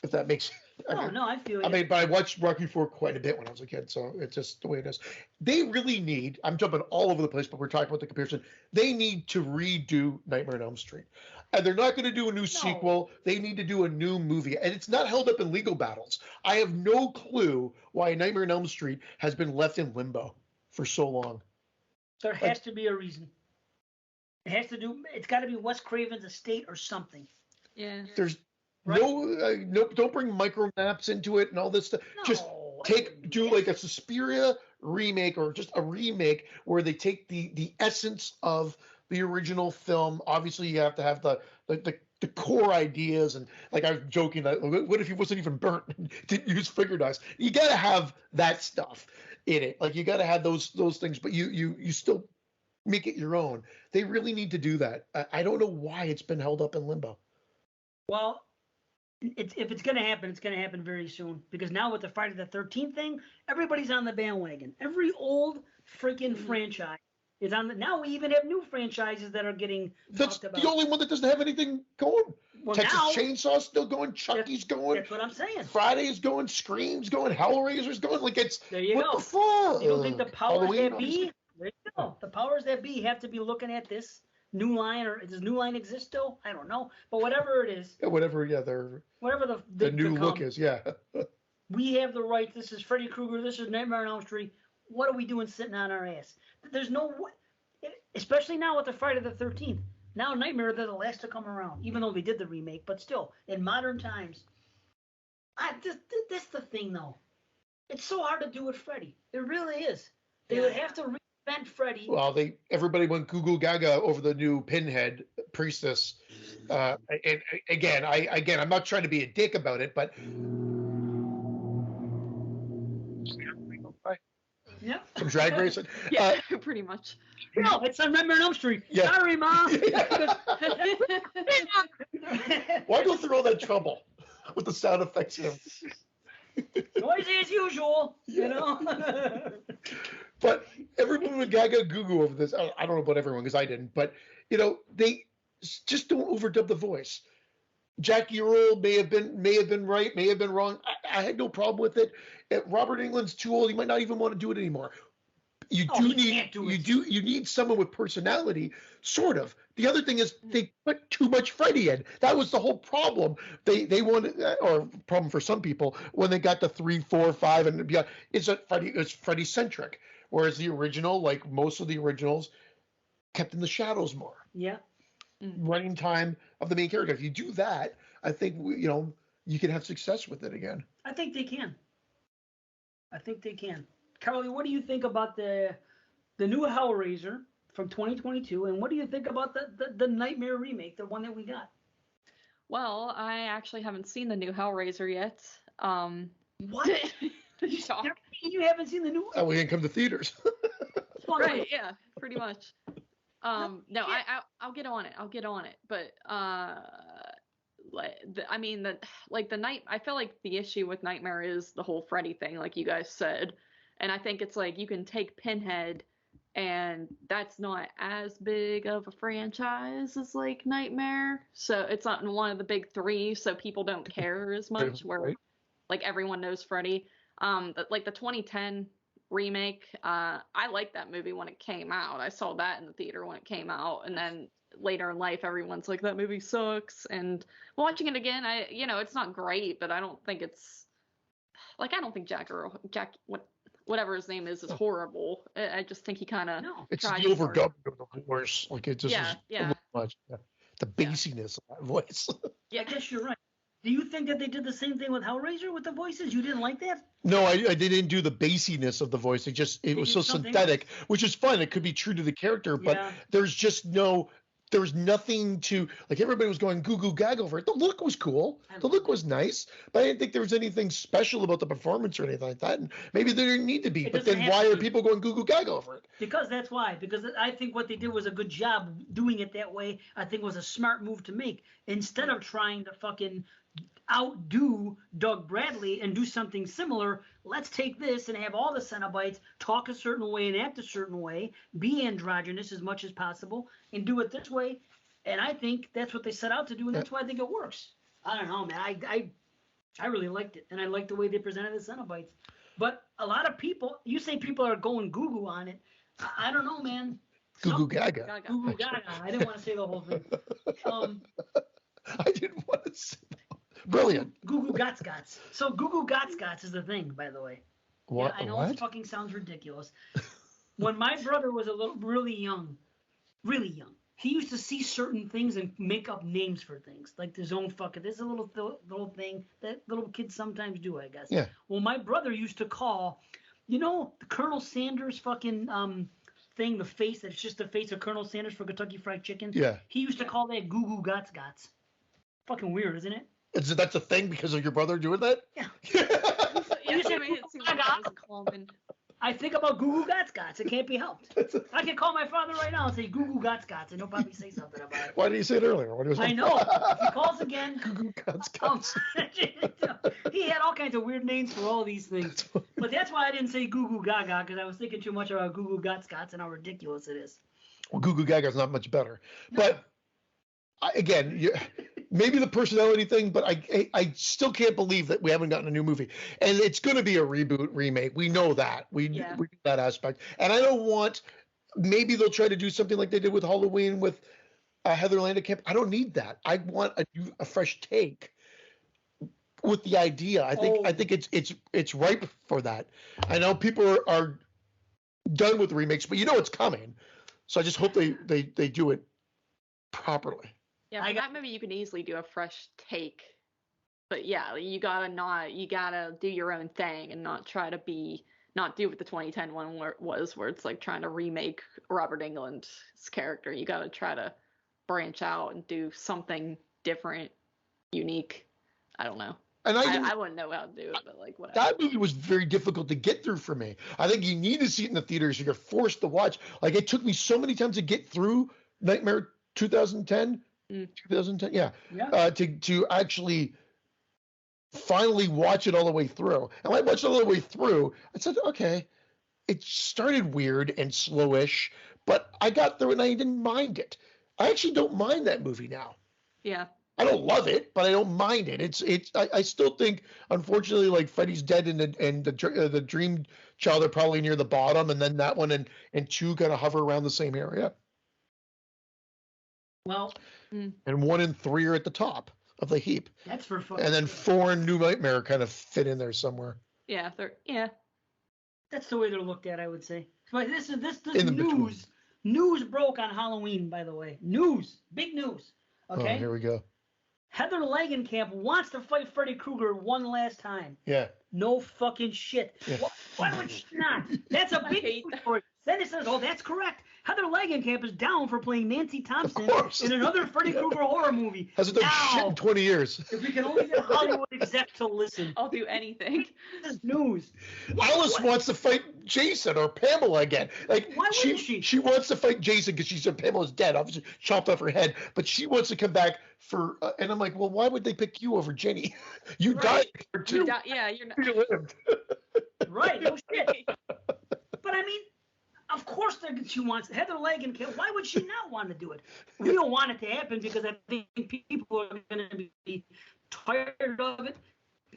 If that makes. I feel you. I mean, but I watched Rocky IV quite a bit when I was a kid, so it's just the way it is. They really need. I'm jumping all over the place, but we're talking about the comparison. They need to redo Nightmare on Elm Street. And they're not going to do a new sequel. They need to do a new movie. And it's not held up in legal battles. I have no clue why Nightmare on Elm Street has been left in limbo for so long. There has to be a reason. It's got to be Wes Craven's estate or something. Yeah. There's no, don't bring micro maps into it and all this stuff. No, just do like a Suspiria remake or just a remake where they take the essence of the original film. Obviously, you have to have the the core ideas, and like I was joking, that what if he wasn't even burnt and didn't use finger knives? You got to have that stuff in it. Like you got to have those things, but you still make it your own. They really need to do that. I don't know why it's been held up in limbo. Well, if it's going to happen, it's going to happen very soon. Because now with the Friday the 13th thing, everybody's on the bandwagon. Every old freaking franchise is on the. Now we even have new franchises that are getting That's talked about. the only one that doesn't have anything going. Well, Texas now, Chainsaw's still going. Chucky's going. That's what I'm saying. Friday is going. Scream's going. Hellraiser's going. Like it's. There you what go. The fuck? You don't think the powers Halloween, that be? There you go. The powers that be have to be looking at this new line, or does new line exist still? I don't know, but whatever it is. Yeah, whatever. Yeah, they're. Whatever the new look is. Yeah. We have the right. This is Freddy Krueger. This is Nightmare on Elm Street. What are we doing sitting on our ass? There's no. Especially now with the Friday the 13th. Now Nightmare, they're the last to come around, even though they did the remake. But still, in modern times, that's the thing, though. It's so hard to do with Freddy. It really is. They would have to reinvent Freddy. Well, everybody went Google Gaga over the new Pinhead Priestess. And again, I'm not trying to be a dick about it, but. Yeah. Some drag racing. Yeah, pretty much. No, it's on Nightmare on Elm Street. Yeah. Sorry, Mom. Why go through all that trouble with the sound effects? Noisy as usual, you know. But everyone with Gaga Goo over this. I don't know about everyone because I didn't, but they just don't overdub the voice. Jackie Earle may have been right, may have been wrong. I had no problem with it. Robert Englund's too old. He might not even want to do it anymore. You need someone with personality, sort of. The other thing is they put too much Freddy in. That was the whole problem. They wanted, or problem for some people when they got to 3, 4, 5 and beyond. It's Freddy centric, whereas the original, like most of the originals, kept in the shadows more. Yeah. Running time of the main character. If you do that, I think you can have success with it again. I think they can. Carly, what do you think about the new Hellraiser from 2022, and what do you think about the Nightmare remake, the one that we got? Well, I actually haven't seen the new Hellraiser yet. What? Shock. You haven't seen the new one? Oh, we didn't come to theaters. Right? Yeah, pretty much. No, I'll get on it. But I feel like the issue with Nightmare is the whole Freddy thing, like you guys said. And I think it's like you can take Pinhead, and that's not as big of a franchise as like Nightmare. So it's not in one of the big three, so people don't care as much. Where like everyone knows Freddy. Like the 2010 remake, I liked that movie when it came out. I saw that in the theater when it came out, and then later in life, everyone's like, that movie sucks. And watching it again, it's not great, but I don't think it's like, I don't think Jack whatever his name is horrible. I just think he kind of it's the overdubbing of the voice. Like it just is yeah. a little much. Yeah. The bassiness of that voice. Yeah, I guess you're right. Do you think that they did the same thing with Hellraiser with the voices? You didn't like that? No, I didn't do the bassiness of the voice. It was so synthetic, which is fun. It could be true to the character, but there was nothing to, like, everybody was going goo goo gag over it. The look was cool. The look was nice, but I didn't think there was anything special about the performance or anything like that. And maybe there didn't need to be. But then why are people going goo goo gag over it? Because that's why. Because I think what they did was a good job doing it that way. I think it was a smart move to make. Instead of trying to fucking outdo Doug Bradley and do something similar, let's take this and have all the Cenobites talk a certain way and act a certain way, be androgynous as much as possible, and do it this way. And I think that's what they set out to do, and that's why I think it works. I don't know, man. I really liked it, and I liked the way they presented the Cenobites. But a lot of people, you say people are going goo-goo on it. I don't know, man. Goo-goo gaga. Goo-goo gaga. I didn't want to say the whole thing. I didn't want to say Brilliant. Goo Goo Gots Gots. So Goo Goo Gots Gots is the thing, by the way. What? Yeah, I know what? it fucking sounds ridiculous. When my brother was really young, he used to see certain things and make up names for things. Like his own fucking, there's a little thing that little kids sometimes do, I guess. Yeah. Well, my brother used to call, the Colonel Sanders fucking thing, the face, that's just the face of Colonel Sanders for Kentucky Fried Chicken. Yeah. He used to call that Goo Goo Gots Gots. Fucking weird, isn't it? That's a thing because of your brother doing that? Yeah. You said it seemed like that was common. I think about Goo Goo Gatsgots. It can't be helped. I can call my father right now and say Goo Goo Gatsgots, and he'll probably say something about it. Why didn't you say it earlier? I know. If he calls again, Goo Goo Gatsgots. He had all kinds of weird names for all these things. But that's why I didn't say Goo Goo Gaga, because I was thinking too much about Goo Goo Gatsgots and how ridiculous it is. Well, Goo Goo Gaga's not much better. But again, maybe the personality thing, but I still can't believe that we haven't gotten a new movie. And it's going to be a reboot, remake. We know that. We do that aspect. And I don't want, maybe they'll try to do something like they did with Halloween with Heather Langenkamp. I don't need that. I want a fresh take with the idea. I think it's ripe for that. I know people are done with remakes, but you know it's coming. So I just hope they do it properly. Yeah, that maybe you can easily do a fresh take. But yeah, you gotta do your own thing and not try to not do what the 2010 one where it's like trying to remake Robert Englund's character. You gotta try to branch out and do something different, unique. I don't know. And I wouldn't know how to do it, but like whatever. That movie was very difficult to get through for me. I think you need to see it in the theaters. So you're forced to watch. Like it took me so many times to get through Nightmare 2010. 2010, yeah. To actually finally watch it all the way through. And when I watched it all the way through, I said, okay, it started weird and slowish, but I got through it and I didn't mind it. I actually don't mind that movie now. Yeah. I don't love it, but I don't mind it. I still think, unfortunately, like Freddy's Dead and the Dream Child are probably near the bottom, and then that one and 2 kind of hover around the same area. Well, and 1 and 3 are at the top of the heap. That's for fun. And then 4 and New Nightmare kind of fit in there somewhere. Yeah, that's the way they're looked at, I would say. But this news. News broke on Halloween, by the way. Big news. Okay. Oh, here we go. Heather Langenkamp wants to fight Freddy Krueger one last time. Yeah. No fucking shit. Yeah. Why would she not? That's a big news story. Then it says, oh, that's correct. Heather Langenkamp is down for playing Nancy Thompson in another Freddy Krueger horror movie. Hasn't done shit in 20 years. If we can only get Hollywood exec to listen. I'll do anything. This is news. Alice wants to fight Jason or Pamela again. Like, why wouldn't she? She wants to fight Jason because she said Pamela's dead. Obviously, chopped off her head. But she wants to come back for. And I'm like, well, why would they pick you over Jenny? You died for 2. You're not. You lived. Right. No shit. But I mean. Of course she wants Heather Langenkamp. Why would she not want to do it? We don't want it to happen because I think people are going to be tired of it.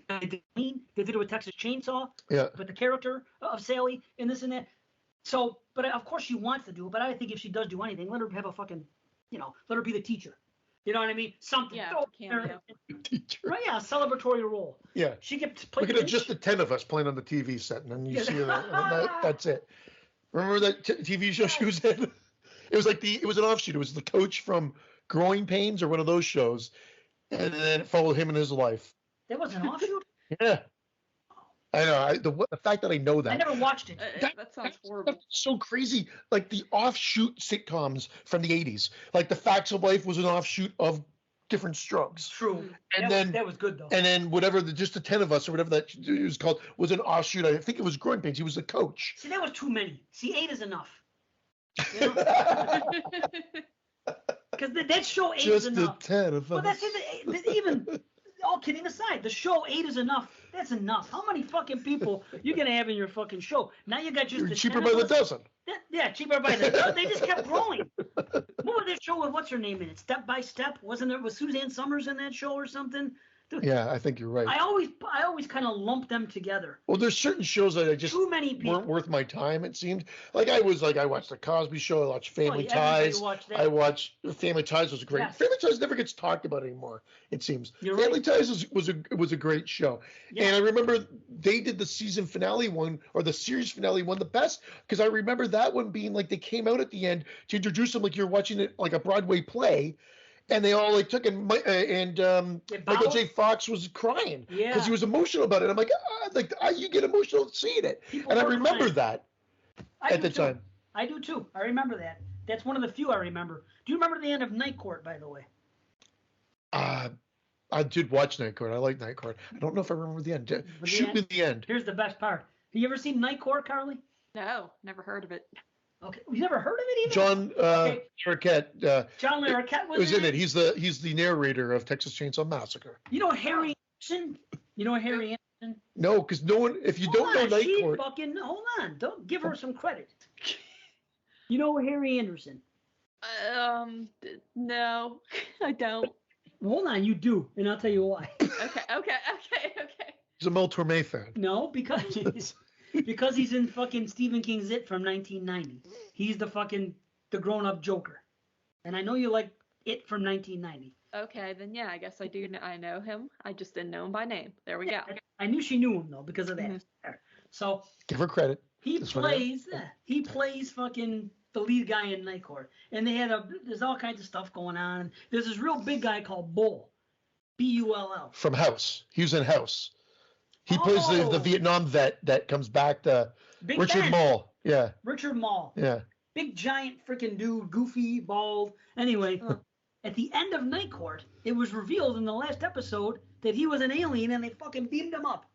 They did it with Texas Chainsaw. Yeah. With the character of Sally and this and that. So, but of course she wants to do it. But I think if she does do anything, let her have a fucking, let her be the teacher. You know what I mean? Something. Yeah. Teacher. Right, yeah, a celebratory role. Yeah. She gets played. Look at just the 10 of us playing on the TV set, and then you see her. That's it. Remember that TV show she was in? It was like it was an offshoot. It was the coach from Growing Pains or one of those shows, and then it followed him in his life. That was an offshoot? Yeah. I know. The fact that I know that. I never watched it. That sounds horrible. That's so crazy. Like the offshoot sitcoms from the 80s. Like The Facts of Life was an offshoot of Different Strokes. True. And that was good though. And then whatever just the 10 of us or whatever that was called was an offshoot. I think it was Growing Pains. He was the coach. See, that was too many. See, 8 is enough. Because that show 8 is enough. Just the 10 of us. Well, that's it. Even all kidding aside, the show 8 is enough. That's enough. How many fucking people you gonna have in your fucking show? Now you got just the cheaper by the dozen. Yeah, cheaper by the dozen. They just kept growing. What was that show with what's her name in it? Step by Step. Was Suzanne Summers in that show or something? Yeah, I think you're right. I always kind of lump them together. Well, there's certain shows that I just too many people weren't worth my time. It seemed like I watched the Cosby Show. I watched Family Ties. I watched Family Ties was great. Yes. Family Ties never gets talked about anymore. It seems Family Ties was a great show. Yeah. And I remember they did the season finale one or the series finale one the best because I remember that one being like they came out at the end to introduce them like you're watching it like a Broadway play. And they all took and Michael J. Fox was crying because he was emotional about it. I'm like, you get emotional seeing it, and I remember that at the time. I do too. I remember that. That's one of the few I remember. Do you remember the end of Night Court, by the way? I did watch Night Court. I like Night Court. I don't know if I remember the end. Shoot me the end. Here's the best part. Have you ever seen Night Court, Carly? No, never heard of it. Okay, you never heard of it either? John Larroquette. John Larroquette was in it. He's the narrator of Texas Chainsaw Massacre. You know Harry Anderson? You know Harry Anderson? No, because no one. If you don't know Night Court, hold on. Don't give her some credit. You know Harry Anderson? No, I don't. Hold on, you do, and I'll tell you why. Okay. He's a Mel Torme fan. No, because he's in fucking Stephen King's It from 1990. He's the grown-up Joker, and I know you like It from 1990. Okay, then yeah, I guess I do. I know him. I just didn't know him by name. There we go. I knew she knew him though because of that. Mm-hmm. So give her credit. He plays fucking the lead guy in Night Court, and there's all kinds of stuff going on. There's this real big guy called Bull, Bull. From House. He was in House. He plays the Vietnam vet that comes back to Big Richard Ben. Mall. Yeah. Richard Mall. Yeah. Big giant freaking dude, goofy, bald. Anyway, at the end of Night Court, it was revealed in the last episode that he was an alien, and they fucking beamed him up.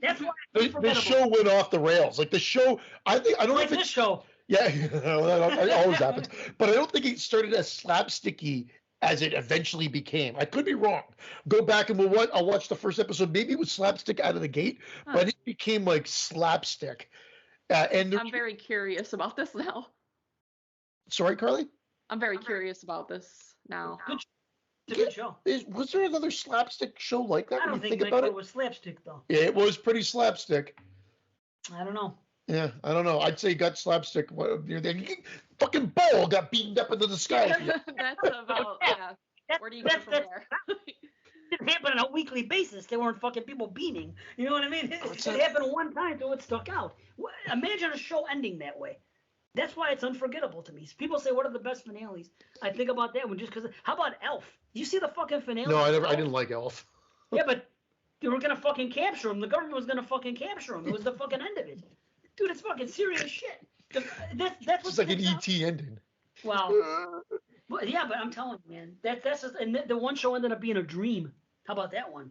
That's why the show went off the rails. Like the show, I don't like think this show. Yeah, that always happens. But I don't think it started as slapsticky as it eventually became. I could be wrong. Go back and I'll watch the first episode. Maybe it was slapstick out of the gate, but it became like slapstick. And I'm very curious about this now. Sorry, Carly? I'm very curious about this now. Good show. Was there another slapstick show like that? I don't think about it was slapstick though. Yeah, it was pretty slapstick. I don't know. Yeah, I don't know. I'd say got slapstick. Fucking Bull got beamed up into the sky. That's about, yeah. Where do you go from there? It happened on a weekly basis. They weren't fucking people beaming. You know what I mean? It happened one time, so it stuck out. Imagine a show ending that way. That's why it's unforgettable to me. People say, what are the best finales? I think about that one just because. How about Elf? You see the fucking finale? No, I didn't like Elf. Yeah, but they were going to fucking capture him. The government was going to fucking capture him. It was the fucking end of it. Dude, it's fucking serious shit. That's just like an ET ending. Well, yeah, but I'm telling you, man, that's just, and the one show ended up being a dream. How about that one?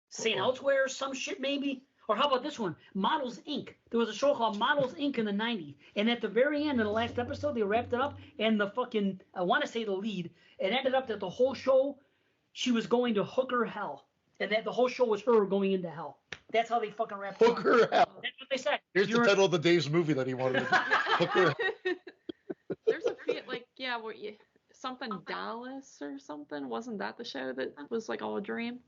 St. Elsewhere, some shit maybe. Or how about this one? Models Inc. There was a show called Models Inc. in the 90s, and at the very end of the last episode, they wrapped it up, and the fucking, I want to say the lead, it ended up that the whole show, she was going to hooker hell, and that the whole show was her going into hell. That's how they fucking wrapped it up. Hooker hell. That's what they said. Here's the title of the Dave's movie that he wanted. Hooker. There's a something Dallas or something. Wasn't that the show that was like all a dream?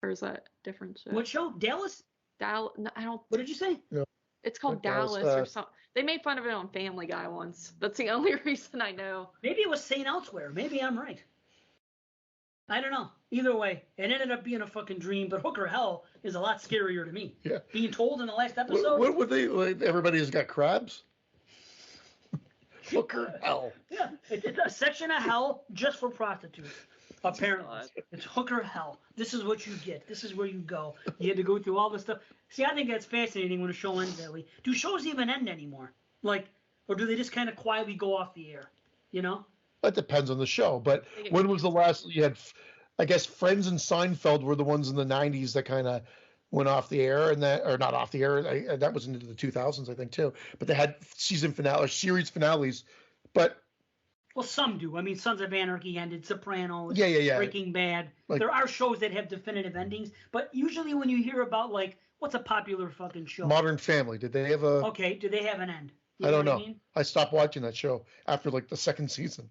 Or is that a different show? What show? Dallas? No, I don't. What did you say? No. It's called Dallas or something. They made fun of it on Family Guy once. That's the only reason I know. Maybe it was St. Elsewhere. Maybe I'm right. I don't know. Either way, it ended up being a fucking dream, but Hooker Hell is a lot scarier to me. Yeah. Being told in the last episode. What would they, like, everybody's got crabs? Hooker Hell. Yeah. It's a section of hell just for prostitutes. Apparently. It's Hooker Hell. This is what you get. This is where you go. You had to go through all this stuff. See, I think that's fascinating when a show ends that way. Do shows even end anymore? Like, or do they just kind of quietly go off the air? You know? That depends on the show. But when was the last you had? I guess Friends and Seinfeld were the ones in the '90s that kind of went off the air, and that, or not off the air. That was into the 2000s, I think, too. But they had season finale or series finales. But well, some do. I mean, Sons of Anarchy ended, Sopranos, yeah. Breaking Bad. Like, there are shows that have definitive endings, but usually when you hear about, like, what's a popular fucking show? Modern Family. Did they have a? Okay. Do they have an end? I don't know. I stopped watching that show after like the second season.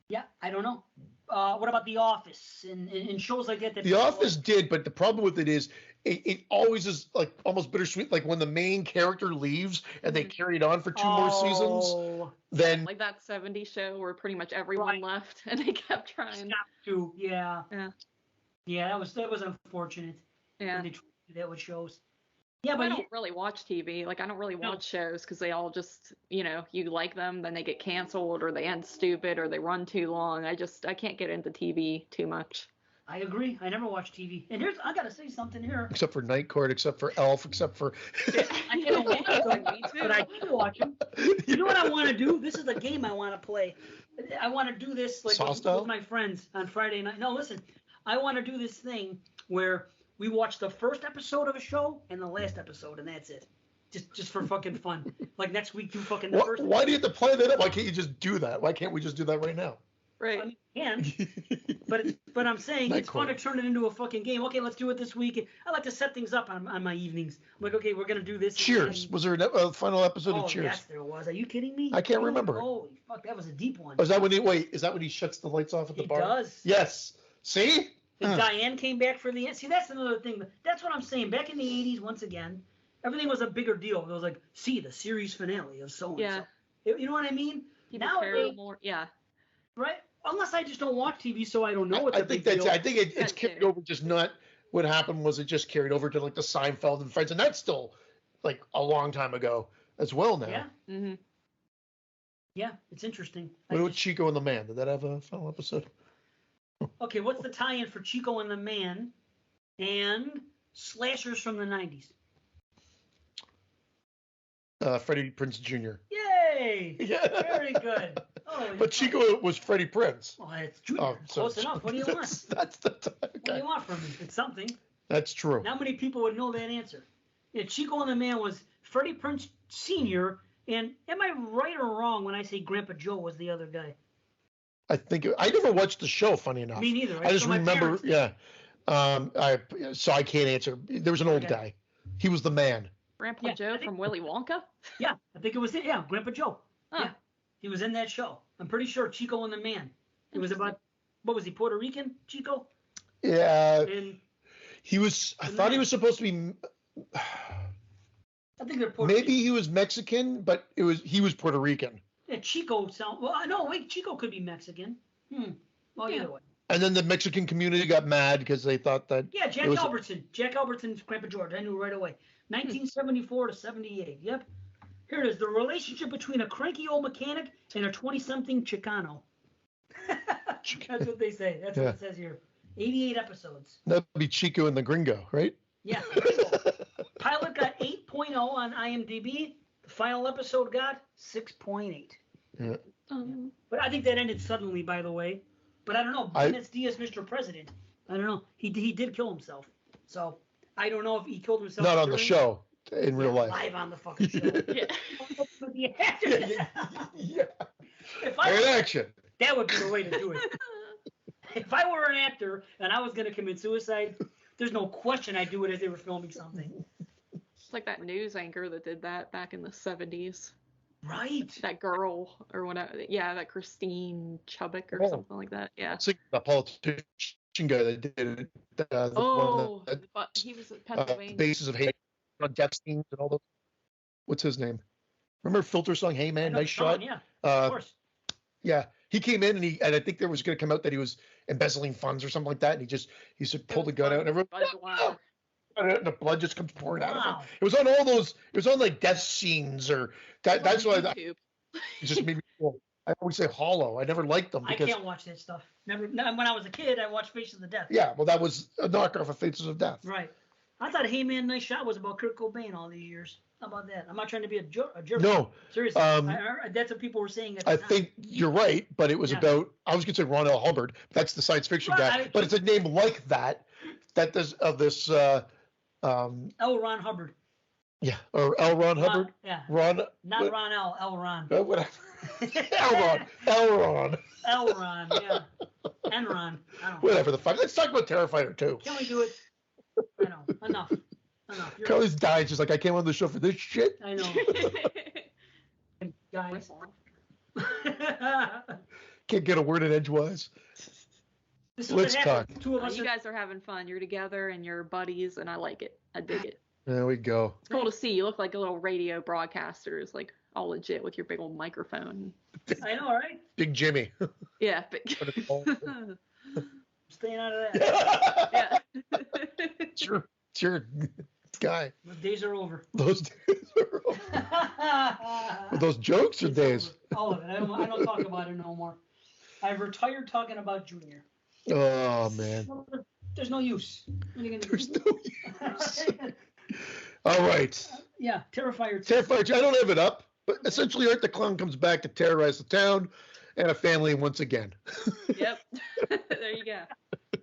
Yeah, I don't know. What about The Office and shows like that? The Office did, but the problem with it is it always is like almost bittersweet. Like when the main character leaves and they carried on for two more seasons, then like that '70s show where pretty much everyone left and they kept trying. Yeah, that was unfortunate. Yeah, they tried to do that with shows. Yeah, but I don't really watch TV. Like, I don't really watch shows because they all just, you like them, then they get canceled or they end stupid or they run too long. I can't get into TV too much. I agree. I never watched TV. And I got to say something here. Except for Night Court, except for Elf, except for... I can't watch them, but I can watch them. You know what I want to do? This is a game I want to play. I want to do this like with my friends on Friday night. No, listen. I want to do this thing where we watch the first episode of a show and the last episode, and that's it. Just for fucking fun. Like next week, do fucking the first. Why do you have to play that up? Why can't you just do that? Why can't we just do that right now? Right. I mean, but I'm saying it's fun to turn it into a fucking game. Okay, let's do it this week. I like to set things up on my evenings. I'm like, okay, we're gonna do this. Cheers. Was there a final episode of Cheers? Yes, there was. Are you kidding me? I can't remember. Holy fuck, that was a deep one. Oh, is that when he shuts the lights off at the bar? He does. Yes. See? And Diane came back for the end. See, that's another thing. That's what I'm saying. Back in the 80s, once again, everything was a bigger deal. It was like, see, the series finale of so and so. You know what I mean? People care more. Yeah. Right? Unless I just don't watch TV, so I don't know what I think it's carried over. Just not what happened was it just carried over to like the Seinfeld and Friends, and that's still like a long time ago as well now. Yeah. Mm-hmm. Yeah, it's interesting. What about Chico and the Man? Did that have a final episode? Okay, what's the tie-in for Chico and the Man and slashers from the 90s? Freddie Prinze Jr. Yay! Yeah. Very good. Oh, but Chico was Freddie Prinze. Well, it's Jr. Close enough. What do you want? That's the time. Okay. What do you want from me? It's something. That's true. Not many people would know that answer. Yeah, Chico and the Man was Freddie Prinze Sr. And am I right or wrong when I say Grandpa Joe was the other guy? I never watched the show. Funny enough. Me neither. I just remember. Yeah. So I can't answer. There was an old guy. He was the man. Grandpa Joe from Willy Wonka? Yeah, I think it was it. Yeah, Grandpa Joe. Huh. Yeah, he was in that show. I'm pretty sure Chico and the Man. It was about, what was he, Puerto Rican, Chico? Yeah. And he was, I thought he was supposed to be, I think they're Puerto Rican. Maybe he was Mexican, but he was Puerto Rican. Yeah, Chico Chico could be Mexican. Well, either way. And then the Mexican community got mad because they thought that. Yeah, Jack Albertson's Grandpa George. I knew right away. 1974 to 78. Yep. Here it is. The relationship between a cranky old mechanic and a 20-something Chicano. That's what they say. That's what it says here. 88 episodes. That'd be Chico and the Gringo, right? Yeah. Pilot got 8.0 on IMDb. The final episode got 6.8. Yeah. But I think that ended suddenly, by the way. But I don't know. Buenos Dias, Mr. President. I don't know. He did kill himself. So I don't know if he killed himself. Not on the show. In real life. Live on the fucking show. Yeah. If I were, action. That would be the way to do it. If I were an actor and I was going to commit suicide, there's no question I'd do it as they were filming something. It's like that news anchor that did that back in the 70s. Right. That girl or whatever. Yeah, that Christine Chubbuck or something like that. Yeah. It's like the politician guy that did it. But he was at Pennsylvania. Basis of hate on death scenes and all those. What's his name? Remember Filter song, Hey Man, Nice Shot? Yeah, of course. Yeah, he came in and I think there was going to come out that he was embezzling funds or something like that, and he said pulled the gun out and everyone, and the blood just comes pouring out of him. It was on all those. It was on like death scenes or that. That's why it just made me cool. I always say Hollow. I never liked them because I can't watch that stuff. Never. When I was a kid, I watched Faces of Death. Yeah, well, that was a knockoff of Faces of Death. Right. I thought Hey Man, Nice Shot was about Kurt Cobain all these years. How about that? I'm not trying to be a jerk. No. Seriously. That's what people were saying at the time. I think you're right, but it was about, I was going to say Ron L. Hubbard. That's the science fiction guy. But it's a name like that does of this. L. Ron Hubbard. Yeah. Or L. Ron Hubbard. Yeah. Ron. Not what? Ron L. L. Ron. Whatever. L. Ron. L. Ron. Yeah. Enron. I don't know. Whatever the fuck. Let's talk about Terrifier 2. Can we do it? I know. Enough. Carly's dying. She's like, I came on the show for this shit. I know. Guys. Can't get a word in edgewise. Let's talk. You guys are having fun. You're together and you're buddies, and I like it. I dig it. There we go. It's cool to see. You look like a little radio broadcasters, like all legit with your big old microphone. I know, right? Big Jimmy. Yeah. Staying out of that. Yeah. Sure. Guy. Those days are over. Those days are over. Were those jokes or days? All of it. I don't talk about it no more. I've retired talking about Junior. Oh man. Well, there's no use. What are you gonna do? There's no use. All right. Yeah, Terrifier 2. Terrifier 2. I don't have it up, but essentially Art the Clown comes back to terrorize the town and a family once again. Yep. There you go.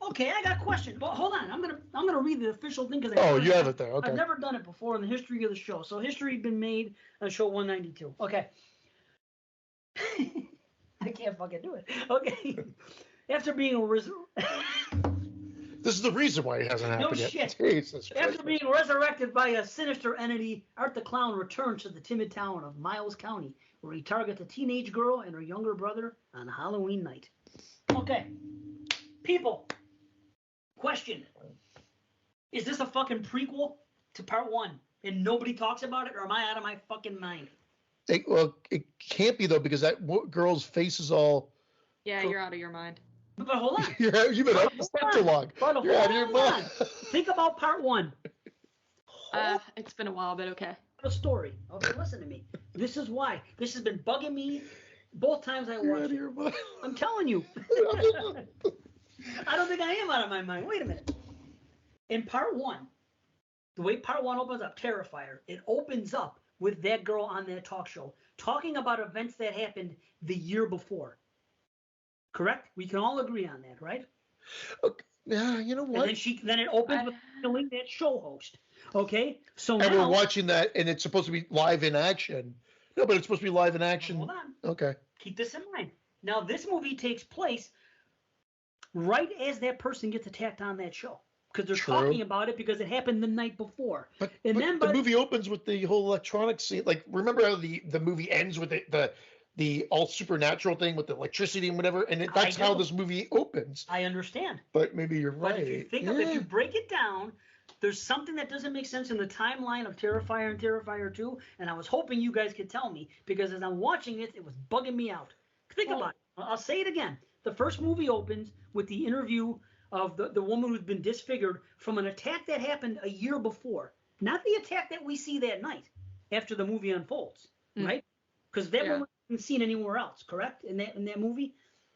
Okay, I got a question. Well, hold on. I'm gonna read the official thing because Oh, you have it there. Okay. I've never done it before in the history of the show. So history been made on show 192. Okay. I can't fucking do it. Okay. After being This is the reason why it hasn't happened yet. shit. Jesus Christ. After being resurrected by a sinister entity, Art the Clown returns to the timid town of Miles County, where he targets a teenage girl and her younger brother on Halloween night. Okay. People. Question. Is this a fucking prequel to part 1 and nobody talks about it, or am I out of my fucking mind? It can't be, though, because that girl's face is all... Yeah, you're out of your mind. But hold on. You've been out too long. You're out of your mind. Think about part 1. It's been a while, but okay. A story. Okay, listen to me. This is why. This has been bugging me both times I watched it. I'm telling you. I don't think I am out of my mind. Wait a minute. In part 1, the way part 1 opens up, Terrifier, it opens up with that girl on that talk show talking about events that happened the year before. Correct? We can all agree on that, right? Okay. Yeah, you know what? And then it opens with killing that show host. Okay? So and now, we're watching that, and it's supposed to be live in action. No, but it's supposed to be live in action. Hold on. Okay. Keep this in mind. Now, this movie takes place right as that person gets attacked on that show. Because they're talking about it because it happened the night before. But the movie opens with the whole electronic scene. Like, remember how the movie ends with the all supernatural thing with the electricity and whatever? And that's how this movie opens. I understand. But maybe you're right. But if you think of if you break it down, there's something that doesn't make sense in the timeline of Terrifier and Terrifier 2. And I was hoping you guys could tell me because as I'm watching it, it was bugging me out. Think about it. I'll say it again. The first movie opens with the interview of the woman who's been disfigured from an attack that happened a year before. Not the attack that we see that night after the movie unfolds, right? Because that woman wasn't seen anywhere else, correct? In that movie?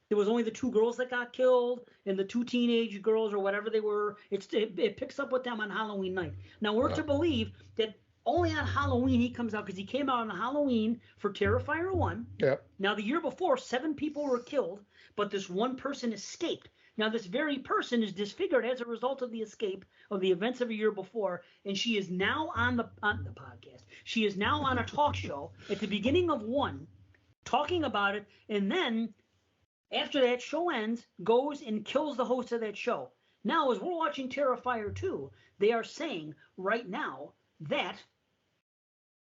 There was only the 2 girls that got killed and the 2 teenage girls or whatever they were. It picks up with them on Halloween night. Now, we're to believe that only on Halloween he comes out because he came out on Halloween for Terrifier 1. Yeah. Now, the year before, 7 people were killed, but this one person escaped. Now, this very person is disfigured as a result of the escape of the events of a year before, and she is now on the podcast. She is now on a talk show at the beginning of 1, talking about it, and then after that show ends, goes and kills the host of that show. Now, as we're watching Terrifier 2, they are saying right now that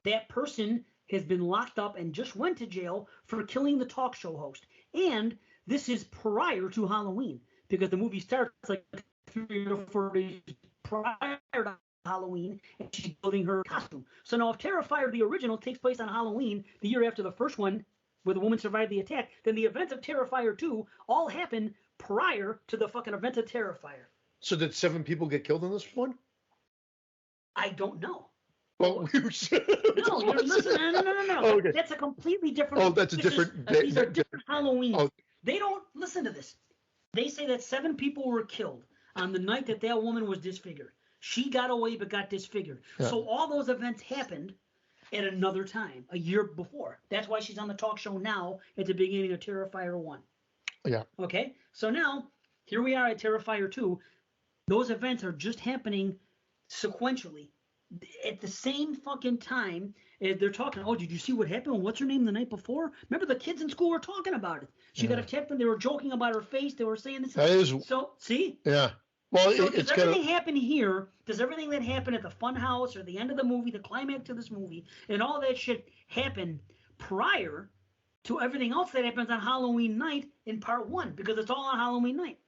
that person has been locked up and just went to jail for killing the talk show host. And this is prior to Halloween. Because the movie starts like 3 or 4 days prior to Halloween, and she's building her costume. So now if Terrifier, the original, takes place on Halloween, the year after the first one, where the woman survived the attack, then the events of Terrifier 2 all happen prior to the fucking events of Terrifier. So did 7 people get killed in this one? I don't know. Well, we were no. Oh, okay. That's a completely different. Oh, that's a different. These are different Halloween. Oh. They don't listen to this. They say that 7 people were killed on the night that woman was disfigured. She got away but got disfigured. Yeah. So all those events happened at another time, a year before. That's why she's on the talk show now at the beginning of Terrifier 1. Yeah. Okay? So now, here we are at Terrifier 2. Those events are just happening sequentially. At the same fucking time, they're talking, oh, did you see what happened? What's her name the night before? Remember the kids in school were talking about it. She got attacked and they were joking about her face. They were saying this. That is, so, see? Yeah. Well, so does everything happen here? Does everything that happened at the fun house or the end of the movie, the climax of this movie, and all that shit happen prior to everything else that happens on Halloween night in part 1? Because it's all on Halloween night.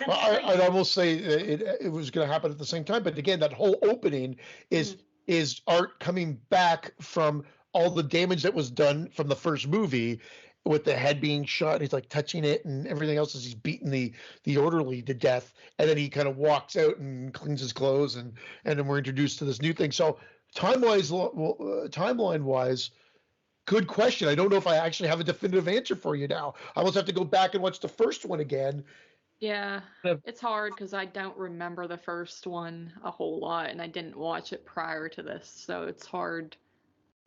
Well, I'd almost say it was going to happen at the same time. But again, that whole opening is Art coming back from all the damage that was done from the first movie with the head being shot. He's like touching it and everything else as he's beating the orderly to death. And then he kind of walks out and cleans his clothes. And then we're introduced to this new thing. So timeline wise, good question. I don't know if I actually have a definitive answer for you now. I almost have to go back and watch the first one again Yeah, it's hard because I don't remember the first one a whole lot, and I didn't watch it prior to this, so it's hard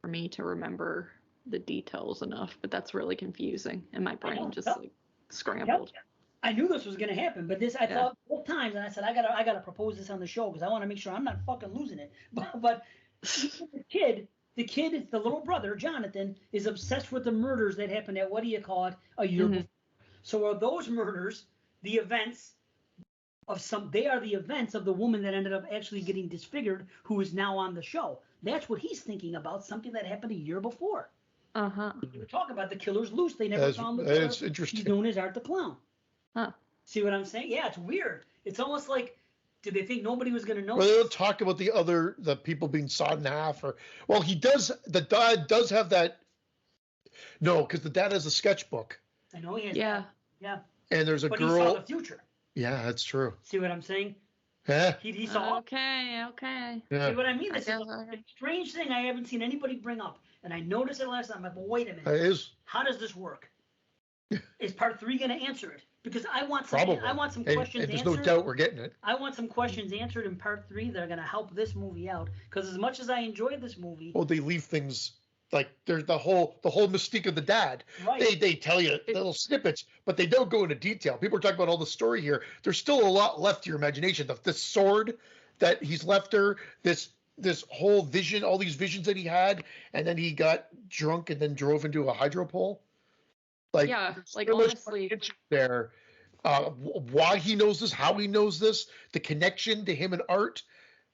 for me to remember the details enough. But that's really confusing, and my brain just like scrambled. Yep. I knew this was gonna happen, but this I thought both times, and I said I gotta propose this on the show because I want to make sure I'm not fucking losing it. But the kid, the little brother Jonathan, is obsessed with the murders that happened at a year before. So are those murders the events of they are the events of the woman that ended up actually getting disfigured, who is now on the show. That's what he's thinking about, something that happened a year before. We were talking about the killer's loose. They never found the killer. That's interesting. He's known as Art the Clown. Huh. See what I'm saying? Yeah, it's weird. It's almost like, did they think nobody was going to know? Well, they don't talk about the people being sawed in half, the dad does have that. No, because the dad has a sketchbook. I know he has. Yeah. Yeah. And there's a but girl. He saw the future. Yeah, that's true. See what I'm saying? Yeah. He saw. Okay. Yeah. See what I mean? This is a strange thing I haven't seen anybody bring up, and I noticed it last time. I'm like, well, wait a minute. It is. How does this work? Is part 3 going to answer it? Because I want some questions and there's answered. no doubt we're getting it. I want some questions answered in part 3 that are going to help this movie out. Because as much as I enjoyed this movie, they leave things like there's the whole mystique of the dad. Right. They tell you little snippets, but they don't go into detail. People are talking about all the story here. There's still a lot left to your imagination. This sword that he's left her, this whole vision, all these visions that he had, and then he got drunk and then drove into a hydro pole. Honestly, there, why he knows this, how he knows this, the connection to him and Art,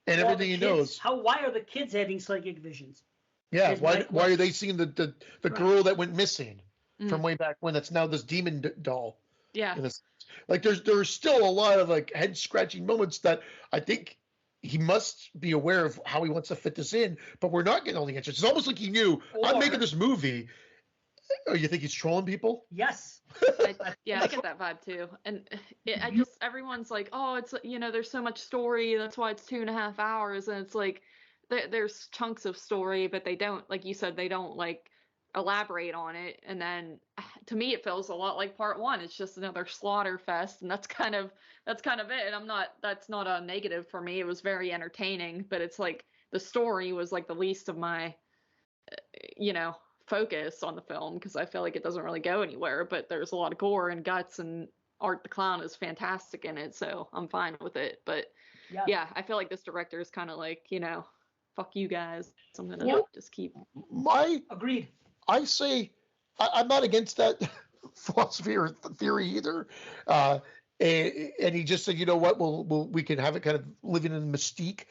and everything he knows. Why are the kids having psychic visions? Yeah, why are they seeing the girl that went missing from way back when? That's now this demon doll. Yeah. There's still a lot of head scratching moments that I think he must be aware of how he wants to fit this in, but we're not getting all the answers. It's almost like he knew I'm making this movie. Oh, you think he's trolling people? Yes. I get that vibe too. And everyone's like, oh, it's, there's so much story. That's why it's 2.5 hours. And it's like, there's chunks of story, but they don't, like you said, they don't elaborate on it. And then to me, it feels a lot like part 1. It's just another slaughter fest. And that's kind of it. And that's not a negative for me. It was very entertaining, but it's like the story was the least of my, focus on the film, because I feel like it doesn't really go anywhere, but there's a lot of gore and guts, and Art the Clown is fantastic in it, so I'm fine with it. But yeah I feel like this director is kind of fuck you guys, so I'm gonna just keep agreed. I say I'm not against that philosophy or theory either, and he just said, you know what, we can have it kind of living in mystique,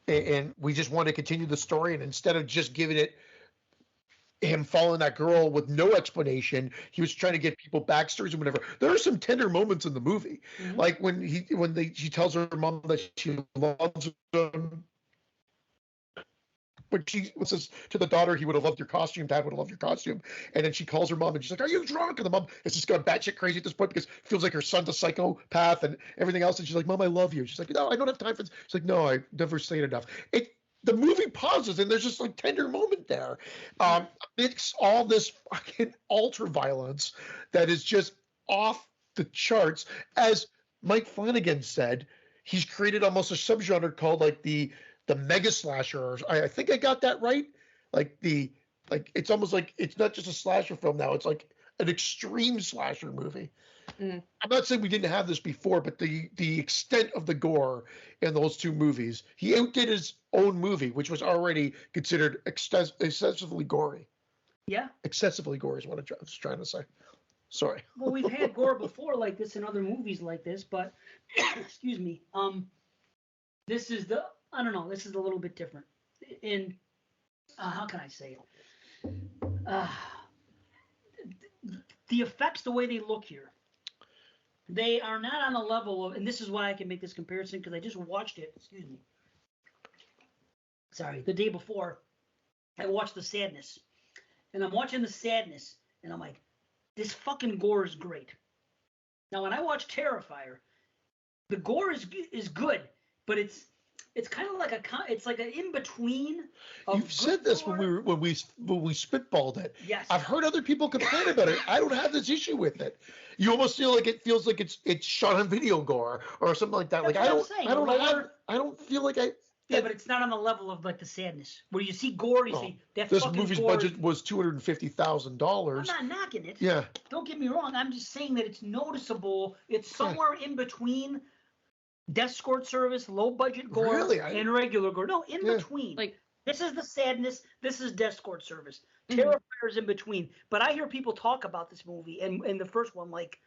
and we just want to continue the story, and instead of just giving it him following that girl with no explanation, he was trying to get people backstories and whatever. There are some tender moments in the movie, like when she tells her mom that she loves him, but she says to the daughter, he would have loved your costume, Dad would have loved your costume, and then she calls her mom and she's like, are you drunk? And the mom has just gone batshit crazy at this point because it feels like her son's a psychopath and everything else, and she's like, Mom, I love you. She's like, no, I don't have time for this. She's like, no, I never say it enough. The movie pauses and there's just tender moment there. It's all this fucking ultra violence that is just off the charts. As Mike Flanagan said, he's created almost a subgenre called the mega slasher. I think I got that right. It's almost like it's not just a slasher film now. It's like an extreme slasher movie. I'm not saying we didn't have this before, but the extent of the gore in those 2 movies, he outdid his own movie, which was already considered excessively gory. Yeah. Excessively gory is what I was trying to say. Sorry. Well, we've had gore before like this in other movies like this, but excuse me. This is I don't know. This is a little bit different. And how can I say it? The effects, the way they look here, they are not on the level of, and this is why I can make this comparison, because I just watched it, the day before, I watched The Sadness. And I'm watching The Sadness, and I'm like, this fucking gore is great. Now, when I watch Terrifier, the gore is good, but it's kind of like it's like an in between. You've said this when we spitballed it. Yes. I've heard other people complain about it. I don't have this issue with it. You almost feel like it feels like it's shot on video gore or something like that. That's like what I don't feel like I. Yeah, but it's not on the level of like the sadness. Where you see gore, you see that this fucking movie's gore. budget was $250,000. I'm not knocking it. Yeah. Don't get me wrong. I'm just saying that it's noticeable. It's somewhere in between death escort service, low budget gore, and regular gore. No, in between. Like, this is the sadness. This is death escort service. Terrifier's in between. But I hear people talk about this movie and the first one like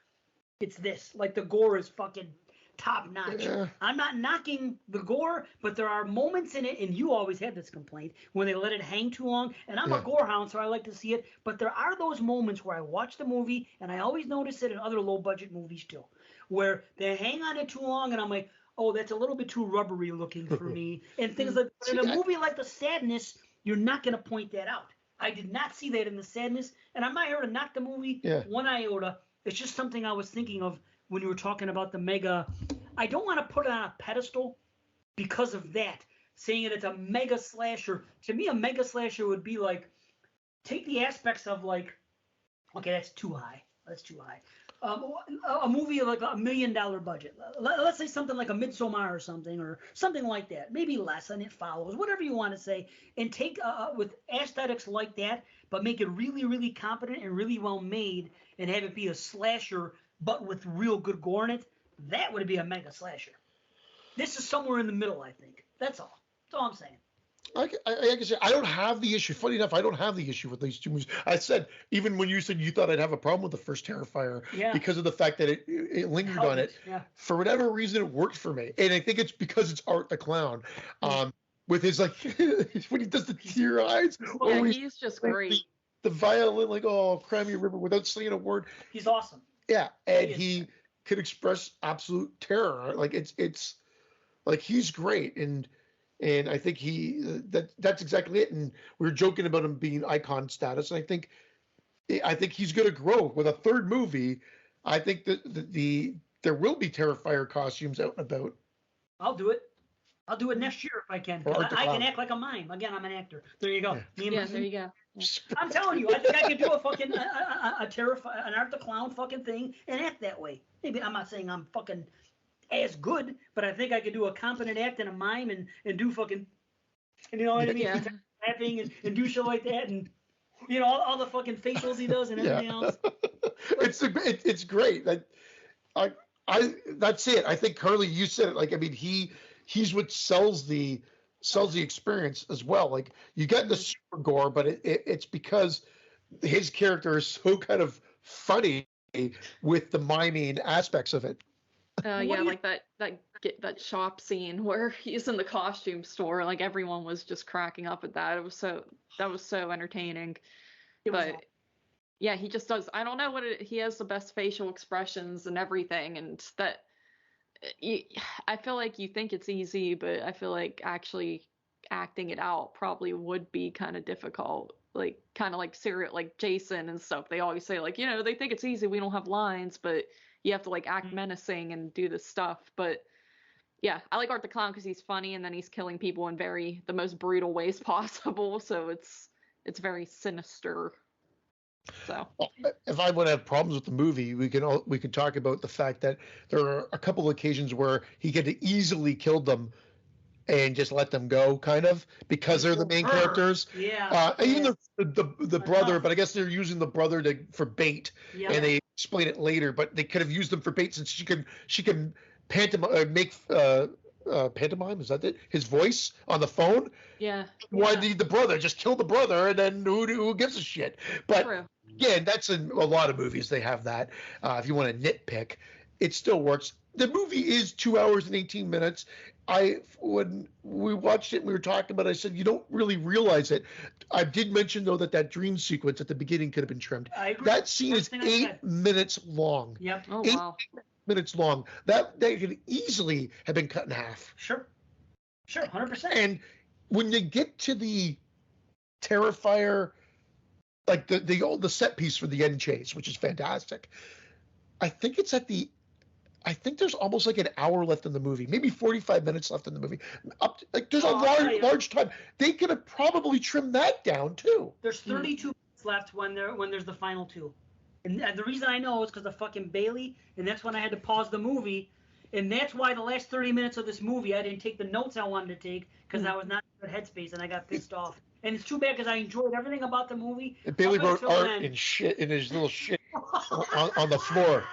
it's this. Like the gore is fucking top notch. Yeah. I'm not knocking the gore, but there are moments in it, and you always had this complaint when they let it hang too long. And I'm a gore hound, so I like to see it. But there are those moments where I watch the movie, and I always notice it in other low budget movies too, where they hang on it too long, and I'm like, oh, that's a little bit too rubbery looking for me, and things like. But in a movie like The Sadness, you're not going to point that out. I did not see that in The Sadness, and I'm not here to knock the movie one iota. It's just something I was thinking of when you were talking about the mega. I don't want to put it on a pedestal because of that, saying that it's a mega slasher. To me, a mega slasher would be like, take the aspects of like, okay, that's too high. That's too high. A movie of like $1 million budget. Let's say something like a Midsommar or something like that. Maybe less, and It Follows, whatever you want to say, and take with aesthetics like that, but make it really, really competent and really well made, and have it be a slasher, but with real good gore in it. That would be a mega slasher. This is somewhere in the middle, I think. That's all. That's all I'm saying. Like I said, I don't have the issue. Funny enough, I don't have the issue with these two movies. I said, even when you said you thought I'd have a problem with the first Terrifier because of the fact that it lingered on it. Yeah. For whatever reason, it worked for me. And I think it's because it's Art the Clown. With his, like, when he does the tear eyes. Yeah, he's just great. The violin, like, oh, cry me a river without saying a word. He's awesome. Yeah, and he could express absolute terror. Like, it's like, he's great. And I think that's exactly it. And we were joking about him being icon status. And I think he's going to grow with a third movie. I think that there will be Terrifier costumes out and about. I'll do it. I'll do it next year if I can. I can act like a mime. Again, I'm an actor. There you go. Yeah, there you go. Yeah. I'm telling you, I think I could do a fucking an Art the Clown fucking thing and act that way. Maybe I'm not saying I'm fucking as good, but I think I could do a competent act and a mime and do fucking, and you know what I mean? Yeah. Laughing and do shit like that, and you know all the fucking facials he does and everything else. It's great. That's it. I think Carly, you said it. Like, I mean, he's what sells the experience as well. Like, you get the super gore, but it's because his character is so kind of funny with the miming aspects of it. Yeah, like that shop scene where he's in the costume store, like everyone was just cracking up at that. That was so entertaining. But yeah, he just does. I don't know he has the best facial expressions and everything, and that. I feel like you think it's easy, but I feel like actually acting it out probably would be kind of difficult. Like, kind of like like Jason and stuff. They always say, like, they think it's easy. We don't have lines, but you have to like act menacing and do this stuff. But yeah, I like Art the Clown because he's funny, and then he's killing people in the most brutal ways possible. So it's very sinister. So if I would have problems with the movie, we could talk about the fact that there are a couple of occasions where he could have easily killed them and just let them go, kind of, because they're the main characters. Yeah. Even the brother, but I guess they're using the brother for bait, and they explain it later. But they could have used them for bait since she can make pantomime. Is that it? His voice on the phone. Yeah. Why need the brother? Just kill the brother, and then who gives a shit? But True. Again, that's in a lot of movies. They have that. If you want to nitpick, it still works. The movie is 2 hours and 18 minutes. When we watched it and we were talking about it, I said, you don't really realize it. I did mention, though, that dream sequence at the beginning could have been trimmed. I agree. That scene is 8 minutes long. Yep. Oh, 8 wow. minutes long. That could easily have been cut in half. Sure, 100%. And when you get to the Terrifier, like the set piece for the end chase, which is fantastic, I think it's at the I think there's almost like an hour left in the movie, maybe 45 minutes left in the movie. There's a large time. They could have probably trimmed that down too. There's 32 minutes left when there's the final two. And the reason I know is because of fucking Bailey, and that's when I had to pause the movie. And that's why the last 30 minutes of this movie, I didn't take the notes I wanted to take because I was not in good headspace and I got pissed off. And it's too bad because I enjoyed everything about the movie. And Bailey wrote art and shit in his little shit on the floor.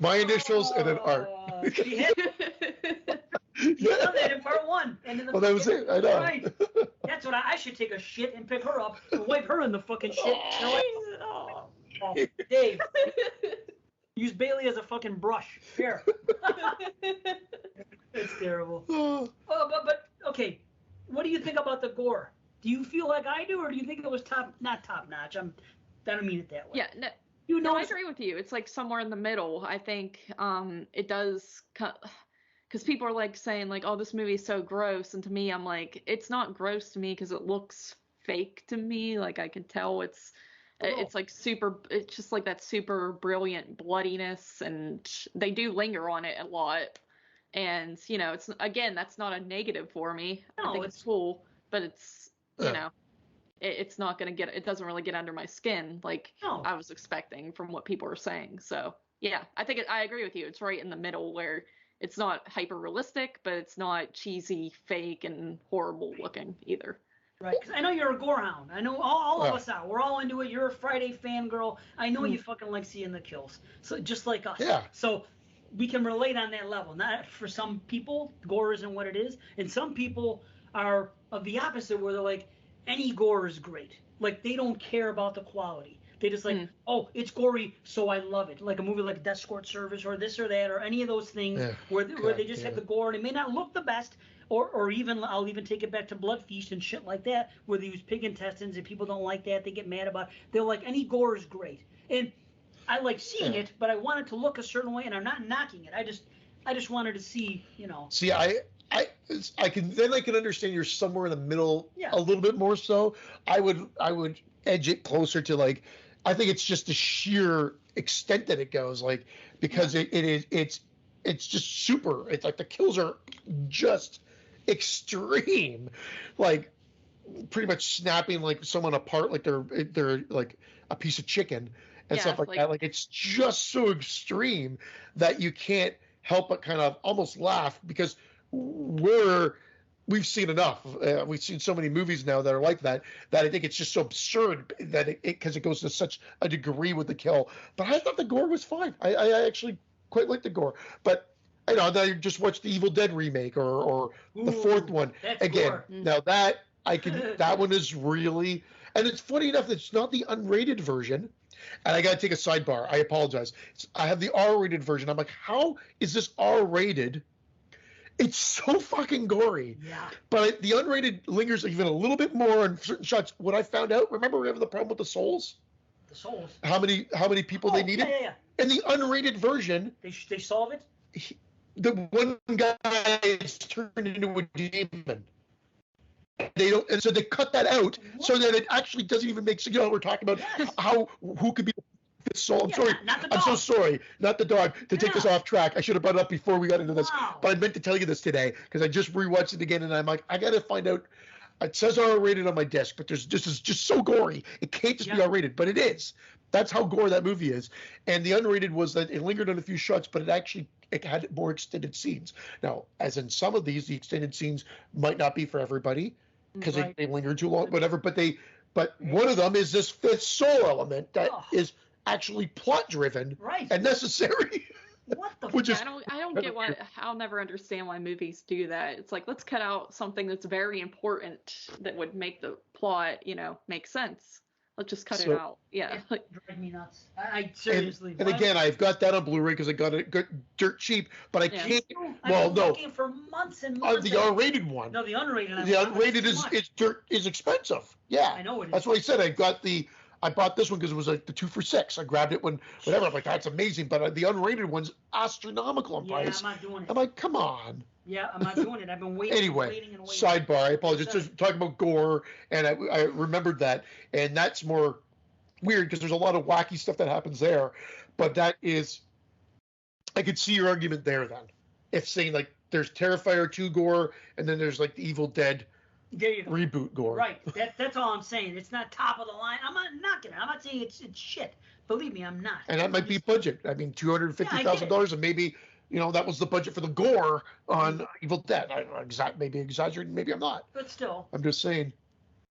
My initials and an art. She had done that in part one. And in the that was it. I know. Right. That's what I should take a shit and pick her up and wipe her in the fucking shit. Dave. Use Bailey as a fucking brush. Here. It's terrible. But okay. What do you think about the gore? Do you feel like I do, or do you think it was not top notch? I don't mean it that way. Yeah, no, I agree with you. It's like somewhere in the middle. I think it does, because people are like saying like, oh, this movie is so gross, and to me, I'm like, it's not gross to me because it looks fake to me. Like I can tell it's like super. It's just like that super brilliant bloodiness, and they do linger on it a lot. And it's again, that's not a negative for me. No, I think it's cool, but it's it's not gonna it doesn't really get under my skin like I was expecting from what people are saying. So yeah, I think I agree with you. It's right in the middle where it's not hyper realistic, but it's not cheesy, fake, and horrible looking either. Right, because I know you're a gore hound. I know all of us are. We're all into it. You're a Friday fangirl. I know you fucking like seeing the kills. So just like us. Yeah. So we can relate on that level. Not for some people, gore isn't what it is, and some people are of the opposite, where they're like, any gore is great. Like they don't care about the quality. They just like, oh, it's gory, so I love it. Like a movie like Escort Service or this or that or any of those things where they just have the gore and it may not look the best. Or even, I'll even take it back to Blood Feast and shit like that, where they use pig intestines and people don't like that. They get mad about it. They're like, any gore is great. And I like seeing it, but I want it to look a certain way, and I'm not knocking it. I just wanted to see, See, I can understand you're somewhere in the middle a little bit more so. I would edge it closer to like, I think it's just the sheer extent that it goes, like, because it's just super. It's like the kills are just extreme, like pretty much snapping like someone apart like they're like a piece of chicken and stuff like that. Like it's just so extreme that you can't help but kind of almost laugh because we've seen enough. We've seen so many movies now that are like that I think it's just so absurd that because it goes to such a degree with the kill. But I thought the gore was fine. I actually quite liked the gore, but. Now you just watch the Evil Dead remake or the fourth one again. Gore. Now that one is really, and it's funny enough, it's not the unrated version. And I got to take a sidebar. I apologize. I have the R-rated version. I'm like, how is this R-rated? It's so fucking gory. Yeah. But the unrated lingers even a little bit more on certain shots. What I found out, remember we have the problem with the souls? The souls. How many people they needed? Yeah. In the unrated version, they solve it. The one guy is turned into a demon. They don't, and so they cut that out so that it actually doesn't even make sense. We're talking about who could be the soul. I'm sorry. I'm so sorry. Not the dog. To take this off track. I should have brought it up before we got into this. Wow. But I meant to tell you this today because I just rewatched it again and I'm like, I got to find out. It says R-rated on my disc, but it's just so gory. It can't just be R-rated, but it is. That's how gore that movie is. And the unrated was that it lingered on a few shots, but it had more extended scenes. Now, as in some of these, the extended scenes might not be for everybody because they linger too long, whatever. But one of them is this fifth soul element that is actually plot driven and necessary. What the I don't get why. I'll never understand why movies do that. It's like, let's cut out something that's very important that would make the plot, make sense. Let's just cut it out. Yeah. It drives me nuts. I seriously. And again, I've got that on Blu-ray because I got it dirt cheap, but I can't. I've been looking for months and months. The R-rated one. No, the unrated. The unrated is expensive. Yeah. I know it is. That's what I said. I bought this one because it was like the 2 for $6. I grabbed it whatever. I'm like, that's amazing. But the unrated one's astronomical in price. I'm not doing it. I'm like, come on. Yeah, I'm not doing it. I've been waiting. Anyway, sidebar. I apologize. Just talking about gore, and I remembered that, and that's more weird because there's a lot of wacky stuff that happens there. But that is, I could see your argument there then. If saying like there's Terrifier 2 gore and then there's like the Evil Dead reboot gore. Right. That's all I'm saying. It's not top of the line. I'm not knocking it. I'm not saying it's shit. Believe me, I'm not. And that might be budget. I mean, $250,000, and maybe that was the budget for the gore on Evil Dead. Maybe exaggerating, maybe I'm not. But still, I'm just saying.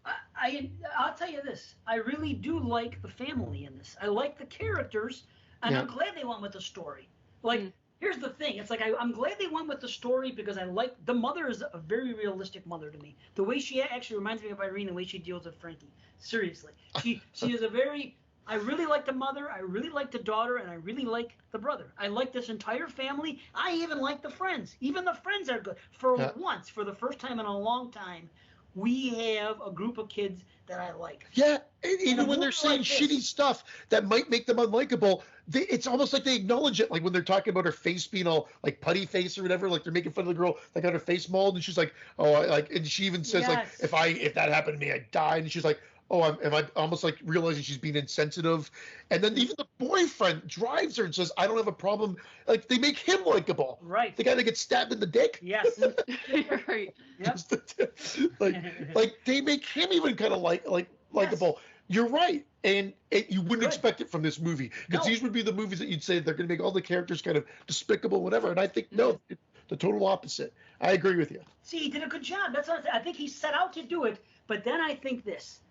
I'll tell you this. I really do like the family in this. I like the characters, and I'm glad they went with the story. Like, here's the thing. It's like I'm glad they went with the story because I like the mother is a very realistic mother to me. The way she actually reminds me of Irene, the way she deals with Frankie. Seriously, she is a very. I really like the mother. I really like the daughter, and I really like the brother. I like this entire family. I even like the friends. Even the friends are good. For once, for the first time in a long time, we have a group of kids that I like. Yeah, even when they're saying shitty stuff that might make them unlikable, it's almost like they acknowledge it. Like when they're talking about her face being all like putty face or whatever, like they're making fun of the girl that got her face mauled, and she's like, and she even says like, if that happened to me, I'd die, and she's like, am I almost like realizing she's being insensitive, and then even the boyfriend drives her and says, I don't have a problem. Like they make him likable. Right. The guy that gets stabbed in the dick. Yes. Right. Yep. like they make him even kind of likable. Yes. You're right, and you wouldn't expect it from this movie because these would be the movies that you'd say they're going to make all the characters kind of despicable, whatever. And I think no, the total opposite. I agree with you. See, he did a good job. That's what I think he set out to do it, but then I think this.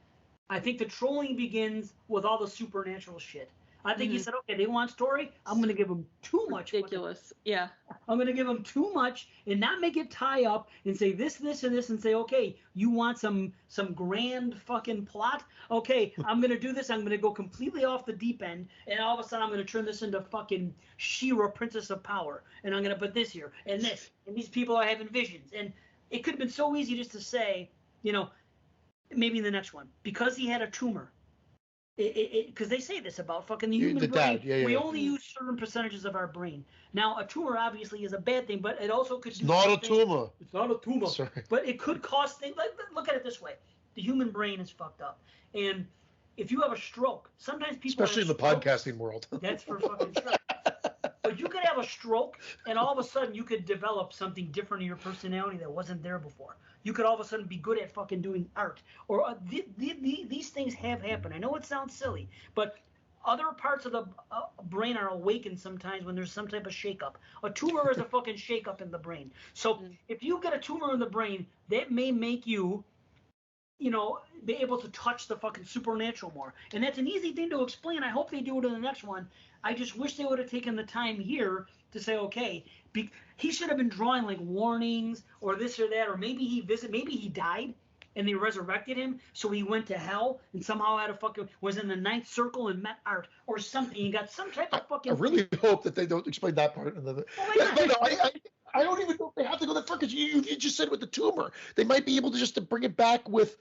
I think the trolling begins with all the supernatural shit. I think he said, okay, they want story. I'm going to give them too much. Ridiculous. Yeah. I'm going to give them too much and not make it tie up and say this, this, and this and say, okay, you want some grand fucking plot? Okay, I'm going to do this. I'm going to go completely off the deep end. And all of a sudden, I'm going to turn this into fucking She-Ra, Princess of Power. And I'm going to put this here and this. And these people are having visions. And it could have been so easy just to say, maybe in the next one, because he had a tumor. Because they say this about fucking the human brain. We only use certain percentages of our brain. Now, a tumor obviously is a bad thing, but it also could do not a tumor. It's not a tumor. Sorry. But it could cause things. Look at it this way. The human brain is fucked up. And if you have a stroke, sometimes people especially in the podcasting world. That's for fucking sure. But you could have a stroke, and all of a sudden you could develop something different in your personality that wasn't there before. You could all of a sudden be good at fucking doing art. Or these things have happened. I know it sounds silly, but other parts of the brain are awakened sometimes when there's some type of shakeup. A tumor is a fucking shakeup in the brain. So if you get a tumor in the brain, that may make you, be able to touch the fucking supernatural more. And that's an easy thing to explain. I hope they do it in the next one. I just wish they would have taken the time here to say, okay, he should have been drawing like warnings or this or that, or maybe he died and they resurrected him, so he went to hell and somehow was in the ninth circle and met art or something. He got some type of fucking. I really hope that they don't explain that part. I don't even know if they have to go that far because you just said with the tumor, they might be able to just to bring it back with.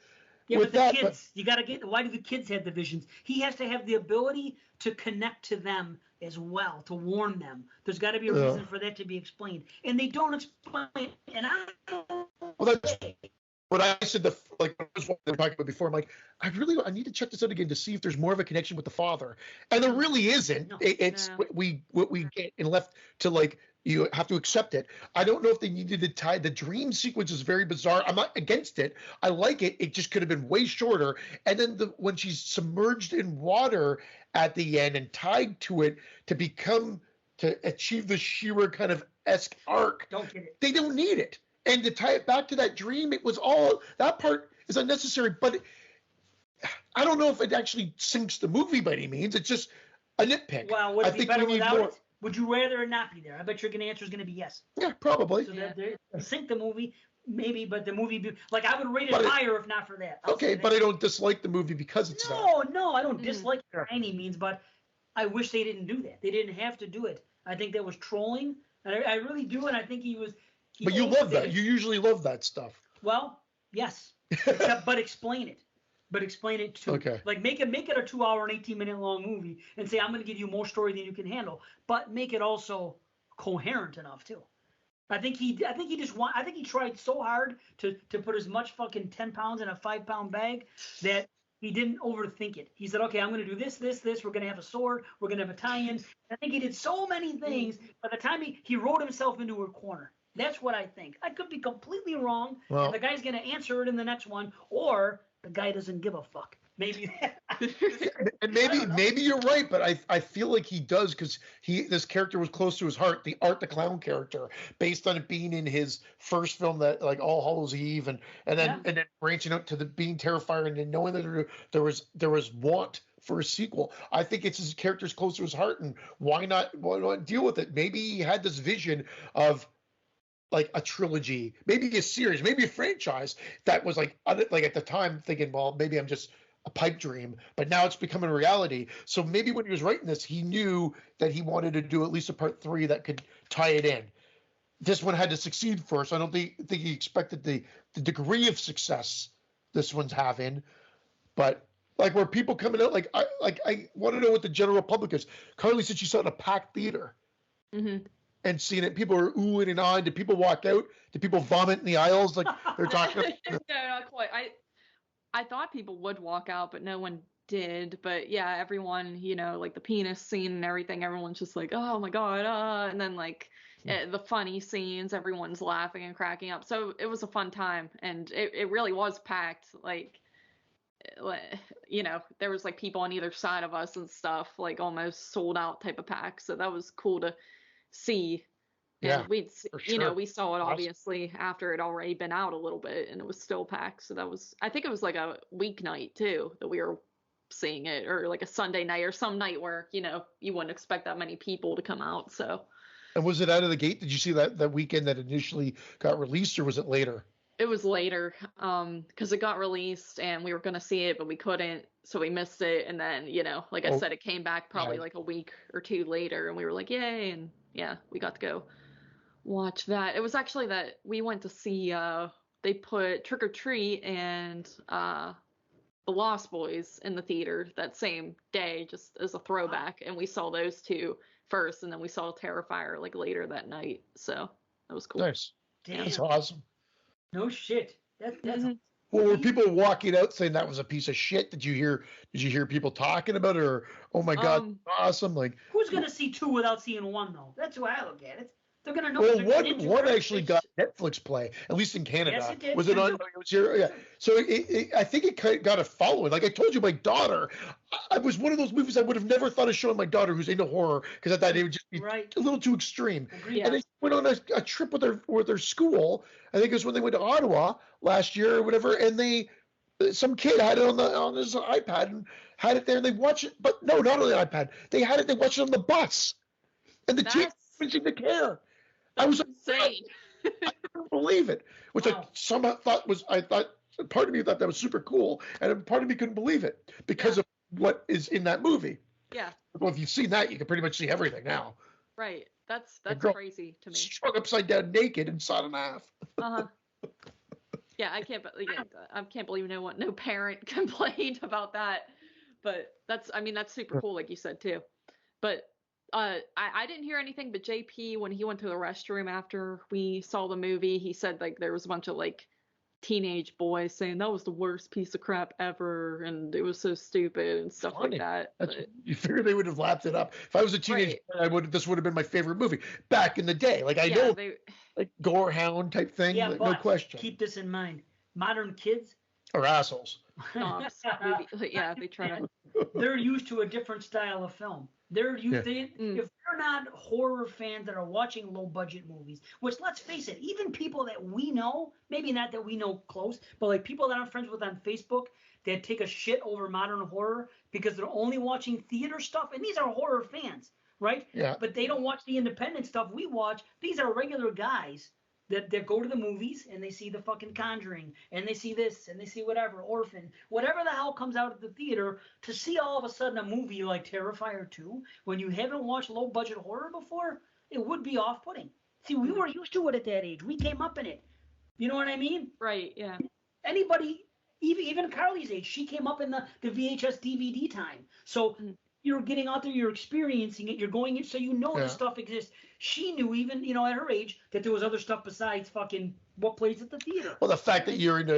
Yeah, with the kids, you got to get. Why do the kids have the visions? He has to have the ability to connect to them as well, to warn them. There's got to be a reason for that to be explained, and they don't explain it. And that's what I said. What I was talking about before. I'm like, I need to check this out again to see if there's more of a connection with the father, and there really isn't. No, it's what we get and left to like. You have to accept it. I don't know if they needed to tie the dream sequence is very bizarre. I'm not against it. I like it. It just could have been way shorter. And then when she's submerged in water at the end and tied to it to achieve the She-Ra kind of esque arc, they don't need it. And to tie it back to that dream, that part is unnecessary. But I don't know if it actually sinks the movie by any means. It's just a nitpick. Well, would it be better without it? Would you rather it not be there? I bet your answer is going to be yes. Yeah, probably. So sink the movie, maybe, but the movie, I would rate it higher if not for that. But I don't dislike the movie because it's that. No, I don't dislike it by any means, but I wish they didn't do that. They didn't have to do it. I think that was trolling. I really do, and I think he was. But you love that. You usually love that stuff. Well, yes, but explain it. But explain it too. Okay. Like make it a 2-hour and 18-minute long movie, and say I'm going to give you more story than you can handle, but make it also coherent enough too. I think he tried so hard to put as much fucking 10 pounds in a 5-pound bag that he didn't overthink it. He said, okay, I'm going to do this, this, this. We're going to have a sword. We're going to have a tie-in. I think he did so many things. By the time he wrote himself into a corner. That's what I think. I could be completely wrong, Well, and the guy's going to answer it in the next one, or the guy doesn't give a fuck. Maybe. And maybe you're right, but I feel like he does, because this character was close to his heart, the Art the Clown character, based on it being in his first film, that like All Hallows Eve, and then branching out to the being Terrifier, and then knowing that there was want for a sequel. I think it's his character's close to his heart, and why not deal with it? Maybe he had this vision of like a trilogy, maybe a series, maybe a franchise that was like at the time thinking, well, maybe I'm just a pipe dream, but now it's becoming a reality. So maybe when he was writing this, he knew that he wanted to do at least a part 3 that could tie it in. This one had to succeed first. I don't think he expected the degree of success this one's having, but like where people coming out, I want to know what the general public is. Carly said she saw it in a packed theater. Mm-hmm. And seeing it, people are oohing and ahhing. Did people walk out? Did people vomit in the aisles like they're talking? No, not quite. I thought people would walk out, but no one did. But yeah, everyone, like the penis scene and everything, everyone's just like, oh my God, and then like the funny scenes, everyone's laughing and cracking up. So it was a fun time, and it really was packed. Like, there was like people on either side of us and stuff, like almost sold out type of pack. So that was cool to see. And we saw it obviously after it already been out a little bit, and it was still packed. So I think it was like a weeknight too that we were seeing it, or like a Sunday night or some night where, you wouldn't expect that many people to come out. So. And was it out of the gate? Did you see that weekend that initially got released, or was it later? It was later, because it got released and we were going to see it, but we couldn't. So we missed it. And then, like I said, it came back probably like a week or 2 later, and we were like, yay. And yeah, we got to go watch that. It was actually that we went to see, they put Trick or Treat and The Lost Boys in the theater that same day, just as a throwback. And we saw those two first, and then we saw Terrifier like later that night. So that was cool. Nice. Damn. That's awesome. No shit. That's Well, were people walking out saying that was a piece of shit? Did you hear people talking about it, or oh my God, awesome? Like, who's gonna see 2 without seeing 1 though? That's the way I look at it. They're gonna know. Well, one actually got Netflix play, at least in Canada. Yes, it did. Was it on? It was here. Yeah. So I think it got a following. Like I told you, my daughter. I was one of those movies I would have never thought of showing my daughter who's into horror, because I thought it would just be a little too extreme. Yeah. And they went on a trip with their school. I think it was when they went to Ottawa last year or whatever, and some kid had it on his iPad and had it there, and they watched it. But no, not on the iPad. They had it. They watched it on the bus, and the teacher didn't seem to care. I was insane. I couldn't believe it, which I somehow thought part of me thought that was super cool, and part of me couldn't believe it because of what is in that movie. Yeah. Well, if you've seen that, you can pretty much see everything now. Right. That's crazy to me. Strung upside down naked and sawed in half. Uh-huh. Yeah, I can't believe no parent complained about that. But that's super cool, like you said too. But I didn't hear anything, but JP, when he went to the restroom after we saw the movie, he said like there was a bunch of like teenage boys saying that was the worst piece of crap ever, and it was so stupid and stuff like that. You figure they would have lapped it up. If I was a teenager, this would have been my favorite movie back in the day. Like I know, like Gorehound type thing, yeah, like, no question. Keep this in mind: modern kids are assholes. Yeah, they try to. They're used to a different style of film. They're used. If they're not horror fans that are watching low budget movies, which let's face it, even people that we know, maybe not that we know close, but like people that I'm friends with on Facebook that take a shit over modern horror because they're only watching theater stuff, and these are horror fans, right? Yeah. But they don't watch the independent stuff we watch. These are regular guys that go to the movies and they see the fucking Conjuring and they see this and they see whatever, Orphan, whatever the hell comes out of the theater, to see all of a sudden a movie like Terrifier 2 when you haven't watched low budget horror before, it would be off-putting. See, we were used to it at that age. We came up in it. You know what I mean? Right, yeah. Anybody, even Carly's age, she came up in the VHS DVD time. So you're getting out there, you're experiencing it, you're going in, so you know this stuff exists. She knew even, at her age that there was other stuff besides fucking what plays at the theater. Well, the fact that you're in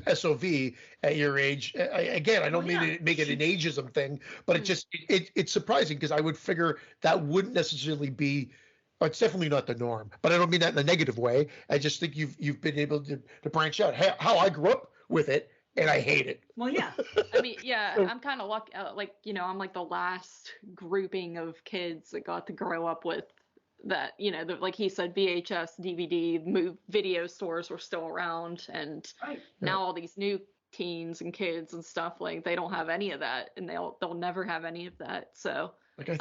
a SOV at your age, again, I don't mean to make it an ageism thing, but it's surprising because I would figure that wouldn't necessarily be. It's definitely not the norm, but I don't mean that in a negative way. I just think you've been able to branch out. How I grew up with it, and I hate it. Well, yeah. I mean, yeah, I'm kind of lucky. I'm like the last grouping of kids that got to grow up with that. Like he said, VHS, DVD, video stores were still around, and now all these new teens and kids and stuff, like they don't have any of that, and they'll never have any of that. So.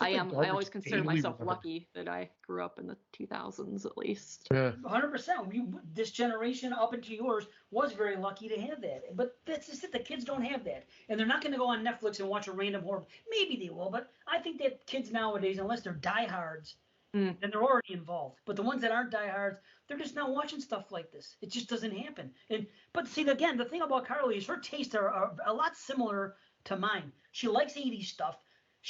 I always consider myself lucky that I grew up in the 2000s at least. Yeah. 100%. This generation up into yours was very lucky to have that. But that's just it. The kids don't have that. And they're not going to go on Netflix and watch a random horror. Maybe they will, but I think that kids nowadays, unless they're diehards, then they're already involved. But the ones that aren't diehards, they're just not watching stuff like this. It just doesn't happen. But see, again, the thing about Carly is her tastes are a lot similar to mine. She likes 80s stuff.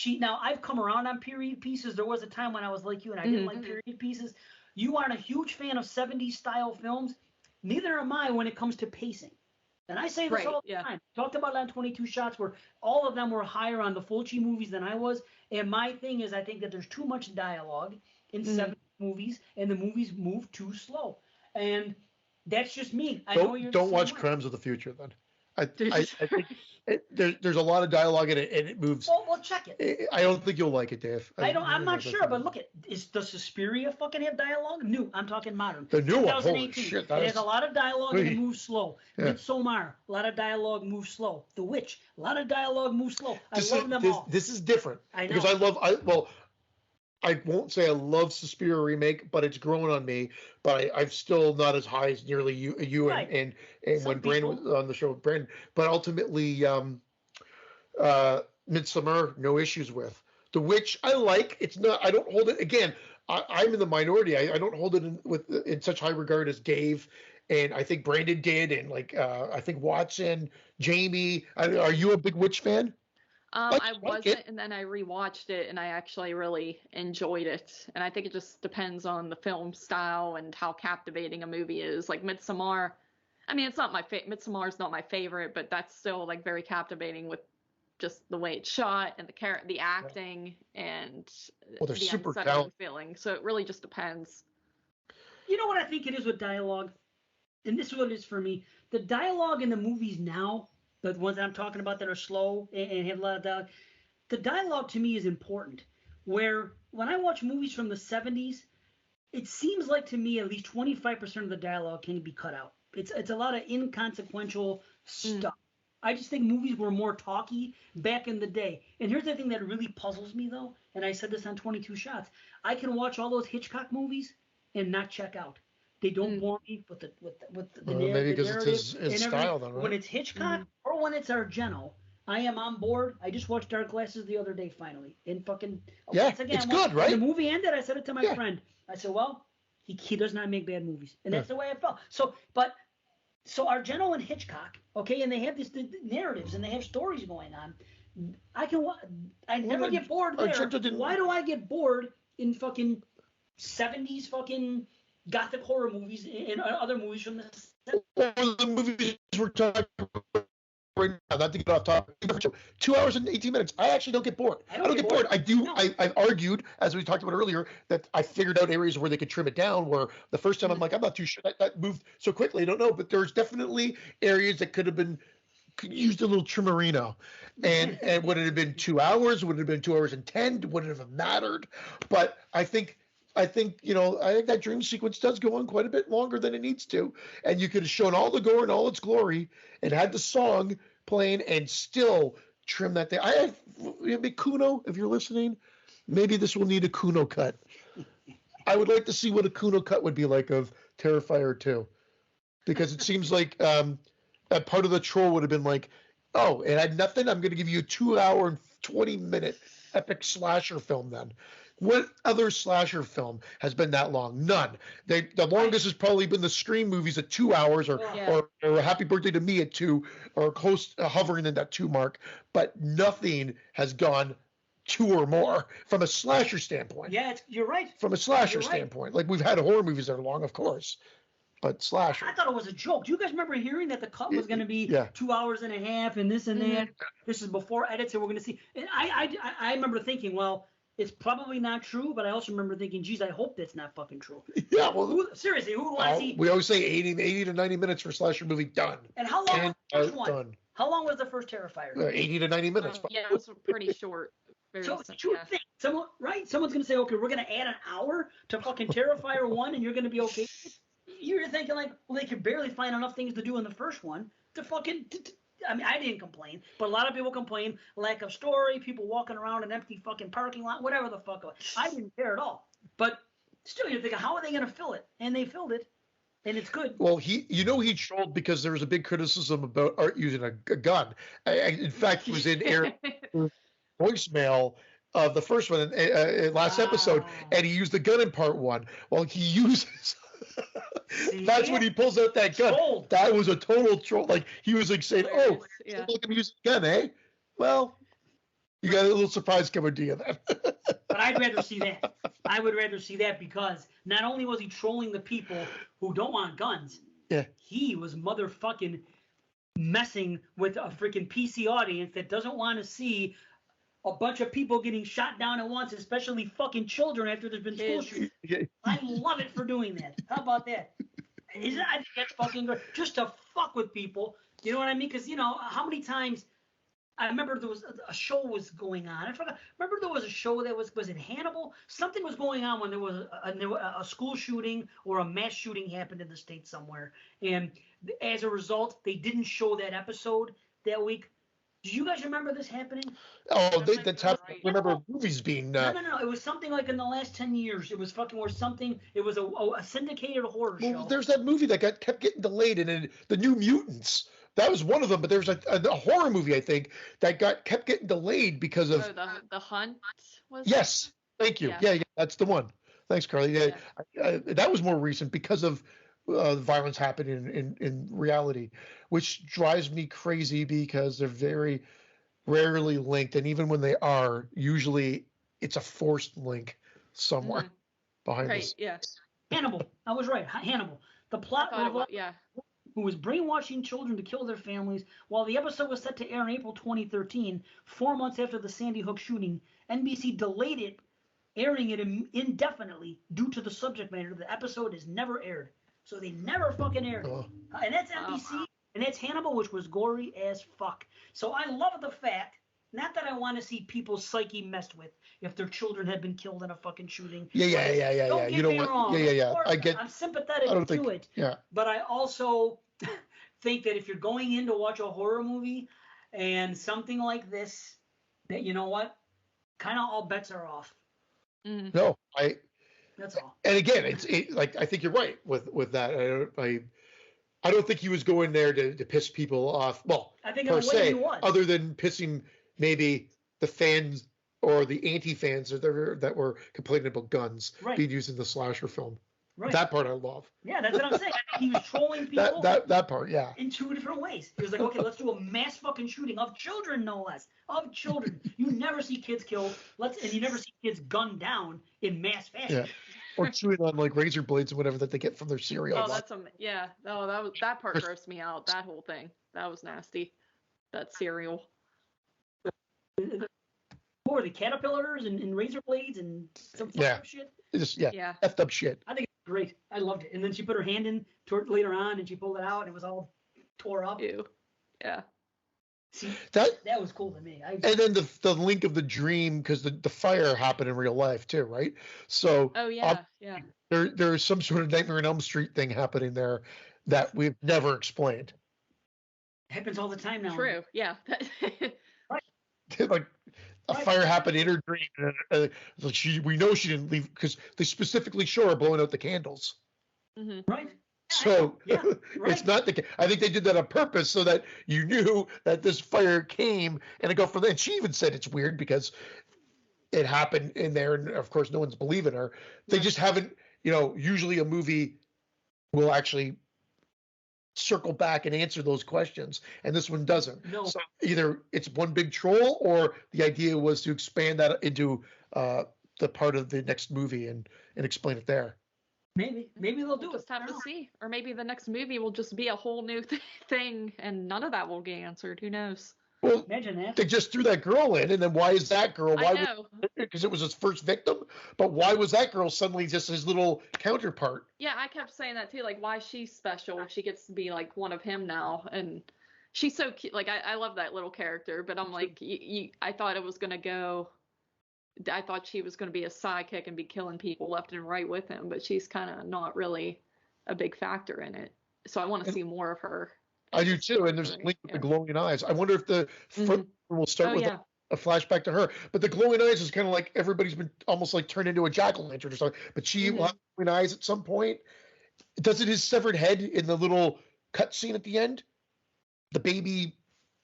Now, I've come around on period pieces. There was a time when I was like you and I didn't like period pieces. You aren't a huge fan of 70s style films. Neither am I when it comes to pacing. And I say this all the time. Talked about it on 22 Shots where all of them were higher on the Fulci movies than I was. And my thing is I think that there's too much dialogue in 70s movies and the movies move too slow. And that's just me. Don't watch Crimes of the Future then. I think there's a lot of dialogue in it, and it moves. Well, check it. I don't think you'll like it, Dave. I'm not sure, but look does Suspiria fucking have dialogue? New. I'm talking modern. The new one. Holy shit! It has a lot of dialogue and it moves slow. Midsommar, a lot of dialogue moves slow. The Witch, a lot of dialogue moves slow. I love them all. This is different because I won't say I love Suspiria remake, but it's growing on me. But I'm still not as high as nearly you and when Brandon was on the show with Brandon. But ultimately, Midsommar, no issues with. The Witch, I like. It's not. I don't hold it. Again, I'm in the minority. I don't hold it in such high regard as Dave, and I think Brandon did, and I think Watson, Jamie. Are you a big Witch fan? I wasn't, and then I rewatched it, and I actually really enjoyed it. And I think it just depends on the film style and how captivating a movie is. Like Midsommar, I mean, it's not Midsommar is not my favorite, but that's still like very captivating with just the way it's shot and the acting and the super unsettling feeling. So it really just depends. You know what I think it is with dialogue, and this is what it is for me. The dialogue in the movies now. The ones that I'm talking about that are slow and have a lot of dialogue. The dialogue to me is important. Where when I watch movies from the 70s, it seems like to me at least 25% of the dialogue can be cut out. It's a lot of inconsequential stuff. I just think movies were more talky back in the day. And here's the thing that really puzzles me though, and I said this on 22 Shots. I can watch all those Hitchcock movies and not check out. They don't bore me with the maybe because it's his style, then, right? When it's Hitchcock or when it's Argento, I am on board. I just watched Dark Glasses the other day, finally, and fucking once again, it's good, right? When the movie ended, I said it to my friend. I said, "Well, he does not make bad movies," and that's the way I felt. So Argento and Hitchcock, okay, and they have these narratives and they have stories going on. I never get bored there. Why do I get bored in fucking 70s fucking Gothic horror movies and other movies from the movies we're talking about right now, not to get off topic. 2 hours and 18 minutes. I actually don't get bored. I don't get bored. I do. No. I've argued, as we talked about earlier, that I figured out areas where they could trim it down. Where the first time I'm like, I'm not too sure that moved so quickly. I don't know, but there's definitely areas that could used a little trimmerino. And would it have been 2 hours? Would it have been 2 hours and 10? Would it have mattered? But I think that dream sequence does go on quite a bit longer than it needs to. And you could have shown all the gore in all its glory and had the song playing and still trim that thing. Kuno, if you're listening, maybe this will need a Kuno cut. I would like to see what a Kuno cut would be like of Terrifier 2. Because it seems like that part of the troll would have been like, oh, it had nothing? I'm going to give you a 2 hour and 20-minute epic slasher film then. What other slasher film has been that long? None. The longest has probably been the Scream movies at 2 hours, or Happy Birthday to Me at 2, or close hovering in that 2 mark. But nothing has gone 2 or more from a slasher standpoint. Yeah, you're right. From a slasher standpoint. Like, we've had horror movies that are long, of course, but slasher. I thought it was a joke. Do you guys remember hearing that the cut was going to be 2 hours and a half and this and that? This is before edits, and we're going to see. And I remember thinking, well, it's probably not true, but I also remember thinking, geez, I hope that's not fucking true. Yeah, well, seriously, who do I see? We always say 80 to 90 minutes for a slasher movie, done. And how long was the first one? Done. How long was the first Terrifier? 80 to 90 minutes. Yeah, it was pretty short. So you would think someone's going to say, okay, we're going to add an hour to fucking Terrifier 1, and you're going to be okay. You're thinking like, well, they could barely find enough things to do in the first one to fucking. I mean, I didn't complain, but a lot of people complain. Lack of story, people walking around an empty fucking parking lot, whatever the fuck. I didn't care at all. But still, you're thinking, how are they going to fill it? And they filled it, and it's good. Well, he trolled because there was a big criticism about Art using a gun. In fact, it was in Aaron's voicemail of the first one, last episode, and he used the gun in part 1. Well, he uses. That's when he pulls out that gun. Troll. That was a total troll. Like, he was like saying, "Oh, look, I'm using a gun, eh?" Well, you got a little surprise coming to you then. But I'd rather see that. I would rather see that because not only was he trolling the people who don't want guns, he was motherfucking messing with a freaking PC audience that doesn't want to see a bunch of people getting shot down at once, especially fucking children after there's been school shootings. I love it for doing that. How about that? I think that's fucking good. Just to fuck with people. You know what I mean? Because, how many times I remember there was a show was going on. I forgot. Remember there was a show that was it Hannibal? Something was going on when there was a school shooting or a mass shooting happened in the States somewhere. And as a result, they didn't show that episode that week. Do you guys remember this happening? Oh, that's how I remember movies being. No. It was something like in the last 10 years. It was fucking or something. It was a syndicated horror show. Well, there's that movie that kept getting delayed, and the New Mutants. That was one of them. But there was a horror movie, I think, that kept getting delayed because of. Oh, the Hunt was. Yes, thank you. Yeah, that's the one. Thanks, Carly. Yeah. That was more recent because of violence happening in reality, which drives me crazy because they're very rarely linked, and even when they are, usually it's a forced link somewhere behind us. Yeah. Hannibal. I was right. Hannibal. The plot who was brainwashing children to kill their families. While the episode was set to air in April 2013, 4 months after the Sandy Hook shooting, NBC delayed it, airing it indefinitely due to the subject matter. The episode is never aired. So they never fucking aired it. And that's NBC, and that's Hannibal, which was gory as fuck. So I love the fact, not that I want to see people's psyche messed with if their children had been killed in a fucking shooting. Yeah. Don't get me wrong. Yeah. I'm sympathetic to it. Yeah. But I also think that if you're going in to watch a horror movie and something like this, that you know what, kind of all bets are off. No, That's all. And again, it's like I think you're right with that. I don't think he was going there to piss people off. Well, I think per se, he was. Other than pissing maybe the fans or the anti-fans that were complaining about guns being used in the slasher film. Right. That part I love. Yeah, that's what I'm saying. I think he was trolling people. that part, yeah. In 2 different ways. He was like, okay, let's do a mass fucking shooting of children, no less. Of children. You never see kids killed. And you never see kids gunned down in mass fashion. Yeah. Or chewing on like razor blades or whatever that they get from their cereal. Oh, that part grossed me out. That whole thing. That was nasty. That cereal. Or the caterpillars and razor blades and some fucked up shit. Just effed up shit. I think it's great. I loved it. And then she put her hand in later on and she pulled it out and it was all tore up. Ew. Yeah. See, that was cool to me. And then the link of the dream, because the fire happened in real life too, right? So there's some sort of Nightmare on Elm Street thing happening there that we've never explained. It happens all the time now. True. Yeah. Like a fire happened in her dream. And, we know she didn't leave because they specifically show her blowing out the candles. Mm-hmm. Right. So it's not I think they did that on purpose so that you knew that this fire came and it go from there. And she even said it's weird because it happened in there. And of course, no one's believing her. They just haven't, usually a movie will actually circle back and answer those questions, and this one doesn't. No. So either it's one big troll, or the idea was to expand that into the part of the next movie and explain it there. Maybe they'll do Just have to see, or maybe the next movie will just be a whole new thing, and none of that will get answered. Who knows? Well, imagine that. They just threw that girl in, and then why is that girl? Why? I know. Because it was his first victim. But why was that girl suddenly just his little counterpart? Yeah, I kept saying that too. Like, why is she special? She gets to be like one of him now, and she's so cute. Like, I love that little character. But I'm like, I thought it was gonna go. I thought she was gonna be a sidekick and be killing people left and right with him. But she's kind of not really a big factor in it. So I want to see more of her. I do too, and there's a link with the glowing eyes. I wonder if the first one will start with a flashback to her. But the glowing eyes is kind of like everybody's been almost like turned into a jack-o'-lantern or something. But she will have glowing eyes at some point. Doesn't his severed head in the little cut scene at the end? The baby.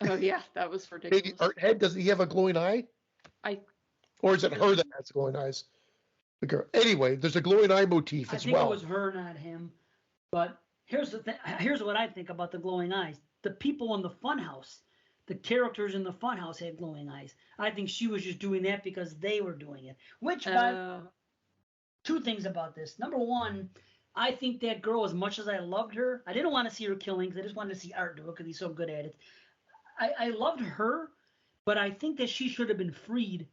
Oh yeah, that was ridiculous. Baby art head. Doesn't he have a glowing eye? Or is it her that has glowing eyes? The girl. Anyway, there's a glowing eye motif as well. I think it was her, not him. But here's the thing. Here's what I think about the glowing eyes. The people in the funhouse, the characters in the funhouse had glowing eyes. I think she was just doing that because they were doing it. Which, two things about this. Number one, I think that girl, as much as I loved her, I didn't want to see her killing because I just wanted to see Art do it because he's so good at it. I loved her, but I think that she should have been freed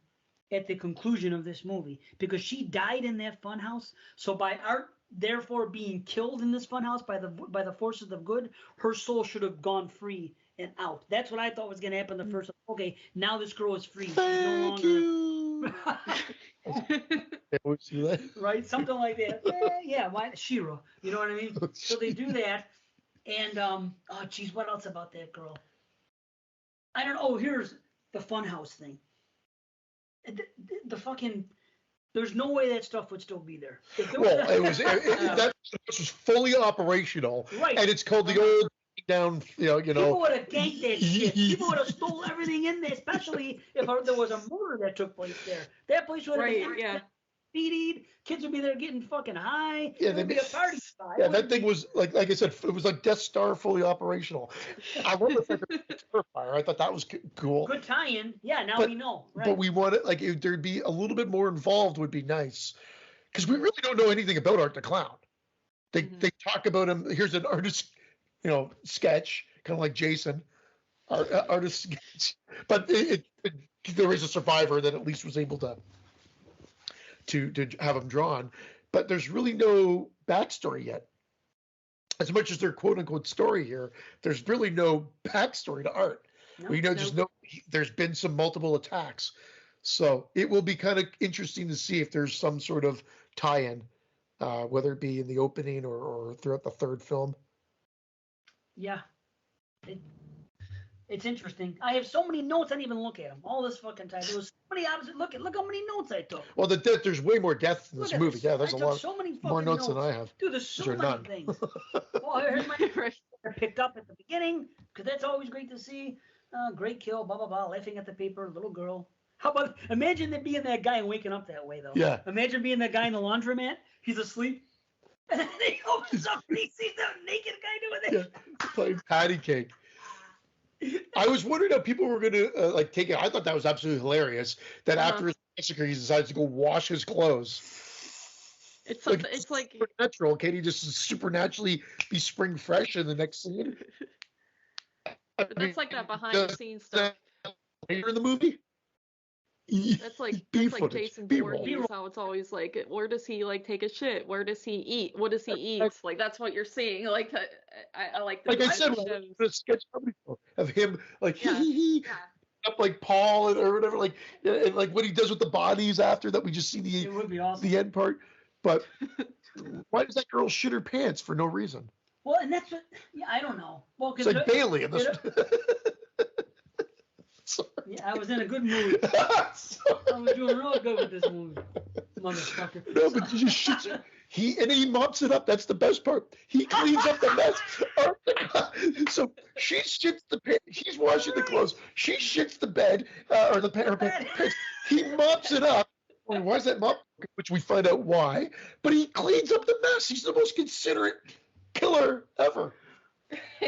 at the conclusion of this movie because she died in that funhouse. So by Art therefore being killed in this funhouse by the forces of good, her soul should have gone free and out. That's what I thought was going to happen the first. Okay, now this girl is free. Thank you. Right, something like that. Yeah, why She-Ra? You know what I mean? So they do that, and oh geez, what else about that girl? I don't know. Oh, here's the funhouse thing. The fucking. There's no way that stuff would still be there. Well, that was fully operational, right? And it's called the old down. People would have ganked that shit. People would have stole everything in there, especially if there was a murder that took place there. That place would have been speedied. Kids would be there getting fucking high. Yeah, it would be a party spot. Yeah, that thing was like I said, it was like Death Star fully operational. I wonder if Terrifier. I thought that was cool. Good tie-in. Yeah, now we know. Right. But we want it if there'd be a little bit more involved would be nice, because we really don't know anything about Art the Clown. They talk about him. Here's an artist, sketch, kind of like Jason, artist sketch. But there is a survivor that at least was able to have him drawn, but there's really no backstory yet. As much as their quote unquote story here, there's really no backstory to Art. There's been some multiple attacks, so it will be kind of interesting to see if there's some sort of tie-in, whether it be in the opening or throughout the third film. Yeah, it's interesting. I have so many notes I didn't even look at them all this fucking time. There was so many options. Look how many notes I took. Well, there's way more death in this movie. Yeah, there's a lot more notes than I have. Dude, there's so many things. Well, here's my I picked up at the beginning because that's always great to see. Great kill, blah blah blah. Laughing at the paper, little girl. How about imagine that being that guy and waking up that way though. Yeah. Imagine being that guy in the laundromat. He's asleep. And then he opens up and he sees that naked guy doing that. Yeah, playing patty cake. I was wondering how people were going to take it. I thought that was absolutely hilarious that after his massacre, he decides to go wash his clothes. It's like supernatural. Can he just supernaturally be spring fresh in the next scene? That's like that behind the scenes stuff. Later in the movie? That's like Jason Voorhees, how it's always like, where does he take a shit? Where does he eat? What does he eat? Like that's what you're seeing. I like. Like I said, a sketch of him up like Paul or whatever, and like what he does with the bodies after that. We just see the end part. But why does that girl shit her pants for no reason? Well, and that's what I don't know. Well, it's like Bailey in this. Yeah, I was in a good mood. I was doing real good with this movie, motherfucker. No, but he just shits it. He mops it up. That's the best part. He cleans up the mess. So she shits the pants. He's washing the clothes. She shits the bed or the pants. He mops it up. Why is that mop? Which we find out why. But he cleans up the mess. He's the most considerate killer ever.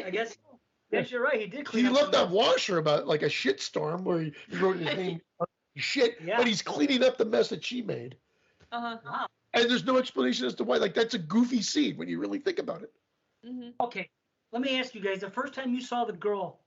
I guess you're right. He did clean He up left the that mess. washer about like a shit storm where he wrote his name shit, Yeah. but he's cleaning up the mess that she made. Wow. And there's no explanation as to why. Like, that's a goofy scene when you really think about it. Okay, let me ask you guys. The first time you saw the girl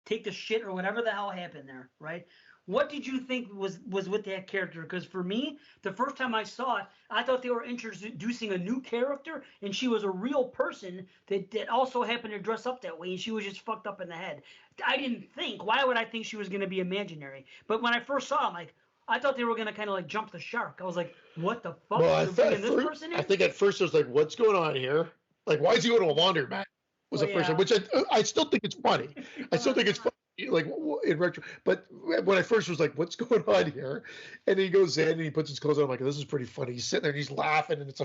take the shit or whatever the hell happened there, right? What did you think was with that character? Because for me, the first time I saw it, I thought they were introducing a new character, and she was a real person that also happened to dress up that way, and she was just fucked up in the head. I didn't think. Why would I think she was going to be imaginary? But when I first saw it, like, I thought they were going to kind of like jump the shark. I was like, what the fuck? Well, I think at first I was like, what's going on here? Like, why is he going to a laundromat? Was the first time, which I still think it's funny. I still think it's funny, like in retro. But when I first was like, what's going on here? And he goes in and he puts his clothes on. I'm like, this is pretty funny. He's sitting there and he's laughing, and it's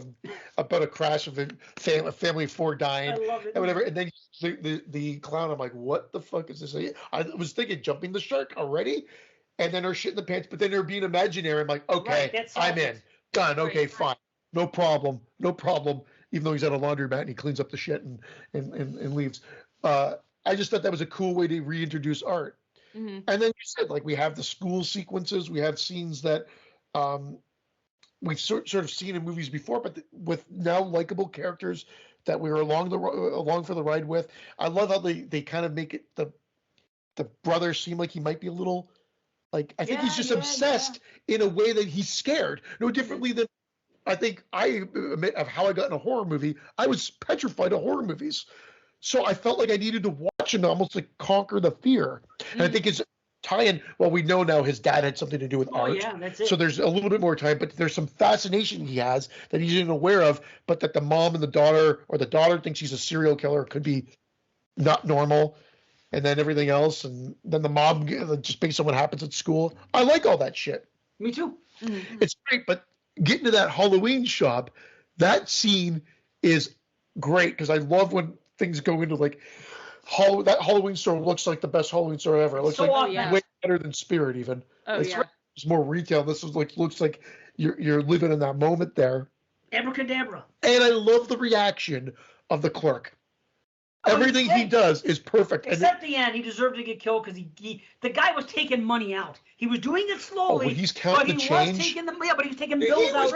about a crash of a family of 4 dying and whatever. And then the clown, I'm like, what the fuck is this? I was thinking jumping the shark already, and then her shit in the pants. But then her being imaginary. I'm like, okay, I'm in. Done. Okay, fine. No problem. Even though he's at a laundromat and he cleans up the shit and leaves. I just thought that was a cool way to reintroduce art. And then you said, like, we have the school sequences, we have scenes that we've sort of seen in movies before, but with now likable characters that we were along for the ride with. I love how they kind of make it the brother seem like he might be a little, like, I think he's just obsessed in a way that he's scared. No differently than I think I admit of how I got in a horror movie. I was petrified of horror movies. So I felt like I needed to watch him almost like conquer the fear. And I think his tie-in, well, we know now his dad had something to do with art. Oh, yeah, that's it. So there's a little bit more time, but there's some fascination he has that he's even aware of, but that the mom and the daughter, or the daughter thinks he's a serial killer, could be not normal. And then everything else. And then the mom, just based on what happens at school. I like all that shit. Me too. It's great, but getting to that Halloween shop, that scene is great because I love when things go into like that Halloween store looks like the best Halloween store ever. It looks like way better than Spirit even. It's more retail. This is looks like you're living in that moment there. Abracadabra. And I love the reaction of the clerk. Everything he does is perfect. Except the end, he deserved to get killed because the guy was taking money out. He was doing it slowly. When he's counting the change. But he was taking bills out.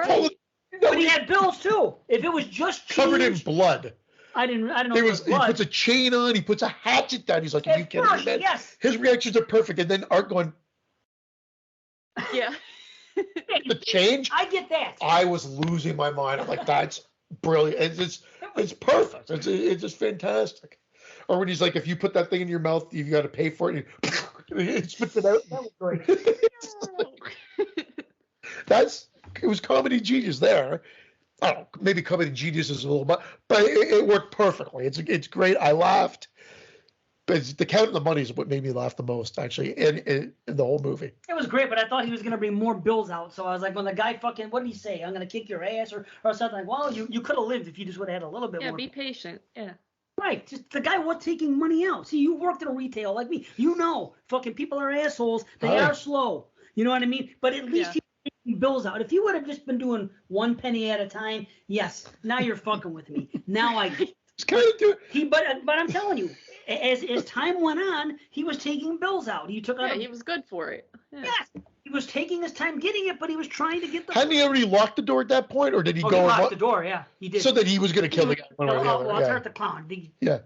But he had bills too. If it was just change, covered in blood. I don't know. He puts a chain on. He puts a hatchet down. He's like, "Are you kidding me, man?" Yes. His reactions are perfect, and then Art going, "Yeah." The change. I get that. I was losing my mind. I'm like, "That's brilliant. It's perfect. It's just fantastic." Or when he's like, "If you put that thing in your mouth, you've got to pay for it." And he spits it out. That was great. It was comedy genius there. I don't know, maybe comedy genius is a little bit, but it worked perfectly. It's great. I laughed. But the count of the money is what made me laugh the most, actually, in the whole movie. It was great, but I thought he was going to bring more bills out. So I was like, when the guy fucking, what did he say? I'm going to kick your ass or something. Like, well, you could have lived if you just would have had a little bit more. Yeah, be patient. Yeah. Right. Just the guy was taking money out. See, you worked in retail like me. You know, fucking people are assholes. They are slow. You know what I mean? But at least he was taking bills out. If he would have just been doing 1 penny at a time, yes, now you're fucking with me. Now I get it. But I'm telling you, as time went on, he was taking bills out. He took out. He was good for it. Yeah. Yes, he was taking his time getting it, but he was trying to get the. Hadn't he already locked the door at that point, or did he go? He locked the door. Yeah, he did. So that he was going to kill the guy. Well, I'll start the clown. Yeah.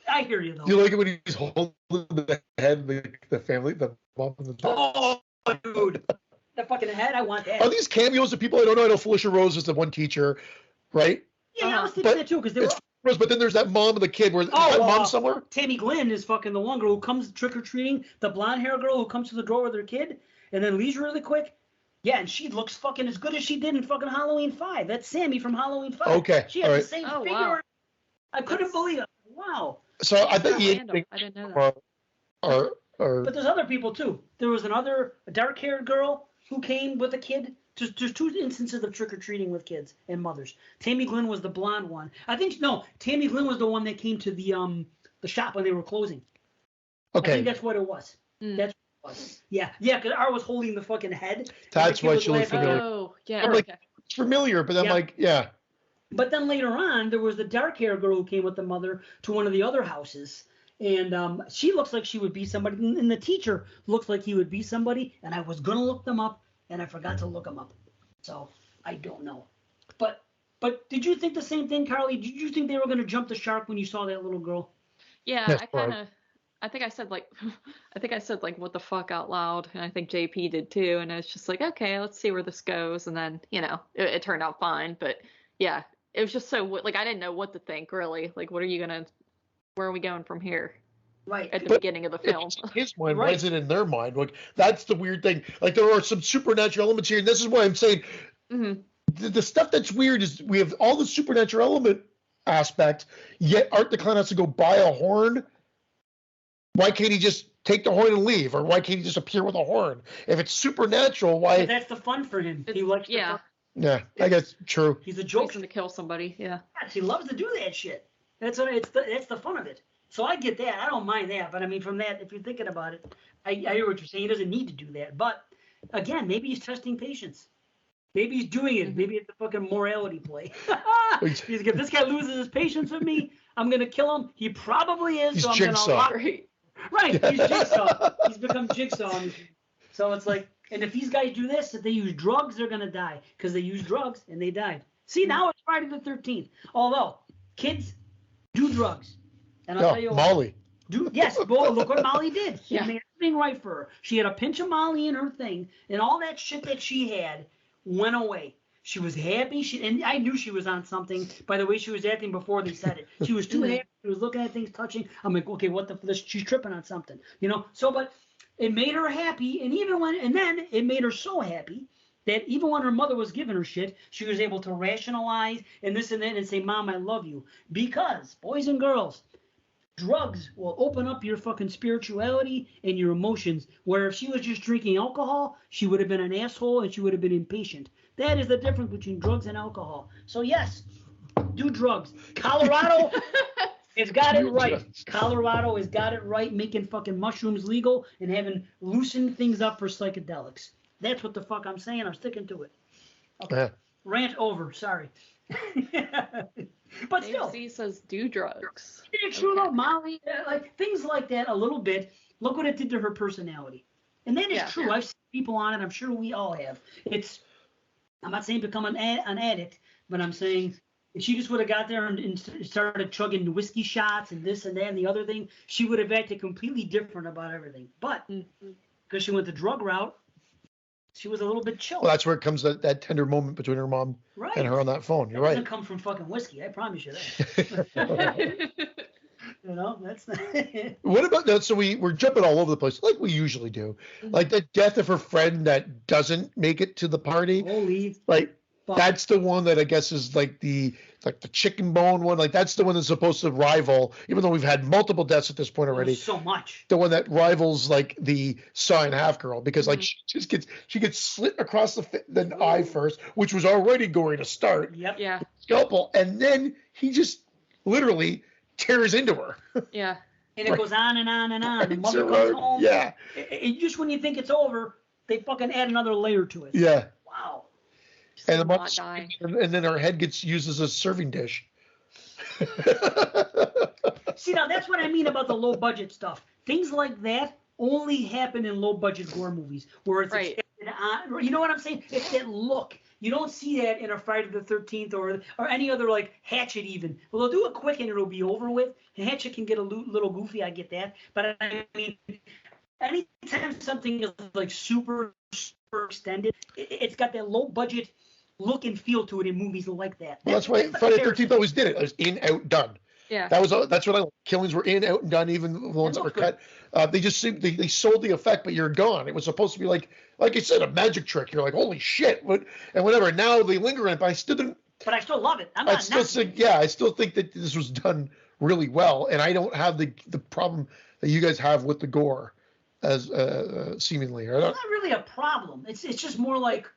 I hear you though. Do you like it when he's holding the head, the family, the mom and the daughter? Oh, dude, the fucking head. I want that. Are these cameos of people I don't know? I know Felicia Rose is the one teacher, right? Yeah, I was thinking that too because they were. But then there's that mom and the kid. Where mom somewhere? Tammy Glenn is fucking the one girl who comes trick or treating. The blonde hair girl who comes to the door with her kid and then leaves really quick. Yeah, and she looks fucking as good as she did in fucking Halloween 5. That's Sammy from Halloween 5. Okay, she has the same figure. Wow. I couldn't believe it. Wow. So I bet I didn't know that. But there's other people too. There was a dark-haired girl who came with a kid. There's 2 instances of trick-or-treating with kids and mothers. Tammy Glenn was the blonde one. Tammy Glenn was the one that came to the shop when they were closing. Okay. I think that's what it was. That's what it was. Yeah, because I was holding the fucking head. That's why she looked familiar. Oh, yeah. I'm like, it's familiar, but I'm like, yeah. But then later on, there was the dark hair girl who came with the mother to one of the other houses. And she looks like she would be somebody. And the teacher looks like he would be somebody. And I was going to look them up, and I forgot to look them up. So I don't know. But did you think the same thing, Carly? Did you think they were going to jump the shark when you saw that little girl? Yeah, That's I think I said like what the fuck out loud, and I think JP did too, and it's just like, okay, let's see where this goes, and then it turned out fine, but yeah, it was just so like I didn't know what to think really, like where are we going from here? Right. At the beginning of the film. His mind, why is it in their mind? Like that's the weird thing. Like there are some supernatural elements here, and this is why I'm saying the stuff that's weird is we have all the supernatural element aspect, yet Art the Clown has to go buy a horn. Why can't he just take the horn and leave? Or why can't he just appear with a horn? If it's supernatural, why? But that's the fun for him. He likes yeah. Yeah, I guess true. He's a joke. To kill somebody, yeah. He loves to do that shit. That's the fun of it. So I get that. I don't mind that. But I mean, from that, if you're thinking about it, I hear what you're saying. He doesn't need to do that. But again, maybe he's testing patience. Maybe he's doing it. Maybe it's a fucking morality play. If this guy loses his patience with me, I'm gonna kill him. He probably is. He's so I'm Jigsaw. gonna lock. Right. He's Jigsaw. He's become Jigsaw. So it's like, and if these guys do this, if they use drugs, they're gonna die because they use drugs and they died. See, now it's Friday the 13th. Although kids do drugs, and I'll tell you what, Molly. Yes, boy, look what Molly did. She Yeah. made everything right for her. She had a pinch of Molly in her thing, and all that shit that she had went away. She was happy. And I knew she was on something by the way she was acting before they said it. She was too happy. She was looking at things, touching. I'm like, okay, what the? She's tripping on something, So, but it made her happy, and then it made her so happy that even when her mother was giving her shit, she was able to rationalize and this and that and say, "Mom, I love you," because boys and girls, drugs will open up your fucking spirituality and your emotions, where if she was just drinking alcohol, she would have been an asshole and she would have been impatient. That is the difference between drugs and alcohol. So yes, do drugs. Colorado has got it right. Colorado has got it right, making fucking mushrooms legal and having loosened things up for psychedelics. That's what the fuck I'm saying. I'm sticking to it. Okay. Rant over. Sorry. But still, he says do drugs. It's true though, Molly, like things like that a little bit. Look what it did to her personality, and that is true. Yeah. I've seen people on it. I'm sure we all have. I'm not saying become an addict, but I'm saying if she just would have got there and started chugging whiskey shots and this and that and the other thing, she would have acted completely different about everything. But because she went the drug route, she was a little bit chill. Well, that's where it comes that tender moment between her mom and her on that phone. You're right. It doesn't come from fucking whiskey. I promise you that. That's not. What about that? So we're jumping all over the place like we usually do. Like the death of her friend that doesn't make it to the party. Holy like fuck. That's the one that I guess is like the chicken bone one. Like that's the one that's supposed to rival, even though we've had multiple deaths at this point already. So much. The one that rivals like the Saw in Half girl, because like she gets slit across the eye first, which was already going to start. Yep. Yeah. Scalpel, and then he just literally tears into her. Yeah. And it goes on and on and on. The mother comes home. Yeah. Just when you think it's over, they fucking add another layer to it. Yeah. Wow. And the mother, and then her head gets used as a serving dish. See, now that's what I mean about the low budget stuff. Things like that only happen in low budget gore movies, where it's right. On, you know what I'm saying? It's that look. You don't see that in a Friday the 13th or any other, like Hatchet even. Well, they'll do it quick and it'll be over with. And Hatchet can get a little goofy, I get that. But I mean, anytime something is like super extended, it's got that low budget look and feel to it in movies like that. Well, that's why Friday the 13th always did it. It was in, out, done. Yeah. That's what I like. Killings were in, out, and done. Even the ones that were cut, they just they sold the effect, but you're gone. It was supposed to be like I said, a magic trick. You're like, holy shit, and whatever. Now they linger on it, but I still didn't. But I still love it. I still think that this was done really well, and I don't have the problem that you guys have with the gore, as seemingly. It's not really a problem. It's just more like.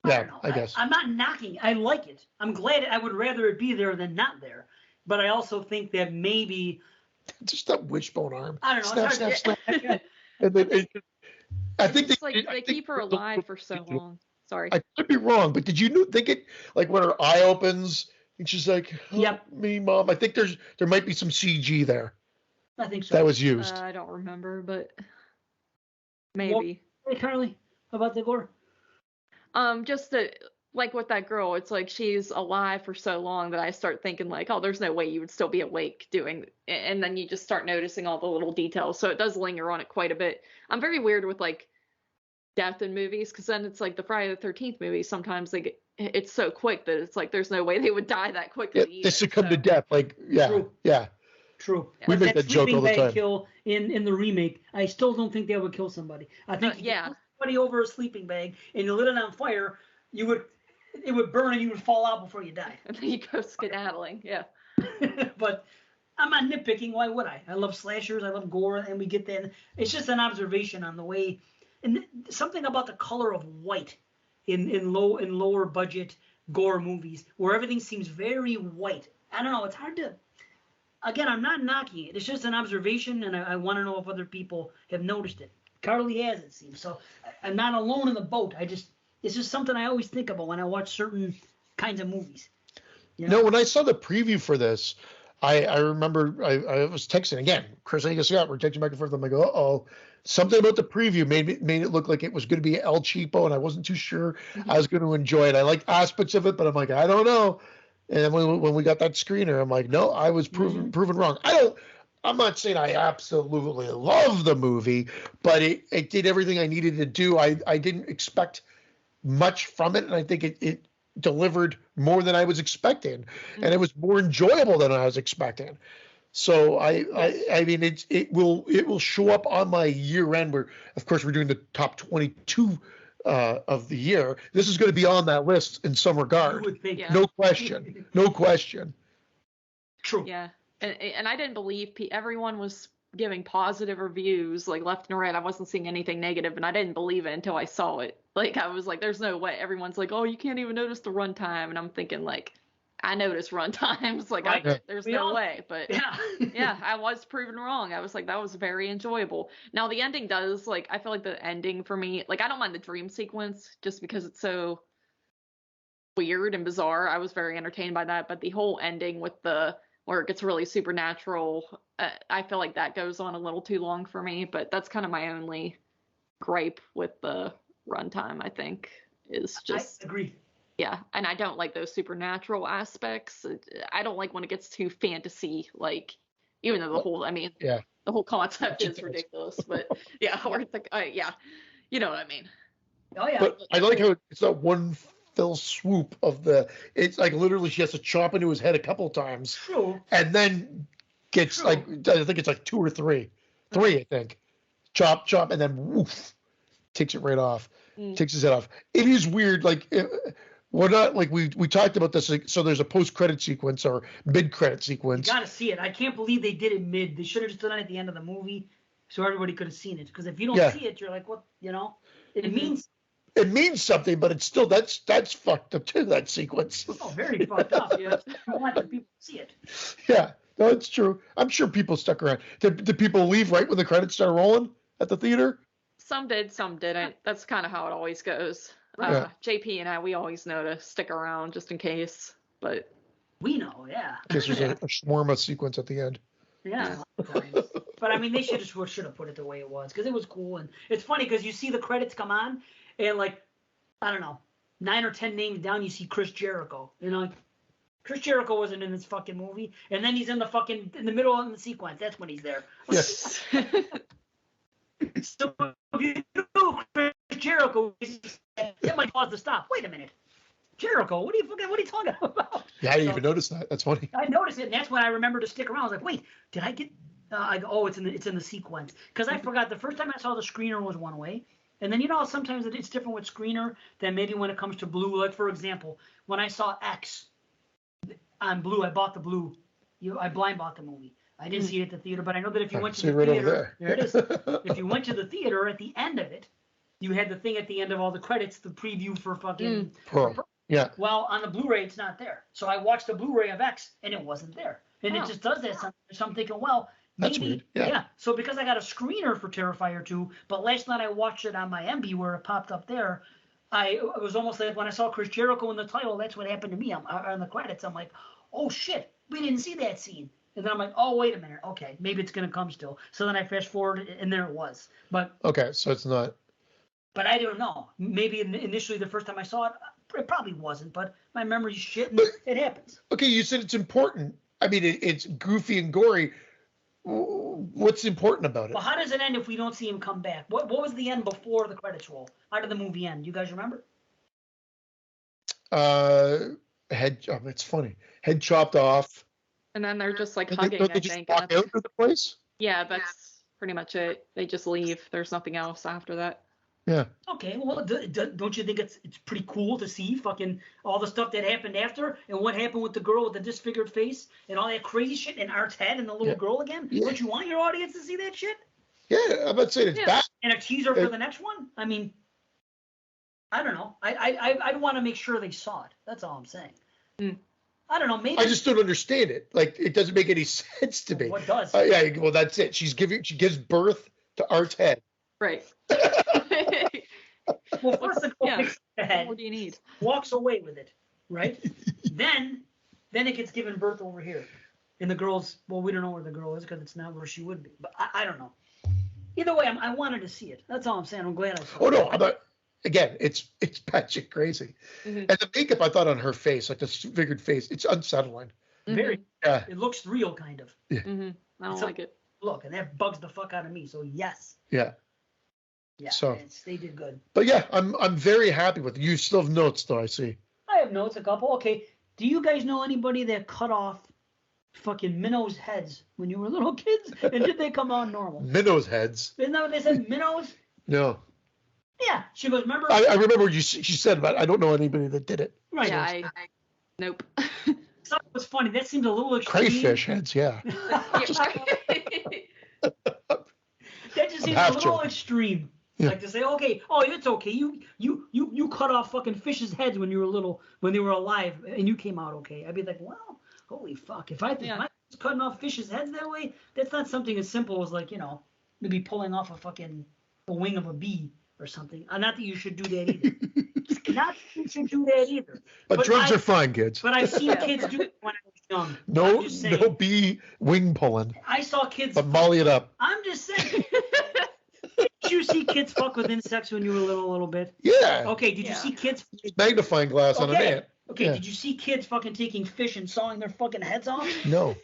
I guess. I'm not knocking. I like it. I'm glad. I would rather it be there than not there. But I also think that maybe just that wishbone arm. I don't know. Snap. And then I think they keep her alive for so long. Sorry. I could be wrong, but did you think it, like when her eye opens and she's like, "Help me, Mom"? I think there might be some CG there. I think so. That was used. I don't remember, but maybe. Hey, Carly, how about the gore? Just like with that girl, it's like she's alive for so long that I start thinking like, oh, there's no way you would still be awake doing, and then you just start noticing all the little details. So it does linger on it quite a bit. I'm very weird with like death in movies, because then it's like the Friday the 13th movies. Sometimes it's so quick that it's like there's no way they would die that quickly. They succumb to death. Like, True. Yeah. True. We make that joke all the time. Kill in the remake, I still don't think they would kill somebody. I think if you put somebody over a sleeping bag and you lit it on fire, it would burn and you would fall out before you died. And then you go skedaddling. Yeah. But I'm not nitpicking. Why would I? I love slashers. I love gore, and we get that. It's just an observation on the way, and something about the color of white in lower budget gore movies where everything seems very white. I don't know. It's hard to. Again, I'm not knocking it. It's just an observation, and I want to know if other people have noticed it. Carly has, it seems. So I'm not alone in the boat. It's just something I always think about when I watch certain kinds of movies. You know? No, when I saw the preview for this, I remember I was texting again. Chris and Scott were texting back and forth. I'm like, uh-oh. Something about the preview made it look like it was going to be El Cheapo, and I wasn't too sure I was going to enjoy it. I liked aspects of it, but I'm like, I don't know. And then when we got that screener, I'm like, no, I was proven wrong. I'm not saying I absolutely love the movie, but it did everything I needed to do. I didn't expect much from it, and I think it delivered more than I was expecting, and it was more enjoyable than I was expecting. So I mean it will show up on my year end, where of course we're doing the top 22 of the year. This is going to be on that list in some regard. No question. True. Yeah, and I didn't believe everyone was giving positive reviews like left and right. I wasn't seeing anything negative, and I didn't believe it until I saw it. Like I was like, there's no way. Everyone's like, oh, you can't even notice the runtime, and I'm thinking like, I notice run times. Like there's no way. But yeah, I was proven wrong. I was like, that was very enjoyable. Now the ending does, like, I feel like the ending for me, like, I don't mind the dream sequence just because it's so weird and bizarre. I was very entertained by that. But the whole ending with where it gets really supernatural, I feel like that goes on a little too long for me. But that's kind of my only gripe with the runtime, I think, is just. I agree. Yeah, and I don't like those supernatural aspects. I don't like when it gets too fantasy, like, even though the whole concept is ridiculous. But yeah, or it's like, you know what I mean. Oh yeah. But I like how it's not one fell swoop of it's like literally she has to chop into his head a couple times. True. And then gets I think it's like 2 or 3. 3, I think. Chop, and then woof, takes it right off. Takes his head off. It is weird, like. We're not like we talked about this. So there's a post-credit sequence or mid-credit sequence. You gotta see it. I can't believe they did it mid. They should have just done it at the end of the movie, so everybody could have seen it. Because if you don't see it, you're like, what? You know, it means something, but it's still that's fucked up too. That sequence. Oh, very fucked up. Yeah, I want the people to see it. Yeah, no, it's true. I'm sure people stuck around. Did people leave right when the credits started rolling at the theater? Some did, some didn't. That's kind of how it always goes. JP and we always know to stick around just in case, but we know, yeah. Guess there's a shawarma sequence at the end. Yeah, but I mean, they should have put it the way it was because it was cool, and it's funny because you see the credits come on, and like, I don't know, 9 or 10 names down, you see Chris Jericho. You know, like, Chris Jericho wasn't in this fucking movie, and then he's in the middle of the sequence. That's when he's there. Yes. So if you know Chris Jericho, that might cause to stop. Wait a minute, Jericho, what are you talking about? Yeah, I didn't even notice that. That's funny. I noticed it, and that's when I remember to stick around. I was like, wait, did I get? I go, oh, it's in the sequence because I forgot the first time I saw the screener was one way, and then sometimes it's different with screener than maybe when it comes to blue. Like for example, when I saw X on blue, I bought the blue. I blind bought the movie. I didn't see it at the theater, but I know that if you went to the theater, there it is. If you went to the theater, at the end of it, you had the thing at the end of all the credits, the preview for fucking. Yeah. Well, on the Blu-ray, it's not there. So I watched the Blu-ray of X, and it wasn't there. And it just does that sometimes. So I'm thinking, well, maybe. That's weird. Yeah. So because I got a screener for Terrifier 2, but last night I watched it on my MB where it popped up there, it was almost like when I saw Chris Jericho in the title, that's what happened to me. I'm on the credits. I'm like, oh shit, we didn't see that scene. And then I'm like, oh wait a minute, okay, maybe it's gonna come still. So then I fast forward, and there it was. But okay, so it's not. But I don't know. Maybe initially the first time I saw it, it probably wasn't. But my memory's shit, and it happens. Okay, you said it's important. I mean, it's goofy and gory. What's important about it? Well, how does it end if we don't see him come back? What was the end before the credits roll? How did the movie end? You guys remember? It's funny. Head chopped off. And then they're just like hugging, Don't they I just think. walk out of the place? Yeah, that's pretty much it. They just leave. There's nothing else after that. Yeah. Okay, well, don't you think it's pretty cool to see fucking all the stuff that happened after, and what happened with the girl with the disfigured face and all that crazy shit in Art's head and the little girl again? Yeah. Don't you want your audience to see that shit? Yeah, I'm about saying it's bad. And a teaser for the next one? I mean, I don't know. I'd want to make sure they saw it. That's all I'm saying. I don't know. Maybe I just don't understand it. Like, it doesn't make any sense to me. What does? Yeah, well, that's it. She gives birth to Art's head. Right. Well, first the girl picks the head. What do you need? Walks away with it, right? then it gets given birth over here. And the girl's, well, we don't know where the girl is because it's not where she would be. But I don't know. Either way, I wanted to see it. That's all I'm saying. I'm glad I saw it. Oh, no, I'm not. Again, it's batshit crazy. And the makeup, I thought, on her face, like the disfigured face, it's unsettling. Very. Yeah. It looks real, kind of. Yeah. I don't like it. Look, and that bugs the fuck out of me. So yes. Yeah. Yeah. So they did good. But yeah, I'm very happy with it. You still have notes, though, I see. I have notes, a couple. Okay. Do you guys know anybody that cut off fucking minnows' heads when you were little kids? And did they come out normal? Minnows' heads. Isn't that what they said? Minnows? No. Yeah. She goes, remember? I remember what she said, but I don't know anybody that did it. Right. Yeah, nope. Something was funny. That seemed a little extreme. Crayfish heads, yeah. That just seems a little extreme. Yeah. Like to say, okay, it's okay. You cut off fucking fish's heads when you were little, when they were alive, and you came out okay. I'd be like, well, holy fuck. If I think my cutting off fish's heads that way, that's not something as simple as like, maybe pulling off a wing of a bee or something. Not that you should do that either. Not that you should do that either. But drugs are fine, kids. But I've seen kids do it when I was young. No bee wing pulling. I saw kids. But molly it up. I'm just saying. Did you see kids fuck with insects when you were little a little bit? Yeah. Okay, did you see kids? Magnifying glass on an ant. Okay, did you see kids fucking taking fish and sawing their fucking heads off? No.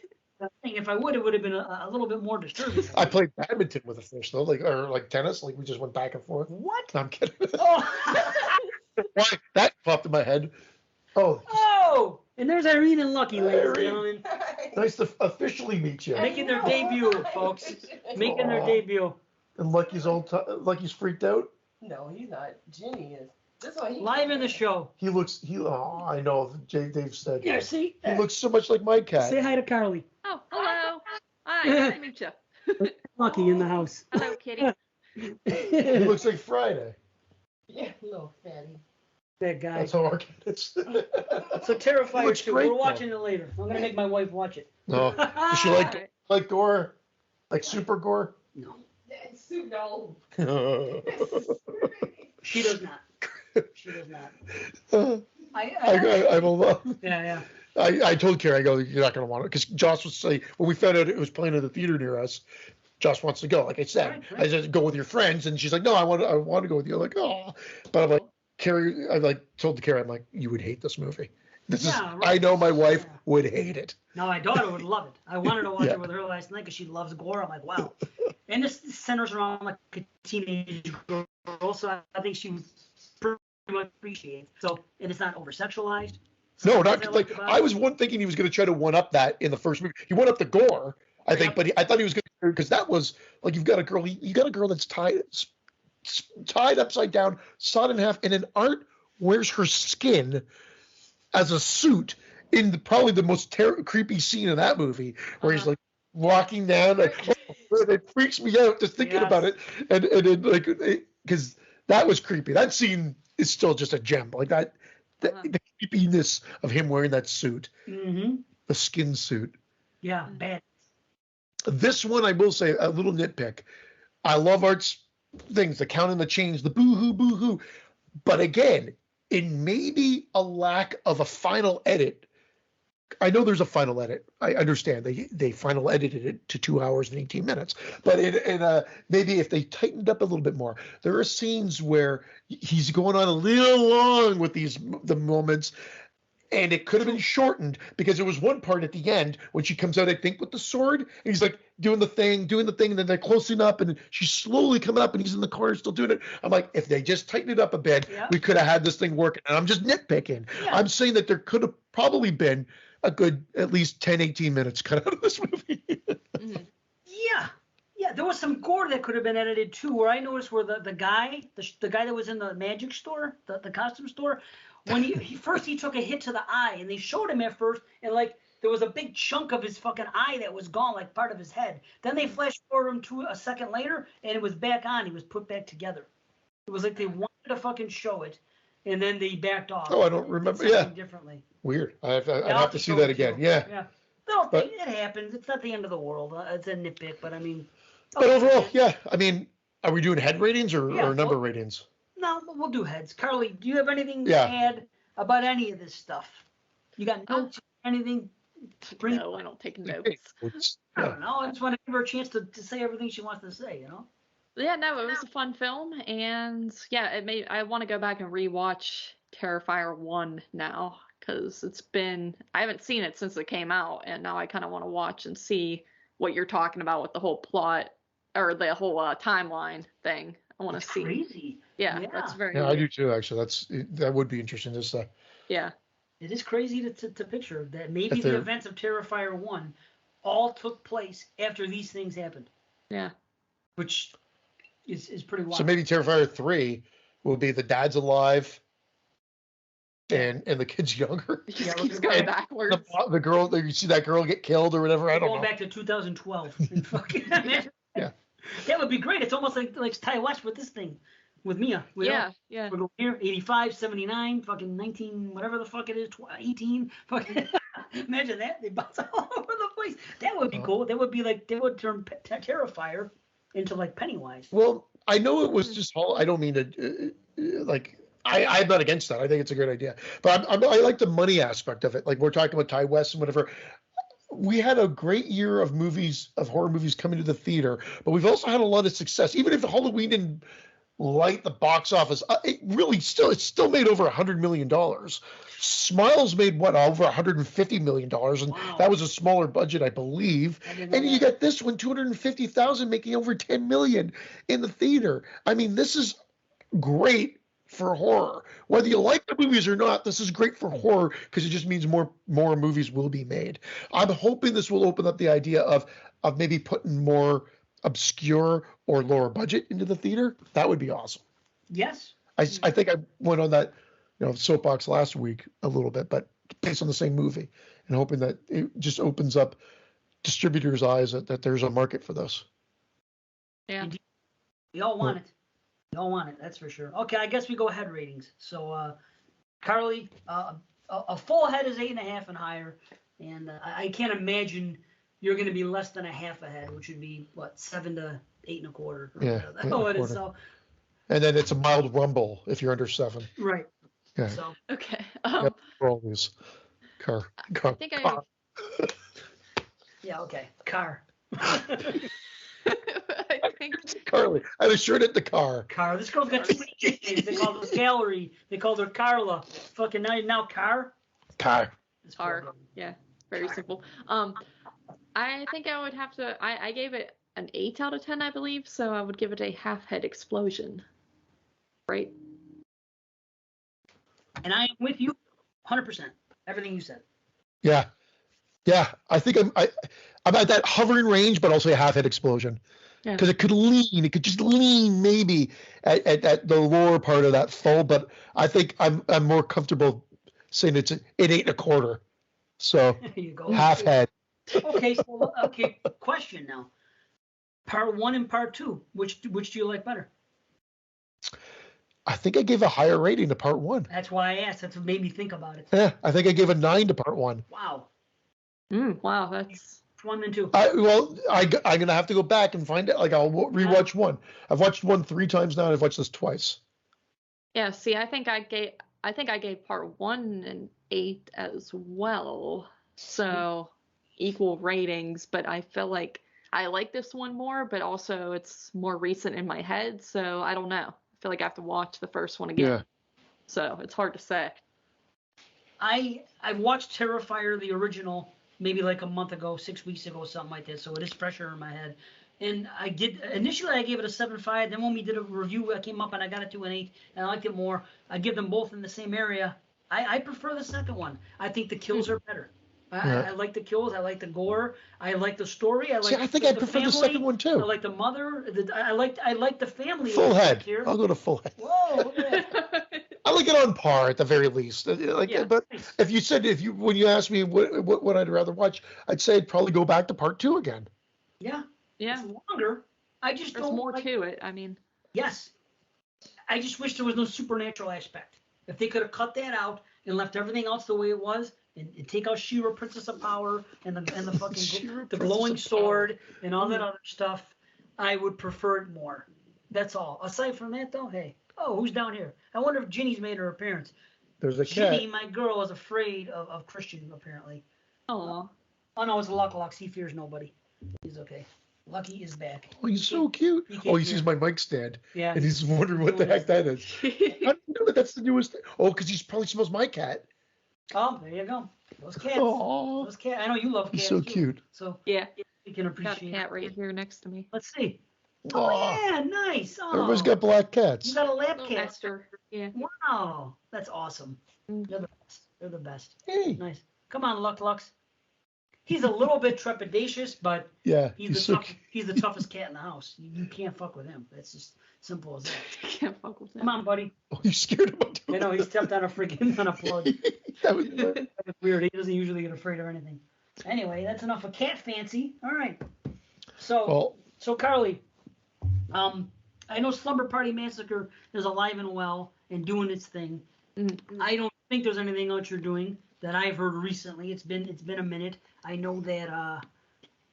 If I would, it would have been a little bit more disturbing. I played badminton with a fish though, like tennis, like we just went back and forth. What? No, I'm kidding. Oh. Why that popped in my head? Oh, and there's Irene and Lucky, ladies and gentlemen. Nice to officially meet you. Making their debut, folks. Making their debut. And Lucky's freaked out. No, he's not. Jenny is. That's why live in the show. He looks. I know. Dave said. Yeah, see. He looks so much like my cat. Say hi to Carly. Oh, hello. Hi, nice to meet you. Lucky in the house. Hello, kitty. He looks like Friday. Yeah, little fatty. That guy. That's how our cat is. So Terrifier 2. We're watching it later. I'm gonna make my wife watch it. No. Does she like gore? Like super gore? No. No. She does not. She does not. I will love. Yeah. I told Carrie, I go, you're not going to want it. Because Joss was saying, when we found out it was playing at the theater near us, Joss wants to go. Like I said, right. I said, go with your friends. And she's like, no, I want to go with you. I'm like, oh. But I'm like, Carrie, I told Carrie, I'm like, you would hate this movie. I know my wife would hate it. No, my daughter would love it. I wanted to watch it with her last night because she loves gore. I'm like, wow. And this centers around like a teenage girl, so I think she would pretty much appreciate it. So, and it's not over-sexualized. No, not like I was thinking he was going to try to one-up that in the first movie. He one-up the gore, I think, but I thought he was going to, because that was like you got a girl that's tied upside down, sawed in half, and then Art wears her skin as a suit in probably the most creepy scene in that movie, where he's like walking down, like, it freaks me out just thinking about it, and then like because that was creepy. That scene is still just a gem, like that. The creepiness of him wearing that suit, the skin suit. Yeah, bad. This one, I will say, a little nitpick. I love Art's things, the counting the change, the boo-hoo, boo-hoo. But again, it may be a lack of a final edit. I know there's a final edit. I understand they final edited it to 2 hours and 18 minutes. But maybe if they tightened up a little bit more, there are scenes where he's going on a little long with the moments, and it could have been shortened because there was one part at the end when she comes out, I think, with the sword, and he's like doing the thing, and then they're closing up, and she's slowly coming up, and he's in the corner still doing it. I'm like, if they just tightened it up a bit, we could have had this thing working. And I'm just nitpicking. Yeah. I'm saying that there could have probably been a good at least 10, 18 minutes cut out of this movie. Mm-hmm. Yeah, there was some gore that could have been edited too, where I noticed where the guy that was in the magic store, the costume store, when he first took a hit to the eye, and they showed him at first, and like there was a big chunk of his fucking eye that was gone, like part of his head. Then they flashed forward him to a second later, and it was back on. He was put back together. It was like they wanted to fucking show it, and then they backed off. Oh, I don't remember. Yeah, differently. Weird. I'd have to see that again. Yeah. Yeah. No, it happens. It's not the end of the world. It's a nitpick, but I mean. But overall, yeah. I mean, are we doing head ratings or number ratings? No, we'll do heads. Carly, do you have anything to add about any of this stuff? You got notes? Anything? No, I don't take notes. I don't know. I just want to give her a chance to say everything she wants to say, Yeah, no, it was a fun film, and yeah, I want to go back and rewatch Terrifier 1 now, because I haven't seen it since it came out, and now I kind of want to watch and see what you're talking about with the whole plot or the whole timeline thing. I want to see. Crazy. Yeah, that's very. Yeah, I do too. Actually, that would be interesting. Just yeah. It is crazy to picture that maybe the events of Terrifier 1 all took place after these things happened. Yeah. Which is pretty wild. So maybe Terrifier 3 will be the dad's alive. And the kid's younger. He just keeps going backwards. The girl, you see that girl get killed or whatever. I don't know. Going back to 2012. Yeah. That would be great. It's almost like Ty West with this thing, with Mia. Yeah. We're going here, 85, 79, fucking 19, whatever the fuck it is, 18. Fucking imagine that. They bounce all over the place. That would be cool. That would be like, they would turn Terrifier into like Pennywise. Well, I know it was just I don't mean to, I'm not against that. I think it's a great idea. But I like the money aspect of it. Like we're talking about Ty West and whatever. We had a great year of horror movies coming to the theater, but we've also had a lot of success. Even if Halloween didn't light the box office, it still made over $100 million. Smiles made over $150 million, and that was a smaller budget, I believe. And you got this one, $250,000, making over $10 million in the theater. I mean, this is great for horror. Whether you like the movies or not, this is great for horror because it just means more movies will be made. I'm hoping this will open up the idea of maybe putting more obscure or lower budget into the theater. That would be awesome. Yes. I think I went on that soapbox last week a little bit, but based on the same movie, and hoping that it just opens up distributors' eyes that there's a market for this. Yeah. We all want it. Don't want it, that's for sure. Okay, I guess we go head ratings. So, Carly, a full head is 8.5 and higher, and I can't imagine you're going to be less than a half a head, which would be 7 to 8.25. Yeah. It is. So. And then it's a mild rumble if you're under 7. Right. Yeah. So. Okay. For all these car. I think car. Yeah. Okay. Car. I think Carly. I was sure at the car. Car. This girl's got 2 names. They called her Gallery. They called her Carla. Fucking now Car. Car. Yeah. Very simple. I think I would have to. I gave it an 8 out of 10, I believe. So I would give it a half head explosion. Right. And I am with you, 100%. Everything you said. Yeah. I think I'm at that hovering range, but also a half head explosion. Because it could just lean maybe at the lower part of that full, but I think I'm more comfortable saying it's an 8.25. So half head. Okay, question now. Part 1 and part 2, which do you like better? I think I gave a higher rating to part 1. That's why I asked. That's what made me think about it. Yeah, I think I gave a 9 to part 1. Wow. Wow, that's 1 and 2. I'm gonna have to go back and find it. Like I'll rewatch 1. I've watched 1 3 times now, and I've watched this twice. Yeah, see, I think I gave part 1 an 8 as well. So equal ratings, but I feel like I like this one more, but also it's more recent in my head, so I don't know. I feel like I have to watch the first one again. Yeah. So it's hard to say. I've watched Terrifier, the original, maybe like a month ago, 6 weeks ago, something like that. So it is fresher in my head. And initially I gave it a 7.5. Then when we did a review, I came up and I got it to an 8, and I liked it more. I give them both in the same area. I prefer the second one. I think the kills are better. I like the kills. I like the gore. I like the story. I think I prefer the second one too. I like the mother. I like the family. Full head. I'll go to full head. Whoa. Yeah. I like it on par at the very least. But when you asked me what I'd rather watch, I'd say I'd probably go back to part 2 again. Yeah. Yeah. It's longer. There's more to it. I mean. Yes. I just wish there was no supernatural aspect. If they could have cut that out and left everything else the way it was, and take out She-Ra, Princess of Power, and the fucking the glowing sword and all that other stuff, I would prefer it more. That's all. Aside from that, though, hey, who's down here? I wonder if Ginny's made her appearance. There's a cat. Ginny, my girl, is afraid of Christian, apparently. Oh. Oh no, it's Lux. He fears nobody. He's okay. Lucky is back. Oh, he's so cute. He sees my mic stand. Yeah. And he's wondering what the heck that is. How do you know that's the newest thing? Oh, because he probably smells my cat. Oh, there you go. Those cats. Aww. Those cats. I know you love cats. He's so too. cute. So yeah, you can appreciate. Got a cat right here next to me. Let's see. Oh yeah, nice. Oh. Everybody's got black cats. You got a lab cat. Esther. Yeah. Wow, that's awesome. They're the best. They're the best. Hey. Nice. Come on, Lux. He's a little bit trepidatious, but he's the toughest cat in the house. You can't fuck with him. That's just simple as that. Can't fuck with him. Come on, buddy. Oh, you scared him? I know, he stepped on a freaking plug. That was weird. He doesn't usually get afraid of anything. Anyway, that's enough of cat fancy. All right. So Carly, I know Slumber Party Massacre is alive and well and doing its thing. Mm-hmm. I don't think there's anything else you're doing that I've heard recently. It's been a minute. I know that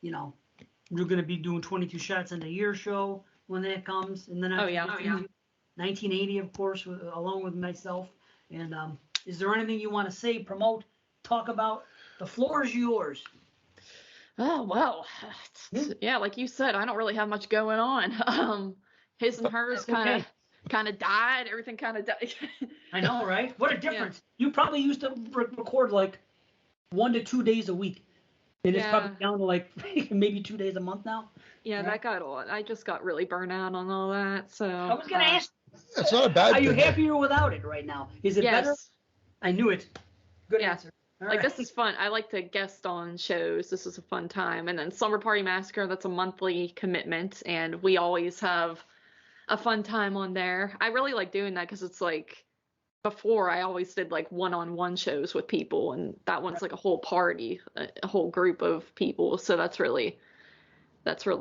you're gonna be doing 22 Shots in a Year show when that comes, and then 1980, of course, along with myself. And is there anything you want to say, promote, talk about? The floor is yours. Oh well, yeah, like you said, I don't really have much going on. His and Hers kind of died. Everything kind of died. I know, right? What a difference. Yeah. You probably used to record like 1 to 2 days a week. And it's probably down to like maybe 2 days a month now. Yeah, right? That got a lot. I just got really burnt out on all that. So I was gonna ask. That's not a bad thing. Are you happier without it right now? Is it better? I knew it. Good answer. All right. This is fun. I like to guest on shows. This is a fun time. And then Slumber Party Massacre, that's a monthly commitment, and we always have a fun time on there. I really like doing that because it's like before I always did like one-on-one shows with people, and that one's like a whole party, a whole group of people. So that's really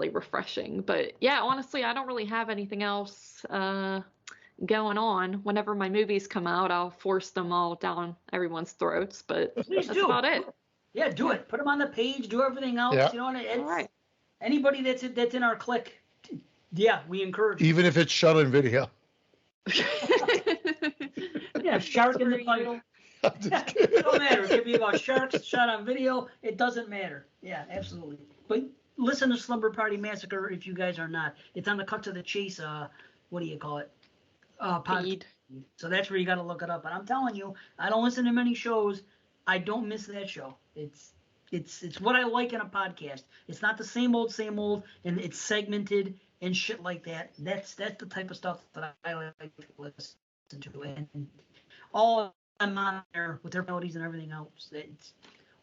refreshing. But yeah, honestly, I don't really have anything else going on. Whenever my movies come out, I'll force them all down everyone's throats. But that's about it. Yeah, do it. Put them on the page. Do everything else. Yeah. You know, all right. Anybody that's in our clique, yeah, we encourage. Even if it's shot on video. Yeah, shark in the title. It don't matter. It could be about sharks shot on video. It doesn't matter. Yeah, absolutely. But listen to Slumber Party Massacre if you guys are not. It's on the Cut to the Chase. What do you call it? Podcast. So that's where you got to look it up. And I'm telling you, I don't listen to many shows. I don't miss that show. It's what I like in a podcast. It's not the same old, and it's segmented and shit like that. That's the type of stuff that I like to listen to. And all I'm on there with their melodies and everything else.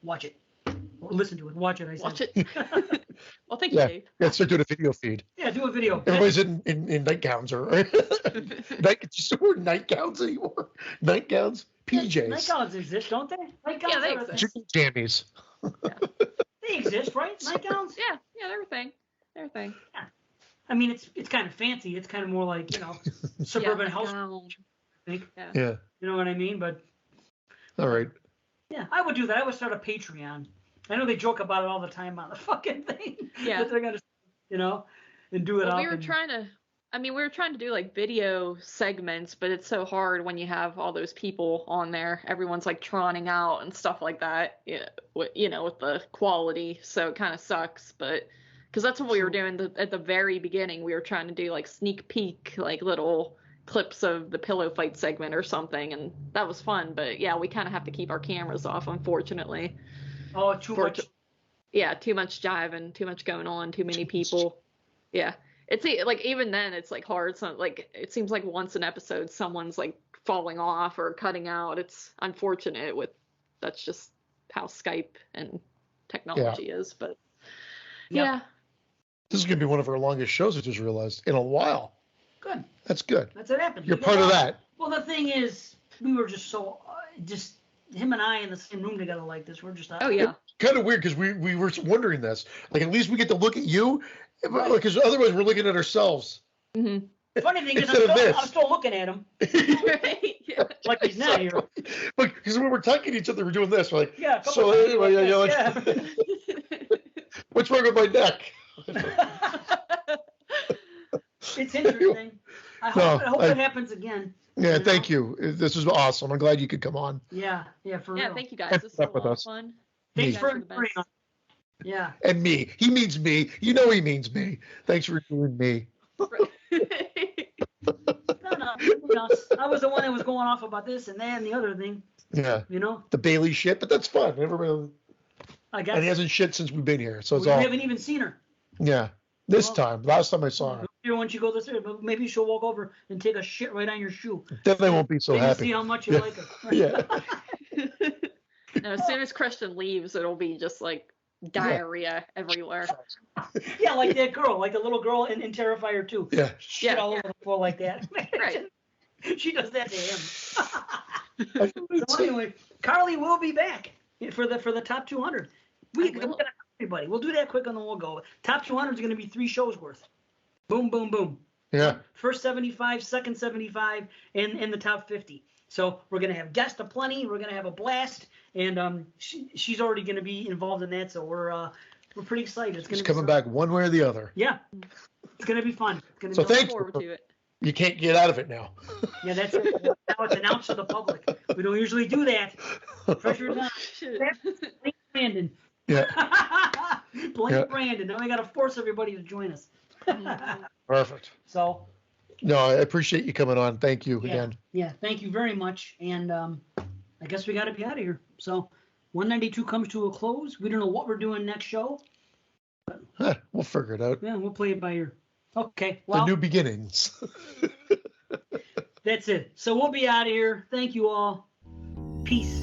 Watch it. Or listen to it. Watch it, I said. Watch it. Well, thank you, Dave. Yeah, start doing a video feed. Yeah, do a video. Everybody's in nightgowns or just wear nightgowns anymore. Nightgowns, PJs. Nightgowns exist, don't they? Nightgowns yeah, they exist. Chicken jammies. Yeah. They exist, right? Nightgowns? Yeah, they're a thing. Yeah. I mean, it's kind of fancy. It's kind of more like, suburban house. Yeah. You know what I mean? But all right. Yeah, I would do that. I would start a Patreon. I know they joke about it all the time on the fucking thing. Yeah. That they're gonna, and do it. Well, we were trying I mean, we were trying to do like video segments, but it's so hard when you have all those people on there. Everyone's like troning out and stuff like that, with the quality. So it kind of sucks, but because that's what we were doing at the very beginning. We were trying to do like sneak peek, like little clips of the pillow fight segment or something, and that was fun. But yeah, we kind of have to keep our cameras off, unfortunately. Oh, too much. Yeah, too much jiving, too much going on, too many people. Yeah. It's like even then it's like hard. So like it seems like once an episode someone's like falling off or cutting out. It's unfortunate that's just how Skype and technology is. But yeah. This is gonna be one of our longest shows, I just realized, in a while. Good. That's good. That's what happened. You're part of that. Well, the thing is, we were just so just him and I in the same room together like this. We're just oh yeah. Kind of weird because we were wondering this. Like at least we get to look at you. Because otherwise we're looking at ourselves. Mm-hmm. The funny thing is, I'm still looking at him. Right? Yeah. Like he's not here. But because when we're talking to each other, we're doing this. We're like, yeah. So anyway, what's wrong with my neck? It's interesting. I hope it happens again. Yeah, thank you. This is awesome. I'm glad you could come on. Yeah, for real. Yeah, thank you guys. This was a lot of fun. Thanks for agreeing on. Yeah. And me. He means me. You know he means me. Thanks for doing me. No. I was the one that was going off about this and that and the other thing. Yeah. The Bailey shit, but that's fun. Everybody. I guess. And he hasn't shit since we've been here, so it's We haven't even seen her. Yeah. Last time I saw her. When she goes this way, but maybe she'll walk over and take a shit right on your shoe. Then I won't be so happy. See how much you like her. Yeah. No, as soon as Christian leaves, it'll be just like diarrhea everywhere. Yeah, like that girl, like the little girl in Terrifier 2. Yeah. Shit all over the floor like that. Right. She does that to him. So anyway, Carly will be back for the top 200. We're gonna have everybody. We'll do that quick and then we'll go. Top 200 is going to be 3 shows worth. Boom, boom, boom. Yeah. First 75, second 75, and the top 50. So we're going to have guests aplenty. We're going to have a blast. And she's already going to be involved in that. So we're pretty excited. It's coming back one way or the other. Yeah. It's going to be fun. So thanks. Forward to it. You can't get out of it now. Yeah, that's it. Now it's announced to the public. We don't usually do that. Pressure's on. Blame Brandon. Yeah. Blame Brandon. Now we got to force everybody to join us. Perfect. So. No, I appreciate you coming on. Thank you again. Yeah, thank you very much. And I guess we got to be out of here. So 192 comes to a close. We don't know what we're doing next show. We'll figure it out. Yeah, we'll play it by ear. Okay. Well, the new beginnings. That's it. So we'll be out of here. Thank you all. Peace.